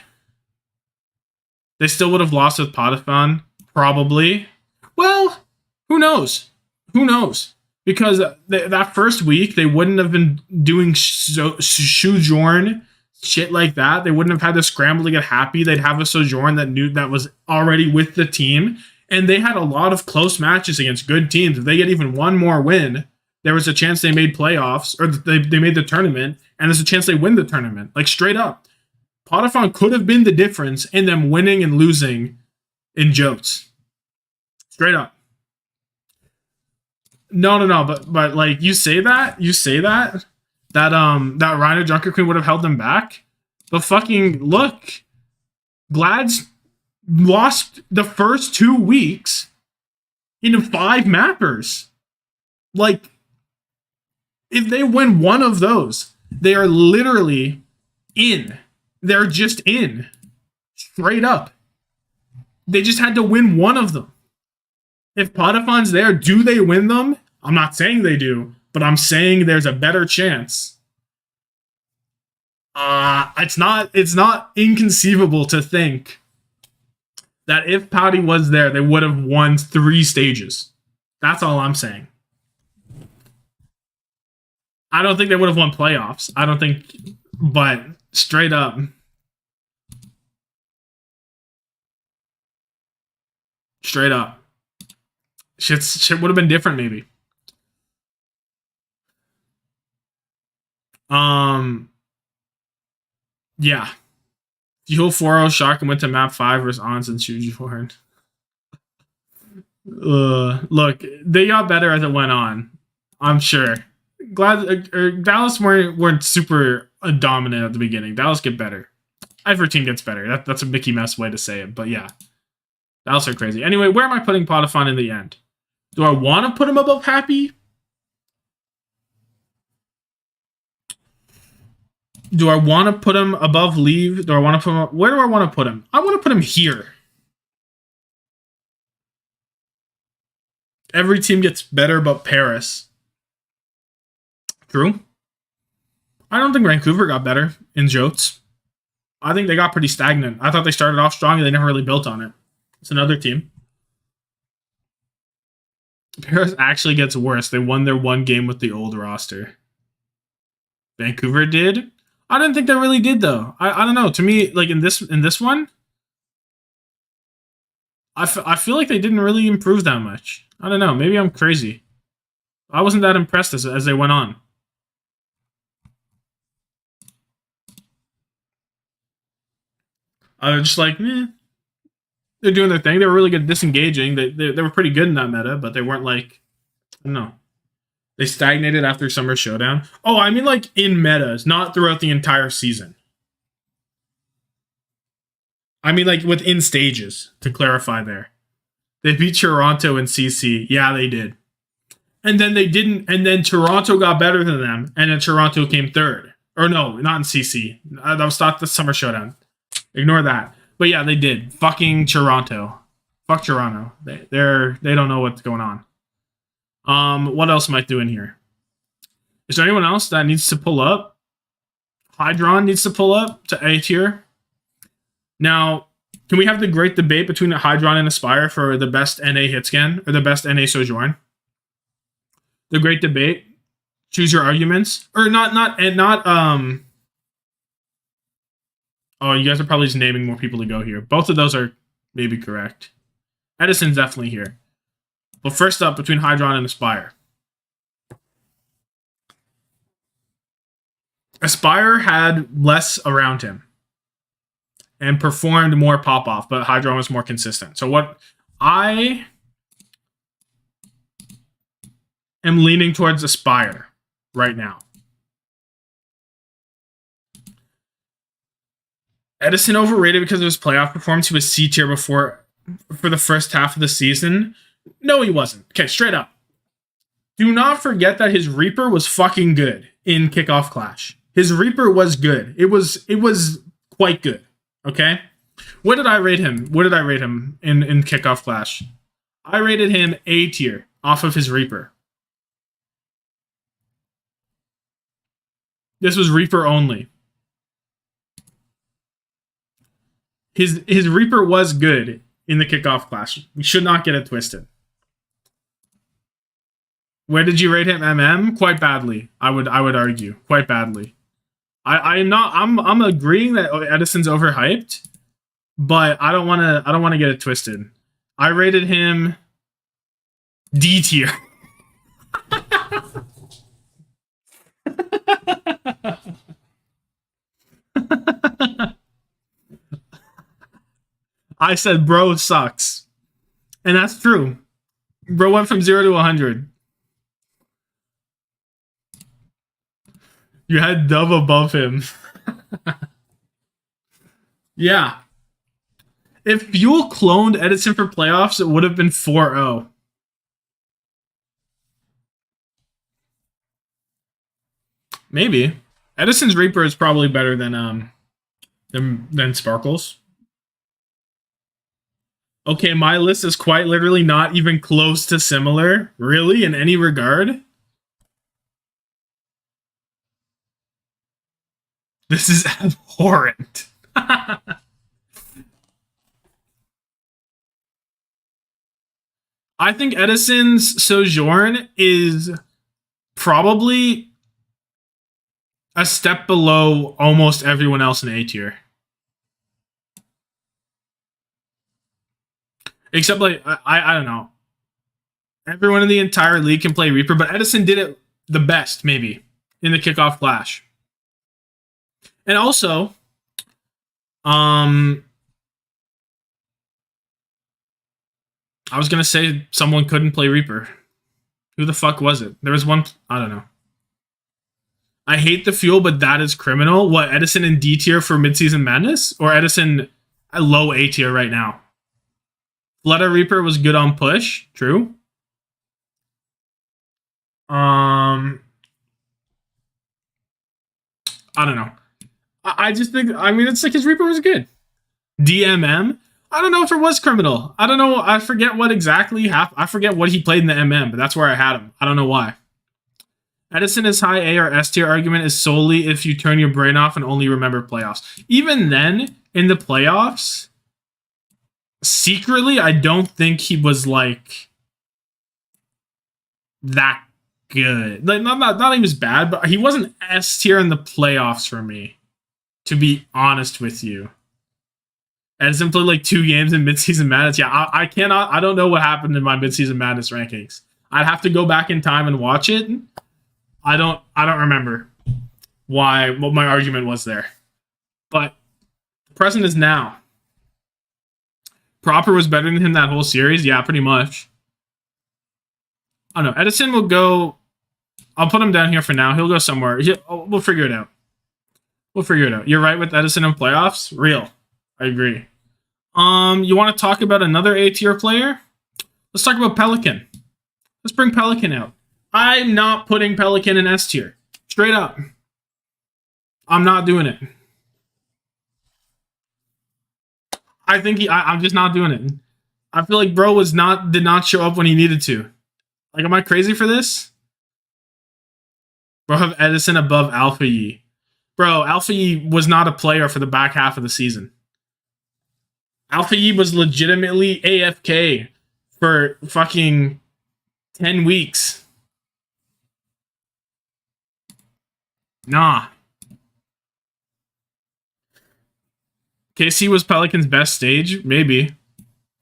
They still would have lost with Tommathan, probably. Well, who knows? Who knows? Because that first week, they wouldn't have been doing Sojourn, shit like that. They wouldn't have had to scramble to get happy. They'd have a Sojourn that was already with the team. And they had a lot of close matches against good teams. If they get even one more win, there was a chance they made playoffs, or they made the tournament, and there's a chance they win the tournament. Like, straight up. Tommathan could have been the difference in them winning and losing in Jotes. Straight up. No, but like you say that Rhino Junker Queen would have held them back. But fucking look, Glad's lost the first 2 weeks in 5 mappers. Like, if they win one of those, they are literally in. They're just in. Straight up. They just had to win one of them. If Tommathan's there, do they win them? I'm not saying they do, but I'm saying there's a better chance. It's not inconceivable to think that if Pouty was there, they would have won 3 stages. That's all I'm saying. I don't think they would have won playoffs. I don't think, but straight up. Straight up. Shit would have been different, maybe. Yeah. Fuel 4-0 Shark and went to map 5 versus Ons and Shuji look, they got better as it went on. I'm sure. Glad Dallas weren't super dominant at the beginning. Dallas get better. Every team gets better. That's a Mickey Mouse way to say it, but yeah. Dallas are crazy. Anyway, where am I putting Tommathan in the end? Do I want to put him above Happy? Do I want to put him above Leave? Do I want to put him up? Where do I want to put him? I want to put him here. Every team gets better but Paris. True. I don't think Vancouver got better in Jotes. I think they got pretty stagnant. I thought they started off strong and they never really built on it. It's another team. Paris actually gets worse. They won their 1 game with the old roster. Vancouver did. I didn't think they really did though. I don't know. To me, like in this one, I feel like they didn't really improve that much. I don't know. Maybe I'm crazy. I wasn't that impressed as they went on. I was just like, they're doing their thing. They were really good at disengaging. They were pretty good in that meta, but they weren't like, I don't know. They stagnated after Summer Showdown. Oh, I mean like in metas, not throughout the entire season. I mean like within stages, to clarify there. They beat Toronto in CC. Yeah, they did. And then they didn't, and then Toronto got better than them, and then Toronto came 3rd. Or no, not in CC. That was not the Summer Showdown. Ignore that. But yeah, they did. Fucking Toronto. Fuck Toronto. They don't know what's going on. What else am I doing here? Is there anyone else that needs to pull up? Hydron needs to pull up to A tier. Now, can we have the great debate between Hydron and Aspire for the best NA hitscan or the best NA Sojourn? The great debate. Choose your arguments. Or not. Oh, you guys are probably just naming more people to go here. Both of those are maybe correct. Edison's definitely here. But first up, between Hydron and Aspire. Aspire had less around him. and performed more pop-off, but Hydron was more consistent. So what I am leaning towards Aspire right now. Edison overrated because of his playoff performance. He was C tier before for the first half of the season. No, he wasn't. Okay, straight up. Do not forget that his Reaper was fucking good in Kickoff Clash. His Reaper was good. It was quite good. Okay? What did I rate him? What did I rate him in Kickoff Clash? I rated him A tier off of his Reaper. This was Reaper only. His Reaper was good in the Kickoff Clash. We should not get it twisted. Where did you rate him? MM? Quite badly. I would argue. Quite badly. I'm agreeing that Edison's overhyped, but I don't wanna get it twisted. I rated him D tier. I said bro sucks. And that's true. Bro went from 0 to 100. You had Dove above him. Yeah. If Fuel cloned Edison for playoffs, it would have been 4-0. Maybe. Edison's Reaper is probably better than Sparkles. Okay, my list is quite literally not even close to similar. Really? In any regard? This is abhorrent. I think Edison's Sojourn is probably a step below almost everyone else in A tier. Except, like, I don't know. Everyone in the entire league can play Reaper, but Edison did it the best, maybe, in the Kickoff Clash. And also, I was going to say someone couldn't play Reaper. Who the fuck was it? There was one, I don't know. I hate the Fuel, but that is criminal. What, Edison in D tier for Midseason Madness? Or Edison at low A tier right now? Flutter Reaper was good on push. True. I don't know. I just think, I mean, it's like his Reaper was good. DMM? I don't know if it was criminal. I don't know. I forget what exactly happened. I forget what he played in the MM, but that's where I had him. I don't know why. Edison is high A or S tier argument is solely if you turn your brain off and only remember playoffs. Even then, in the playoffs, secretly, I don't think he was like that good. Like not he was bad, but he wasn't S tier in the playoffs for me, to be honest with you. Edison played like 2 games in midseason madness. Yeah, I don't know what happened in my midseason madness rankings. I'd have to go back in time and watch it. I don't remember what my argument was there. But the present is now. Proper was better than him that whole series? Yeah, pretty much. I don't know. Edison will go... I'll put him down here for now. He'll go somewhere. We'll figure it out. We'll figure it out. You're right with Edison in playoffs? Real. I agree. You want to talk about another A tier player? Let's talk about Pelican. Let's bring Pelican out. I'm not putting Pelican in S tier. Straight up. I'm not doing it. I think I'm just not doing it. I feel like bro did not show up when he needed to. Like, am I crazy for this? Bro, have Edison above Alpha Yi. Bro, Alpha Yi was not a player for the back half of the season. Alpha Yi was legitimately AFK for fucking 10 weeks. Nah. KC was Pelican's best stage? Maybe.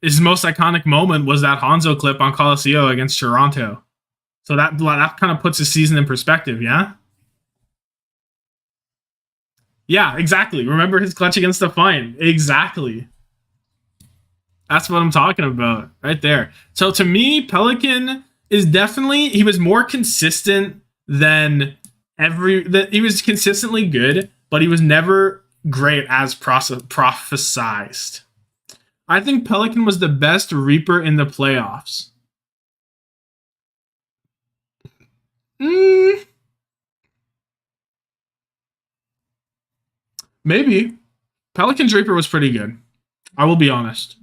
His most iconic moment was that Hanzo clip on Colosseo against Toronto. So that kind of puts his season in perspective, yeah? Yeah, exactly. Remember his clutch against Defiant. Exactly. That's what I'm talking about right there. So to me, Pelican is definitely, he was more consistent than he was consistently good, but he was never great as prophesized. I think Pelican was the best Reaper in the playoffs. Maybe. Pelican's Reaper was pretty good. I will be honest.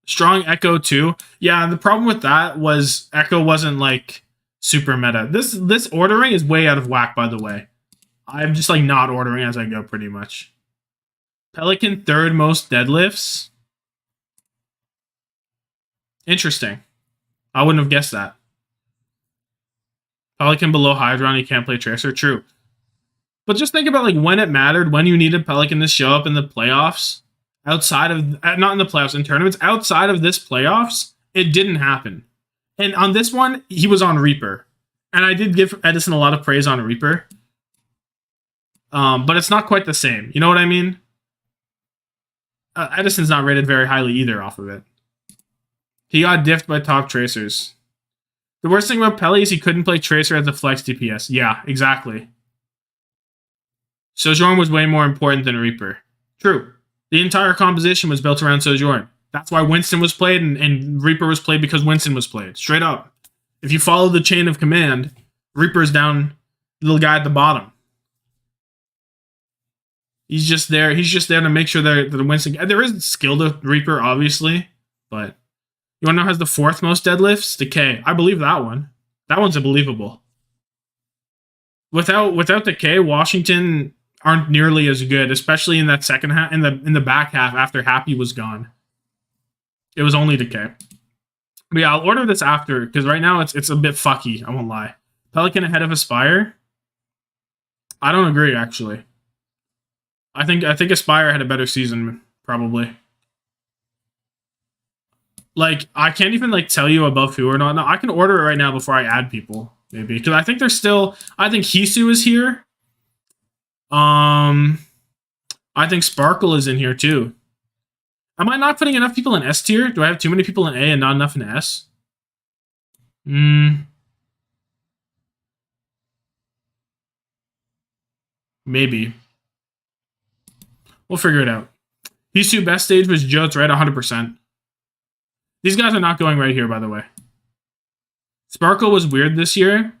Strong Echo too. Yeah, the problem with that was Echo wasn't like super meta. This ordering is way out of whack, by the way. I'm just like not ordering as I go pretty much. Pelican third most deadlifts. Interesting. I wouldn't have guessed that. Pelican below Hydron, he can't play Tracer. True. But just think about like when it mattered, when you needed Pelican to show up in the playoffs. Outside of, not in the playoffs, in tournaments, outside of this playoffs, it didn't happen. And on this one, he was on Reaper. And I did give Edison a lot of praise on Reaper. But it's not quite the same. You know what I mean? Edison's not rated very highly either off of it. He got diffed by top Tracers. The worst thing about Peli is he couldn't play Tracer as a flex DPS. Yeah, exactly. Sojourn was way more important than Reaper. True. The entire composition was built around Sojourn. That's why Winston was played and Reaper was played because Winston was played. Straight up. If you follow the chain of command, Reaper's down, little guy at the bottom. He's just there. He's just there to make sure that the Winston... There is skill to Reaper, obviously, but... You want to know who has the fourth most deadlifts? Decay. I believe that one. That one's unbelievable. Without Decay, Washington aren't nearly as good, especially in that second half, in the back half after Happy was gone. It was only Decay. But yeah, I'll order this after, because right now it's a bit fucky, I won't lie. Pelican ahead of Aspire? I don't agree, actually. I think Aspire had a better season, probably. Like, I can't even, like, tell you above who or not. No, I can order it right now before I add people, maybe. Because I think there's still... I think Hisu is here. I think Sparkle is in here, too. Am I not putting enough people in S tier? Do I have too many people in A and not enough in S? Maybe. We'll figure it out. Hisu best stage was Jotes, right? 100%. These guys are not going right here, by the way. Sparkle was weird this year.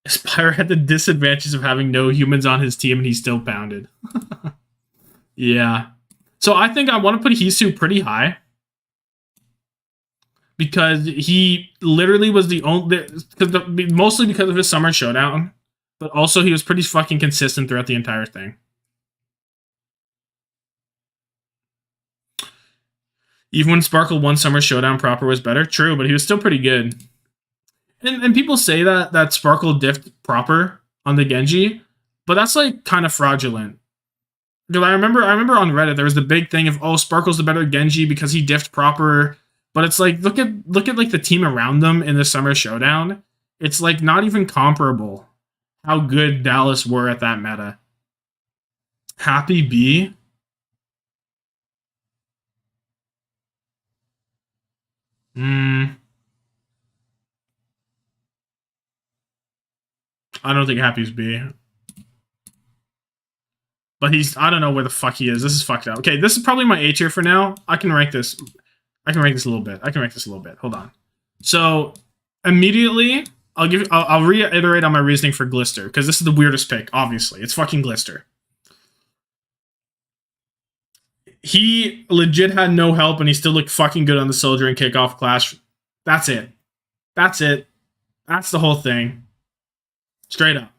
Aspire had the disadvantages of having no humans on his team, and he still pounded. Yeah. So I think I want to put Hisu pretty high. Because he literally was the only... Mostly because of his summer showdown. But also he was pretty fucking consistent throughout the entire thing. Even when Sparkle won Summer Showdown proper was better. True, but he was still pretty good. And people say that Sparkle diffed proper on the Genji, but that's like kind of fraudulent. Because I remember on Reddit there was the big thing of, oh, Sparkle's the better Genji because he diffed proper. But it's like look at like the team around them in the Summer Showdown. It's like not even comparable how good Dallas were at that meta. Happy B. I don't think Happy's B. But I don't know where the fuck he is. This is fucked up. Okay, this is probably my A tier for now. I can rank this a little bit. Hold on. So, immediately, I'll reiterate on my reasoning for Glister, because this is the weirdest pick, obviously. It's fucking Glister. He legit had no help, and he still looked fucking good on the Soldier and Kickoff Clash. That's it. That's it. That's the whole thing. Straight up.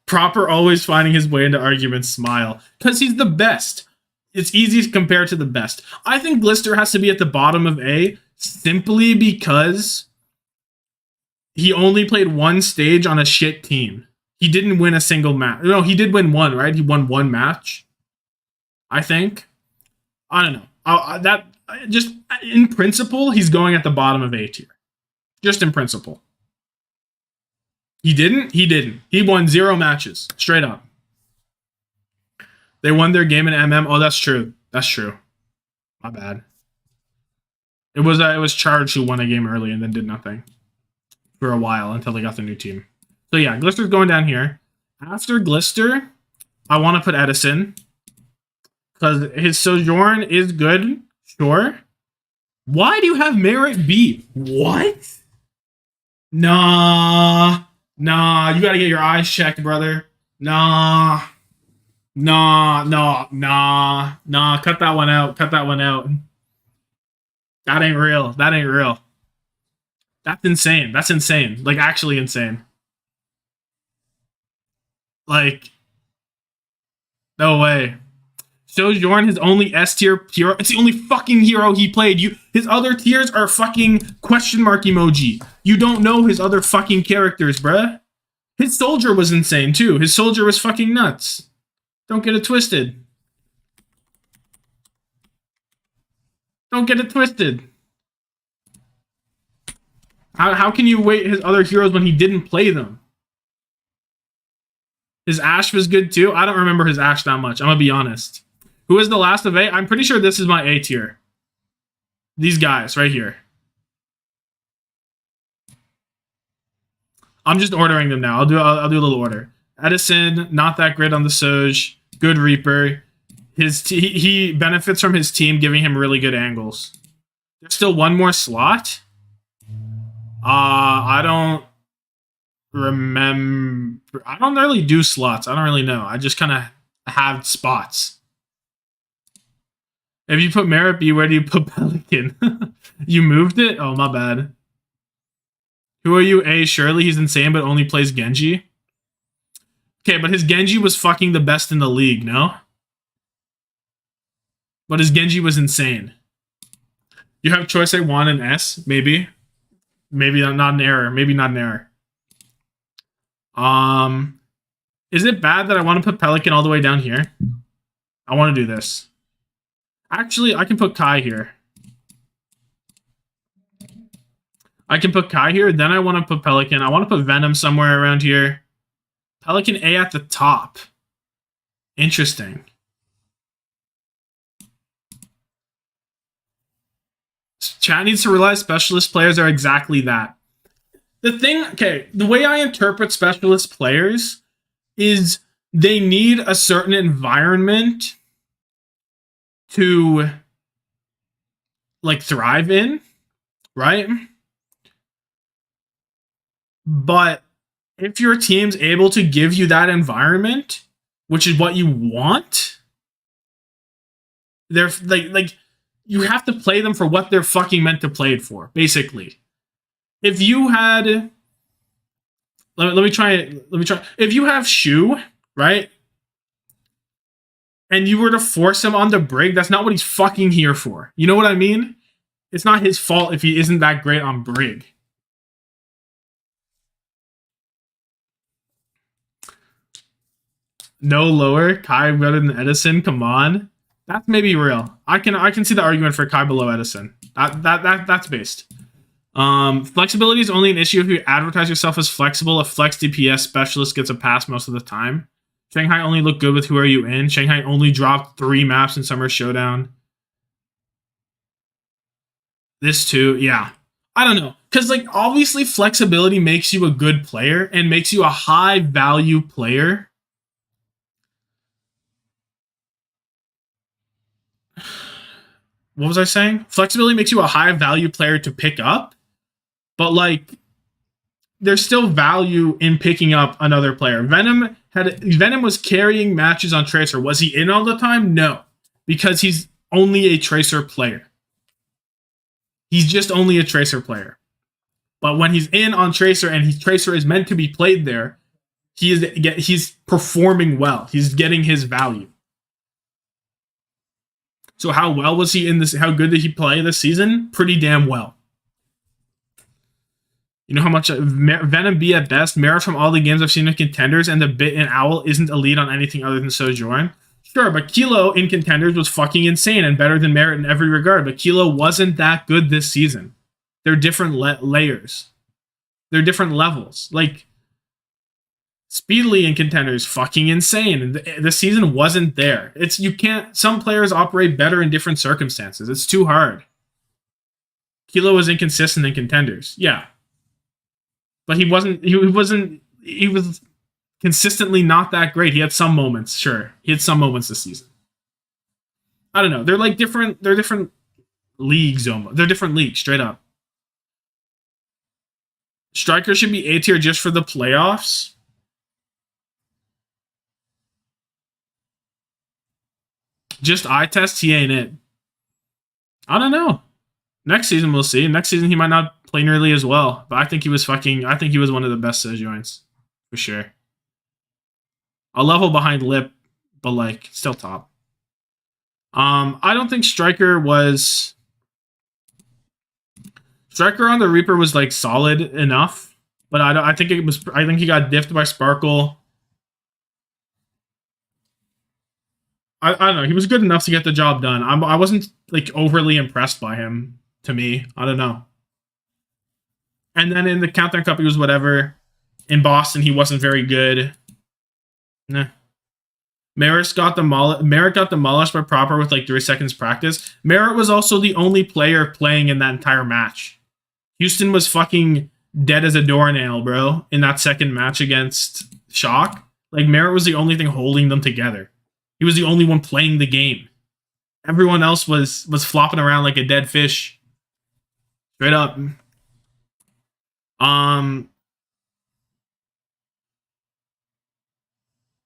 Proper always finding his way into arguments, smile. Because he's the best. It's easy to compare to the best. I think Glister has to be at the bottom of A simply because he only played one stage on a shit team. He didn't win a single match. No, he did win one, right? He won one match. I think. I don't know. Just in principle, he's going at the bottom of A tier. Just in principle. He didn't? He didn't. He won 0 matches. Straight up. They won their game in MM. Oh, that's true. That's true. My bad. It was Charge who won a game early and then did nothing for a while until they got the new team. So yeah, Glister's going down here. After Glister, I want to put Edison because his Sojourn is good. Sure. Why do you have Merit B? What? Nah. Nah, you gotta get your eyes checked, brother. Nah. Nah. Cut that one out. Cut that one out. That ain't real. That ain't real. That's insane. That's insane. Like, actually insane. Like, no way. Sojourn, his only S tier hero. It's the only fucking hero he played. His other tiers are fucking question mark emoji. You don't know his other fucking characters, bruh. His soldier was insane too. His soldier was fucking nuts. Don't get it twisted. Don't get it twisted. How can you weight his other heroes when he didn't play them? His Ashe was good too. I don't remember his Ashe that much. I'm gonna be honest. Who is the last of A? I'm pretty sure this is my A tier. These guys right here. I'm just ordering them now. I'll do a little order. Edison, not that great on the Soj. Good Reaper. He benefits from his team giving him really good angles. There's still one more slot. I don't remember. I don't really do slots. I don't really know. I just kind of have spots. If you put Merit B, where do you put Pelican? You moved it? Oh, my bad. Who are you? A, surely he's insane, but only plays Genji. Okay, but his Genji was fucking the best in the league, no? But his Genji was insane. You have choice A1 and S, maybe. Maybe not an error. Maybe not an error. Is it bad that I want to put Pelican all the way down here? I want to do this. Actually, I can put Kai here. I can put Kai here. Then I want to put Pelican. I want to put Venom somewhere around here. Pelican A at the top. Interesting. Chat needs to realize specialist players are exactly that. The thing, okay, the way I interpret specialist players is they need a certain environment to like thrive in, right? But if your team's able to give you that environment, which is what you want, they're like you have to play them for what they're fucking meant to play it for, basically. If you had let me try. If you have Shu, right? And you were to force him on the Brig, that's not what he's fucking here for. You know what I mean? It's not his fault if he isn't that great on Brig. No lower. Kai better than Edison. Come on. That's maybe real. I can see the argument for Kai below Edison. That's based. Flexibility is only an issue if you advertise yourself as flexible. A flex DPS specialist gets a pass most of the time. Shanghai only looked good with Who Are You In. Shanghai only dropped 3 maps in Summer Showdown. This too, yeah. I don't know. Because, like, obviously flexibility makes you a good player and makes you a high-value player. What was I saying? Flexibility makes you a high-value player to pick up. But, like, there's still value in picking up another player. Venom was carrying matches on Tracer. Was he in all the time? No. Because he's only a Tracer player. He's just only a Tracer player. But when he's in on Tracer and Tracer is meant to be played there, he's performing well. He's getting his value. So how well was he in this? How good did he play this season? Pretty damn well. You know how much Venom B at best, Mara from all the games I've seen in Contenders, and the bit in Owl isn't elite on anything other than Sojourn. Sure, but Kilo in Contenders was fucking insane and better than Merit in every regard, but Kilo wasn't that good this season. They're different layers. They're different levels. Like, speedily in contenders, fucking insane. The season wasn't there. You can't. Some players operate better in different circumstances. It's too hard. Kilo was inconsistent in contenders, yeah, but he wasn't. He was consistently not that great. He had some moments, sure. He had some moments this season. I don't know. They're like different. They're different leagues. Almost. They're different leagues, straight up. Striker should be A tier just for the playoffs. Just eye test, he ain't it. I don't know. Next season we'll see. Next season he might not play nearly as well, but I think he was one of the best Sejoins for sure. A level behind Lip, but like still top. I don't think Striker on the Reaper was like solid enough, but I think he got diffed by Sparkle. I don't know. He was good enough to get the job done. I wasn't like overly impressed by him. To me, I don't know. And then in the Countdown Cup, he was whatever. In Boston, he wasn't very good. Nah. Merritt got demolished by Proper with like 3 seconds practice. Merritt was also the only player playing in that entire match. Houston was fucking dead as a doornail, bro, in that second match against Shock. Like, Merritt was the only thing holding them together. He was the only one playing the game. Everyone else was flopping around like a dead fish. Straight up.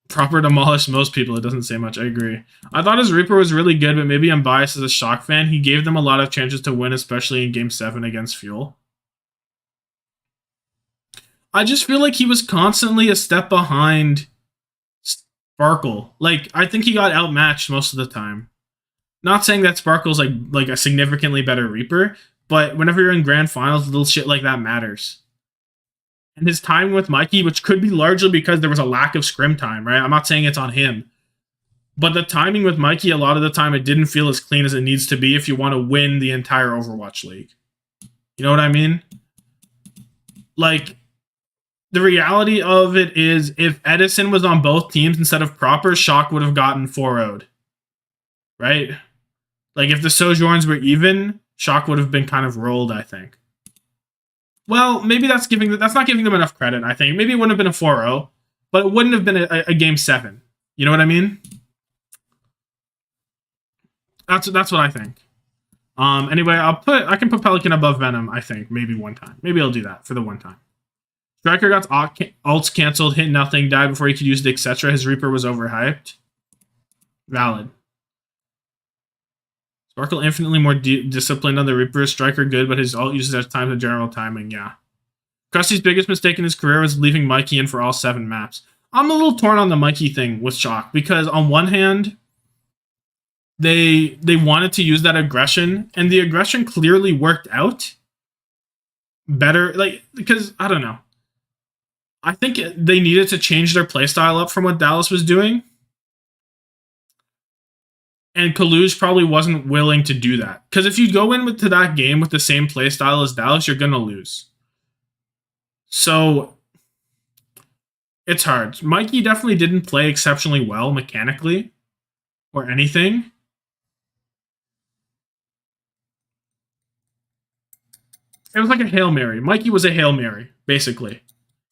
Proper demolished most people. It doesn't say much. I agree. I thought his Reaper was really good, but maybe I'm biased as a Shock fan. He gave them a lot of chances to win, especially in Game 7 against Fuel. I just feel like he was constantly a step behind Sparkle. Like, I think he got outmatched most of the time. Not saying that Sparkle's like a significantly better Reaper, but whenever you're in grand finals, little shit like that matters. And his time with Mikey, which could be largely because there was a lack of scrim time, right? I'm not saying it's on him. But the timing with Mikey, a lot of the time, it didn't feel as clean as it needs to be if you want to win the entire Overwatch League. You know what I mean? Like, the reality of it is, if Edison was on both teams instead of Proper, Shock would have gotten 4-0'd. Right? Like, if the Sojourns were even, Shock would have been kind of rolled, I think. Well, maybe that's not giving them enough credit, I think. Maybe it wouldn't have been a 4-0, but it wouldn't have been a Game 7. You know what I mean? That's what I think. Anyway, I can put Pelican above Venom, I think, maybe one time. Maybe I'll do that for the one time. Striker got ults canceled, hit nothing, died before he could use the etc. His Reaper was overhyped. Valid. Sparkle infinitely more disciplined on the Reaper. Striker good, but his ult uses at times of general timing, yeah. Krusty's biggest mistake in his career was leaving Mikey in for all 7 maps. I'm a little torn on the Mikey thing with Shock, because on one hand, they wanted to use that aggression, and the aggression clearly worked out better, like, because, I don't know. I think they needed to change their playstyle up from what Dallas was doing. And Kaluge probably wasn't willing to do that. Because if you go into that game with the same playstyle as Dallas, you're going to lose. So, it's hard. Mikey definitely didn't play exceptionally well mechanically or anything. It was like a Hail Mary. Mikey was a Hail Mary, basically.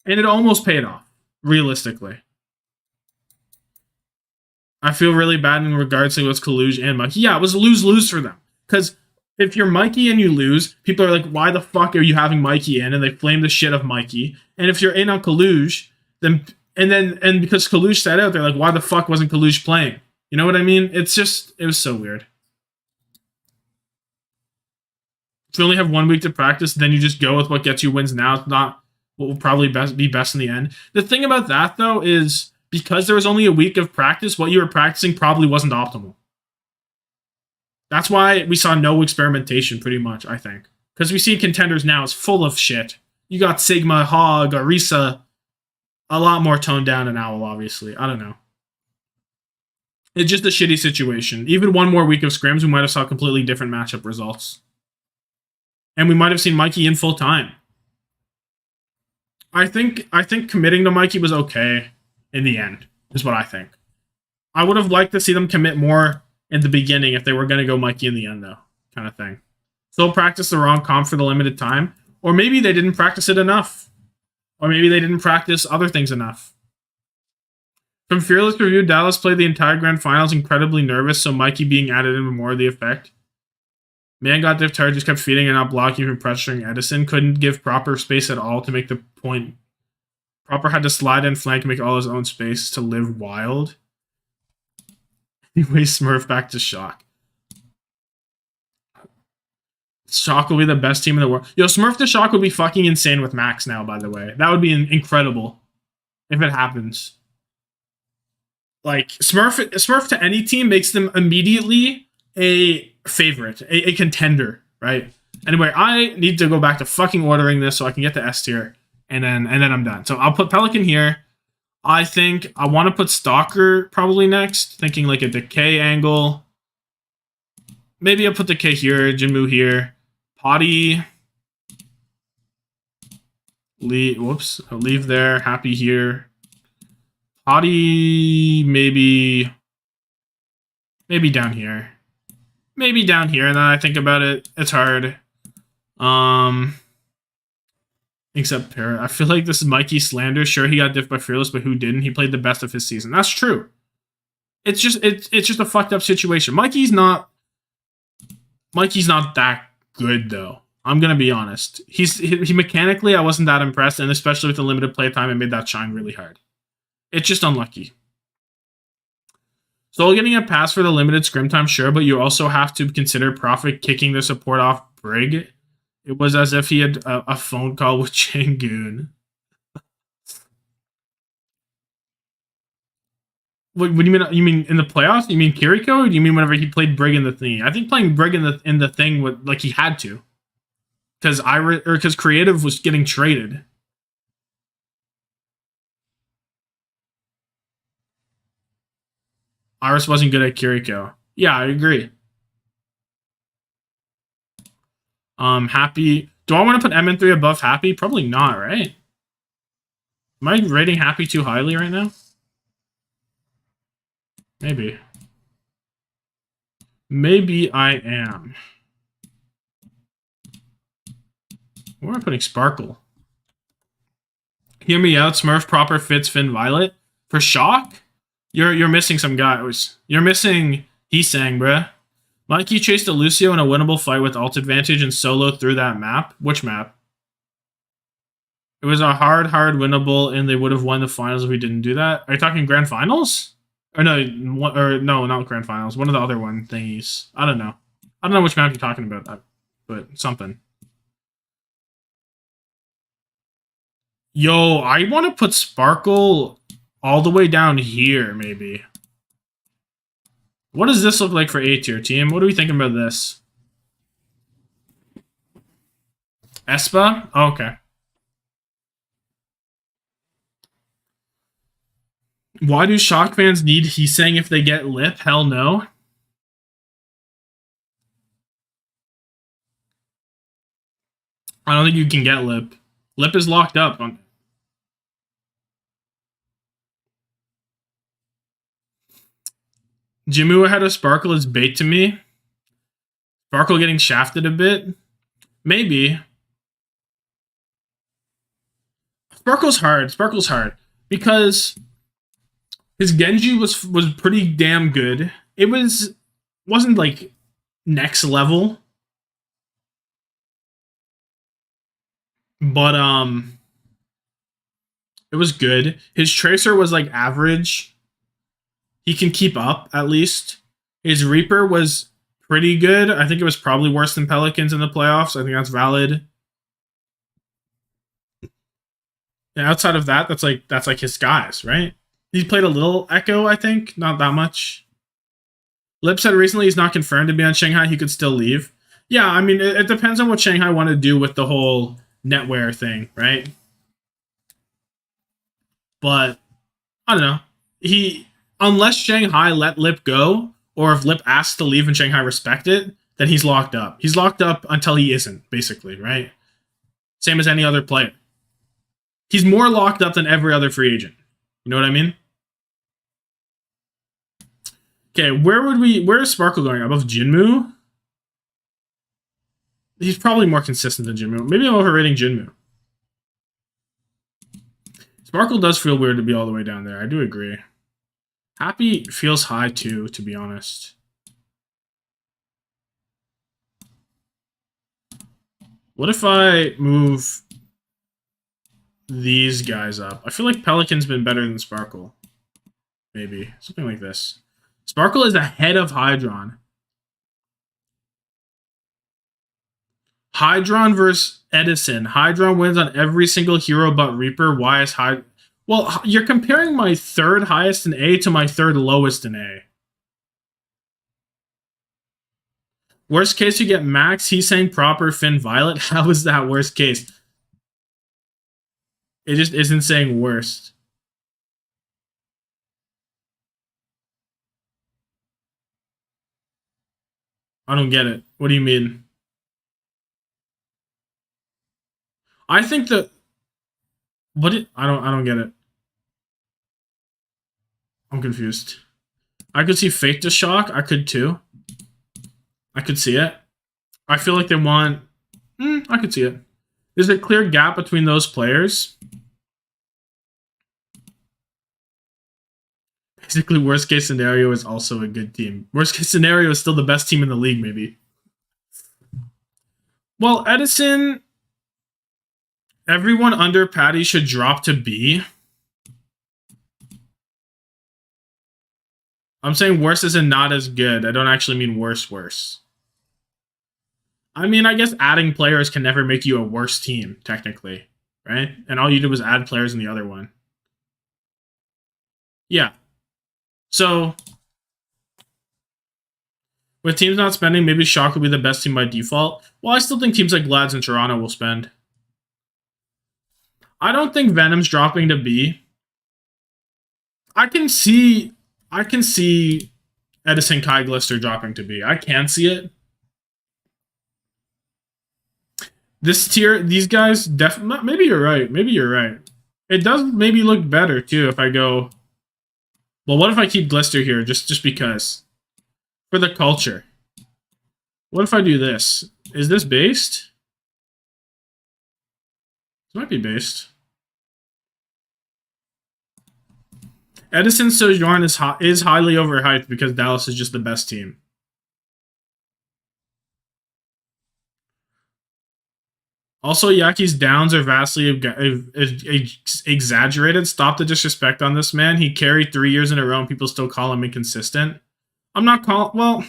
And it almost paid off, realistically. I feel really bad in regards to what's Kaluge and Mikey. Yeah, it was lose-lose for them. Because if you're Mikey and you lose, people are like, why the fuck are you having Mikey in? And they flame the shit of Mikey. And if you're in on Kaluge, then because Kaluge sat out, they're like, why the fuck wasn't Kaluge playing? You know what I mean? It was so weird. If you only have 1 week to practice, then you just go with what gets you wins now. It's not what will probably be best in the end. The thing about that, though, is because there was only a week of practice, what you were practicing probably wasn't optimal. That's why we saw no experimentation, pretty much, I think. Because we see contenders now is full of shit. You got Sigma, Hog, Arisa, a lot more toned down than Owl, obviously. I don't know. It's just a shitty situation. Even 1 more week of scrims, we might have saw completely different matchup results. And we might have seen Mikey in full time. I think committing to Mikey was okay in the end, is what I think. I would have liked to see them commit more in the beginning if they were going to go Mikey in the end, though, kind of thing. Still practice the wrong comp for the limited time, or maybe they didn't practice it enough, or maybe they didn't practice other things enough. From Fearless Review, Dallas played the entire Grand Finals incredibly nervous, so Mikey being added in more of the effect. Man got diff tired, just kept feeding and not blocking from pressuring Edison. Couldn't give Proper space at all to make the point. Proper had to slide and flank and make all his own space to live wild. Anyway, Smurf back to Shock. Shock will be the best team in the world. Yo, Smurf to Shock would be fucking insane with Max now, by the way. That would be incredible if it happens. Like, Smurf to any team makes them immediately a favorite, a contender, right? Anyway, I need to go back to fucking ordering this so I can get the S tier, and then I'm done. So I'll put Pelican here. I think I want to put Stalker probably next, thinking like a decay angle. Maybe I'll put decay here, Jinmu here, Potty. Leave there, Happy here. Potty, maybe down here. Maybe down here, and then I think about it, it's hard. Except Parrot. I feel like this is Mikey slander. Sure, he got diffed by Fearless, but who didn't? He played the best of his season. That's true. It's just a fucked up situation. Mikey's not that good though. I'm gonna be honest. He mechanically I wasn't that impressed, and especially with the limited playtime, it made that shine really hard. It's just unlucky. Soul getting a pass for the limited scrim time, sure, but you also have to consider Prophet kicking the support off Brig. It was as if he had a phone call with Changoon. What do you mean? You mean in the playoffs? You mean Kiriko? Or do you mean whenever he played Brig in the thingy? I think playing Brig in the thing was like he had to, because Creative was getting traded. Iris wasn't good at Kiriko. Yeah, I agree. Happy. Do I want to put MN3 above Happy? Probably not, right? Am I rating Happy too highly right now? Maybe. Maybe I am. Where am I putting Sparkle? Hear me out, Smurf, Proper, Fitz, Finn, Violet. For Shock? You're missing some guys. You're missing Heesang, bruh. Mikey chased a Lucio in a winnable fight with ult advantage and solo through that map. Which map? It was a hard winnable, and they would have won the finals if we didn't do that. Are you talking grand finals? Or no, not grand finals. One of the other one thingies. I don't know. I don't know which map you're talking about, but something. Yo, I want to put Sparkle all the way down here, maybe. What does this look like for A tier, team? What are we thinking about this? Espa? Oh, okay. Why do Shock fans need Heesang if they get Lip? Hell no. I don't think you can get Lip. Lip is locked up. Jimu ahead of Sparkle is bait to me. Sparkle getting shafted a bit. Maybe. Sparkle's hard. Sparkle's hard. Because his Genji was pretty damn good. It wasn't like next level. But it was good. His Tracer was like average. He can keep up, at least. His Reaper was pretty good. I think it was probably worse than Pelicans in the playoffs. I think that's valid. And outside of that, that's like his guys, right? He played a little Echo, I think. Not that much. Lip said recently he's not confirmed to be on Shanghai. He could still leave. Yeah, I mean, it depends on what Shanghai want to do with the whole netwear thing, right? But, I don't know. Unless Shanghai let Lip go, or if Lip asks to leave and Shanghai respect it, then he's locked up. He's locked up until he isn't, basically, right? Same as any other player. He's more locked up than every other free agent. You know what I mean? Okay, where is Sparkle going? Above Jinmu? He's probably more consistent than Jinmu. Maybe I'm overrating Jinmu. Sparkle does feel weird to be all the way down there. I do agree. Happy feels high too, to be honest. What if I move these guys up? I feel like Pelican's been better than Sparkle. Maybe. Something like this. Sparkle is ahead of Hydron. Hydron versus Edison. Hydron wins on every single hero but Reaper. Why is Hydron... Well, you're comparing my third highest in A to my third lowest in A. Worst case, you get Max, he's saying proper, Finn, Violet. How is that worst case? It just isn't saying worst. I don't get it. What do you mean? I think that... I don't get it. I'm confused. I could see Fake to Shock. I could too. I could see it. I feel like they want... I could see it. There's a clear gap between those players. Basically, worst case scenario is also a good team. Worst case scenario is still the best team in the league, maybe. Well, Edison... Everyone under Patty should drop to B. I'm saying worse as in not as good. I don't actually mean worse. I mean, I guess adding players can never make you a worse team, technically, right? And all you did was add players in the other one. Yeah. So, with teams not spending, maybe Shock will be the best team by default. Well, I still think teams like Glads and Toronto will spend. I don't think Venom's dropping to B. I can see Edison Kai Glister dropping to B. I can see it. This tier, these guys definitely... Maybe you're right. Maybe you're right. It does maybe look better, too, if I go... Well, what if I keep Glister here, just because? For the culture. What if I do this? Is this based? This might be based. Edison Sojourn is highly overhyped because Dallas is just the best team. Also, Yaki's downs are vastly exaggerated. Stop the disrespect on this man. He carried 3 years in a row and people still call him inconsistent. I'm not calling... Well...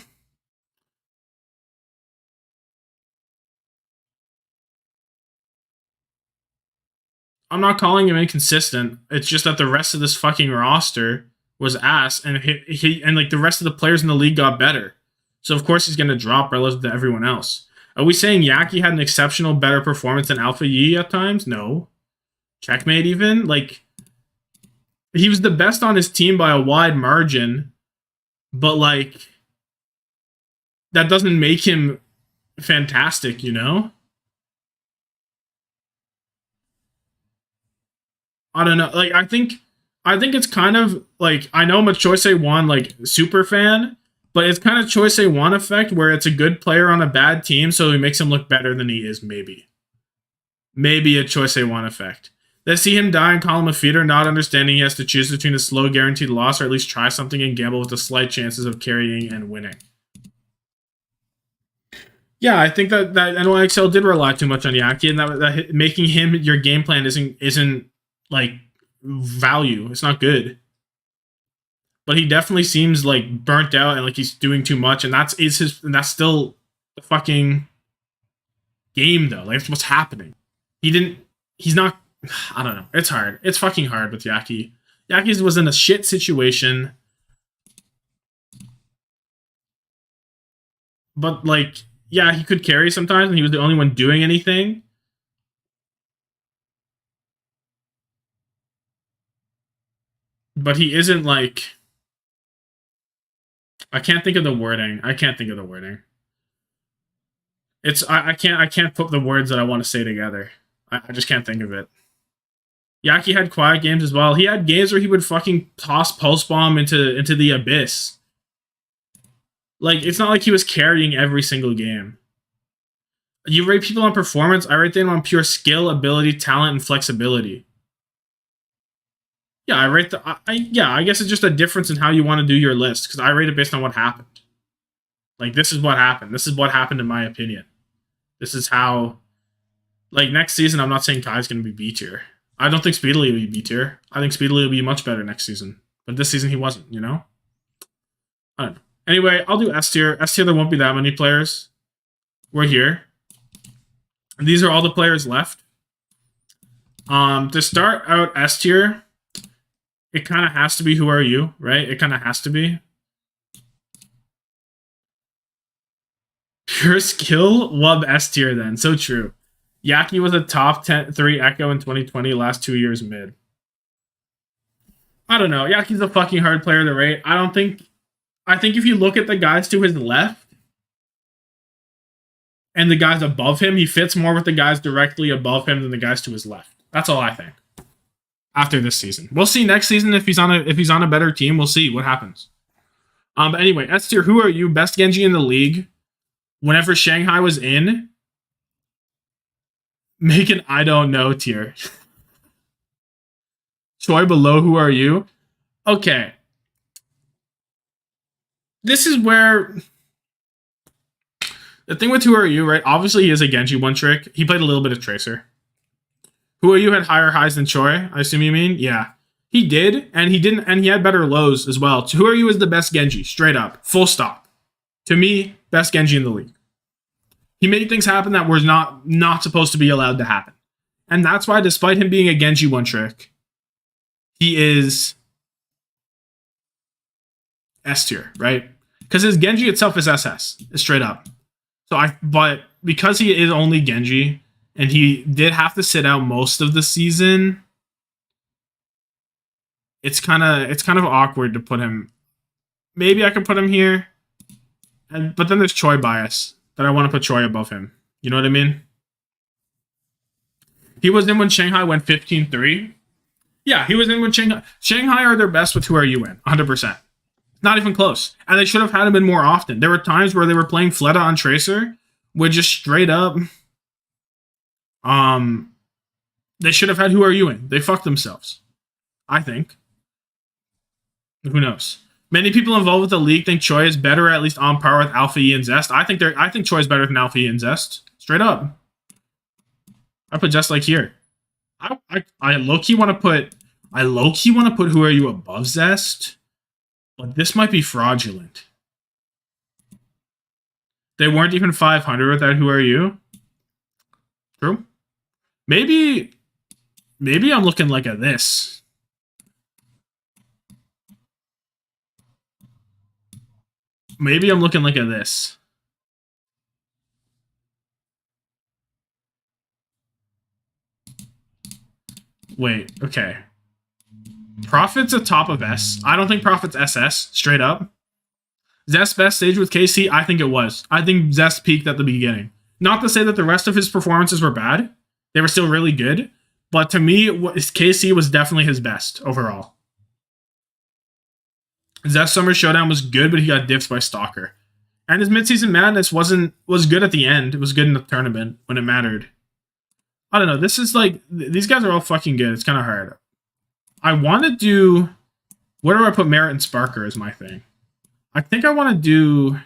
I'm not calling him inconsistent. It's just that the rest of this fucking roster was ass, and like the rest of the players in the league got better. So of course he's going to drop relative to everyone else. Are we saying Yaki had an exceptional better performance than Alpha Yi at times? No. Checkmate even? Like, he was the best on his team by a wide margin, but like, that doesn't make him fantastic, you know? I don't know. Like, I think it's kind of like, I know I'm a Choice A1 like super fan, but it's kind of Choice A1 effect where it's a good player on a bad team, so it makes him look better than he is. Maybe a Choice A1 effect. They see him die and call him a feeder, not understanding he has to choose between a slow guaranteed loss or at least try something and gamble with the slight chances of carrying and winning. Yeah, I think that NYXL did rely too much on Yaki, and that making him your game plan isn't like value. It's not good. But he definitely seems like burnt out and like he's doing too much, and that's still the fucking game though. Like, that's what's happening. He's not... I don't know. It's hard. It's fucking hard with Yaki. Yaki was in a shit situation. But like, yeah, he could carry sometimes, and he was the only one doing anything. But he isn't like... I can't think of the wording. It's I can't put the words that I want to say together. I just can't think of it. Yaki had quiet games as well. He had games where he would fucking toss pulse bomb into the abyss. Like, it's not like he was carrying every single game. You rate people on performance, I rate them on pure skill, ability, talent, and flexibility. Yeah, I rate I guess it's just a difference in how you want to do your list, because I rate it based on what happened. Like, this is what happened. This is what happened in my opinion. This is how... Like, next season, I'm not saying Kai's going to be B tier. I don't think Speedily will be B tier. I think Speedily will be much better next season. But this season, he wasn't, you know? I don't know. Anyway, I'll do S tier. S tier, there won't be that many players. We're here. And these are all the players left. To start out S tier, it kind of has to be Who Are You, right? It kind of has to be. Pure skill, love S tier then. So true. Yaki was a top 3 Echo in 2020, last 2 years mid. I don't know. Yaki's a fucking hard player to rate. I think if you look at the guys to his left and the guys above him, he fits more with the guys directly above him than the guys to his left. That's all I think. After this season, we'll see next season if he's on a better team. We'll see what happens. But anyway, S tier. Who Are You? Best Genji in the league. Whenever Shanghai was in, make an I don't know tier. Choi below Who Are You? Okay. This is where... The thing with Who Are You, right? Obviously, he is a Genji one trick. He played a little bit of Tracer. Who Are You had higher highs than Choi, I assume you mean? Yeah. He did, and he had better lows as well. Who Are You is the best Genji, straight up. Full stop. To me, best Genji in the league. He made things happen that were not supposed to be allowed to happen. And that's why, despite him being a Genji one trick, he is S tier, right? Because his Genji itself is SS, straight up. But because he is only Genji, and he did have to sit out most of the season, it's kind of awkward to put him. Maybe I could put him here, but then there's Choi bias that I want to put Choi above him. You know what I mean? He was in when Shanghai went 15-3. Yeah, he was in when Shanghai are their best with Who Are You in, 100%. Not even close. And they should have had him in more often. There were times where they were playing Fleta on Tracer with just straight up... They should have had Who Are You in. They fucked themselves. I think. Who knows? Many people involved with the league think Choi is better, at least on par with Alpha E and Zest. I think Choi is better than Alpha E and Zest. Straight up. I put Zest like here. I low-key want to put Who Are You above Zest, but this might be fraudulent. They weren't even 500 without Who Are You. True. Maybe I'm looking like at this. Maybe I'm looking like at this. Wait, okay. Prophet's a top of S. I don't think Prophet's SS, straight up. Zest's best stage with KC, I think it was. I think Zest peaked at the beginning. Not to say that the rest of his performances were bad. They were still really good. But to me, KC was definitely his best overall. Zest Summer Showdown was good, but he got diffed by Stalker. And his Midseason Madness was good at the end. It was good in the tournament when it mattered. I don't know. This is like... These guys are all fucking good. It's kind of hard. I want to do... Where do I put Merit and Sparker is my thing. I think I want to do...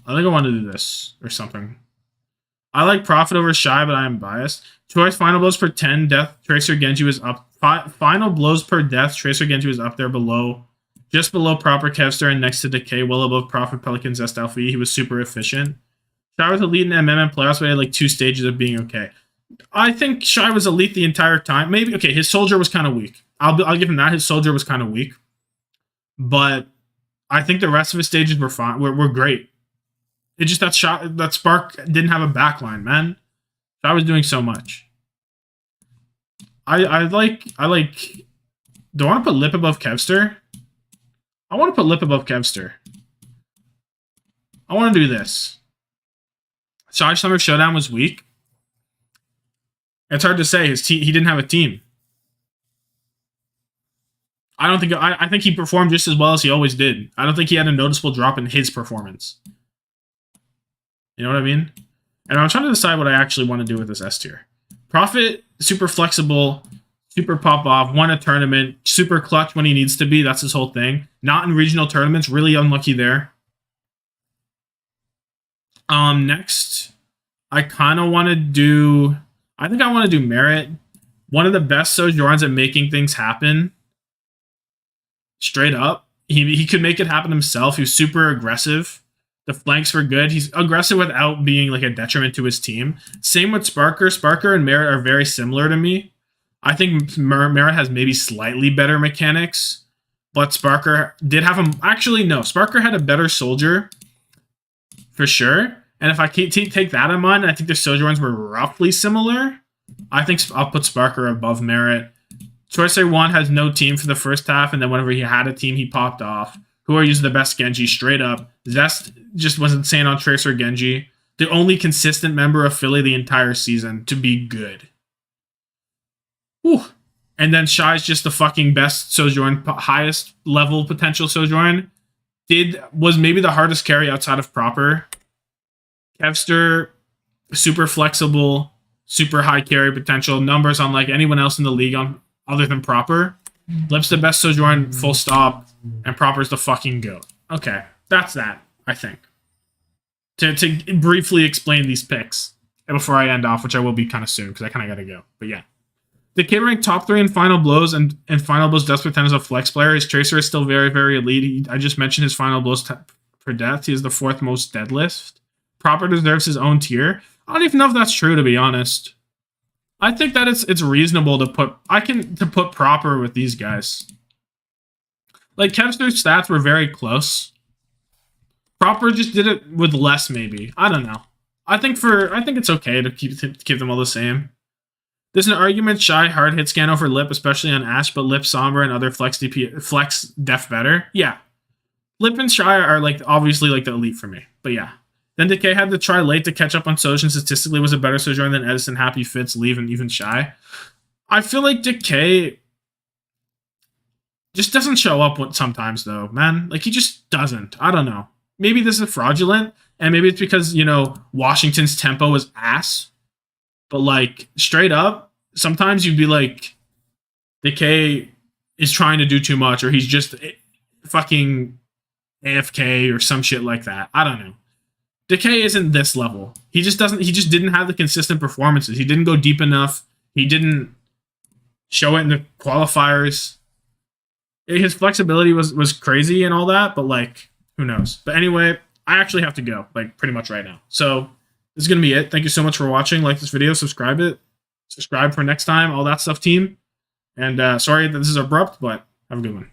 I think I want to do this or something. I like Prophet over Shy, but I am biased. Choice final blows per 10. Death Tracer Genji was up. Final blows per death. Tracer Genji was up there below. Just below proper Kevstar and next to Decay. Well above Prophet Pelican Zest Alpha. He was super efficient. Shy was elite in MM and playoffs, but he had like 2 stages of being okay. I think Shy was elite the entire time. Maybe, okay, his Soldier was kind of weak. I'll give him that. His Soldier was kind of weak. But I think the rest of his stages were fine. Were great. It just that Spark didn't have a backline, man. I was doing so much. I like. Do I want to put Lip above Kevster? I want to put Lip above Kevster. I want to do this. Summer Showdown was weak. It's hard to say. He didn't have a team. I think he performed just as well as he always did. I don't think he had a noticeable drop in his performance. You know what I mean? And I'm trying to decide what I actually want to do with this S tier. Prophet, super flexible, super pop off, won a tournament, super clutch when he needs to be. That's his whole thing. Not in regional tournaments, really unlucky there. Next, I kind of want to do... I think I want to do Merit. One of the best Sojorans at making things happen. Straight up. He could make it happen himself. He was super aggressive. The flanks were good. He's aggressive without being like a detriment to his team. Same with Sparker. Sparker and Merit are very similar to me. I think Merit has maybe slightly better mechanics, but Sparker did have him. Actually, no. Sparker had a better soldier for sure. And if I take that in mind, I think the Sojorans were roughly similar. I think I'll put Sparker above Merit. Sorcerer 1 has no team for the first half, and then whenever he had a team, he popped off. Who are using the best Genji? Straight up. Zest just was insane on Tracer Genji. The only consistent member of Philly the entire season to be good. Whew. And then Shy's just the fucking best Sojourn, highest level potential Sojourn. Was maybe the hardest carry outside of Proper. Kevster, super flexible, super high carry potential. Numbers unlike anyone else in the league other than Proper. Lip's the best Sojourn, full stop. And Proper's the fucking GOAT. Okay, that's that, I think. To briefly explain these picks before I end off, which I will be kind of soon, because I kind of got to go. But yeah. The kid ranked top 3 in Final Blows, and Final Blows Desperate 10 as a flex player. His Tracer is still very, very elite. I just mentioned his Final Blows per death. He is the 4th most deadlift. Proper deserves his own tier. I don't even know if that's true, to be honest. I think that it's reasonable to put Proper with these guys. Like, Kevster's stats were very close. Proper just did it with less, maybe. I don't know. I think it's okay to keep them all the same. There's an argument Shy hard hit scan over Lip, especially on Ashe, but Lip, Sombra, and other flex def better. Yeah. Lip and Shy are like obviously like the elite for me. But yeah. Then Decay had to try late to catch up on Sojin. Statistically was a better Sojourn than Edison, Happy, Fitz, Leave, and even Shy. I feel like Decay just doesn't show up sometimes, though, man. Like, he just doesn't. I don't know. Maybe this is fraudulent, and maybe it's because, you know, Washington's tempo is ass. But, like, straight up, sometimes you'd be like, Decay is trying to do too much, or he's just fucking AFK or some shit like that. I don't know. Decay isn't this level. He just didn't have the consistent performances. He didn't go deep enough. He didn't show it in the qualifiers. His flexibility was crazy and all that, but like, who knows? But anyway, I actually have to go, like, pretty much right now. So this is going to be it. Thank you so much for watching. Like this video, subscribe for next time, all that stuff, team. And sorry that this is abrupt, but have a good one.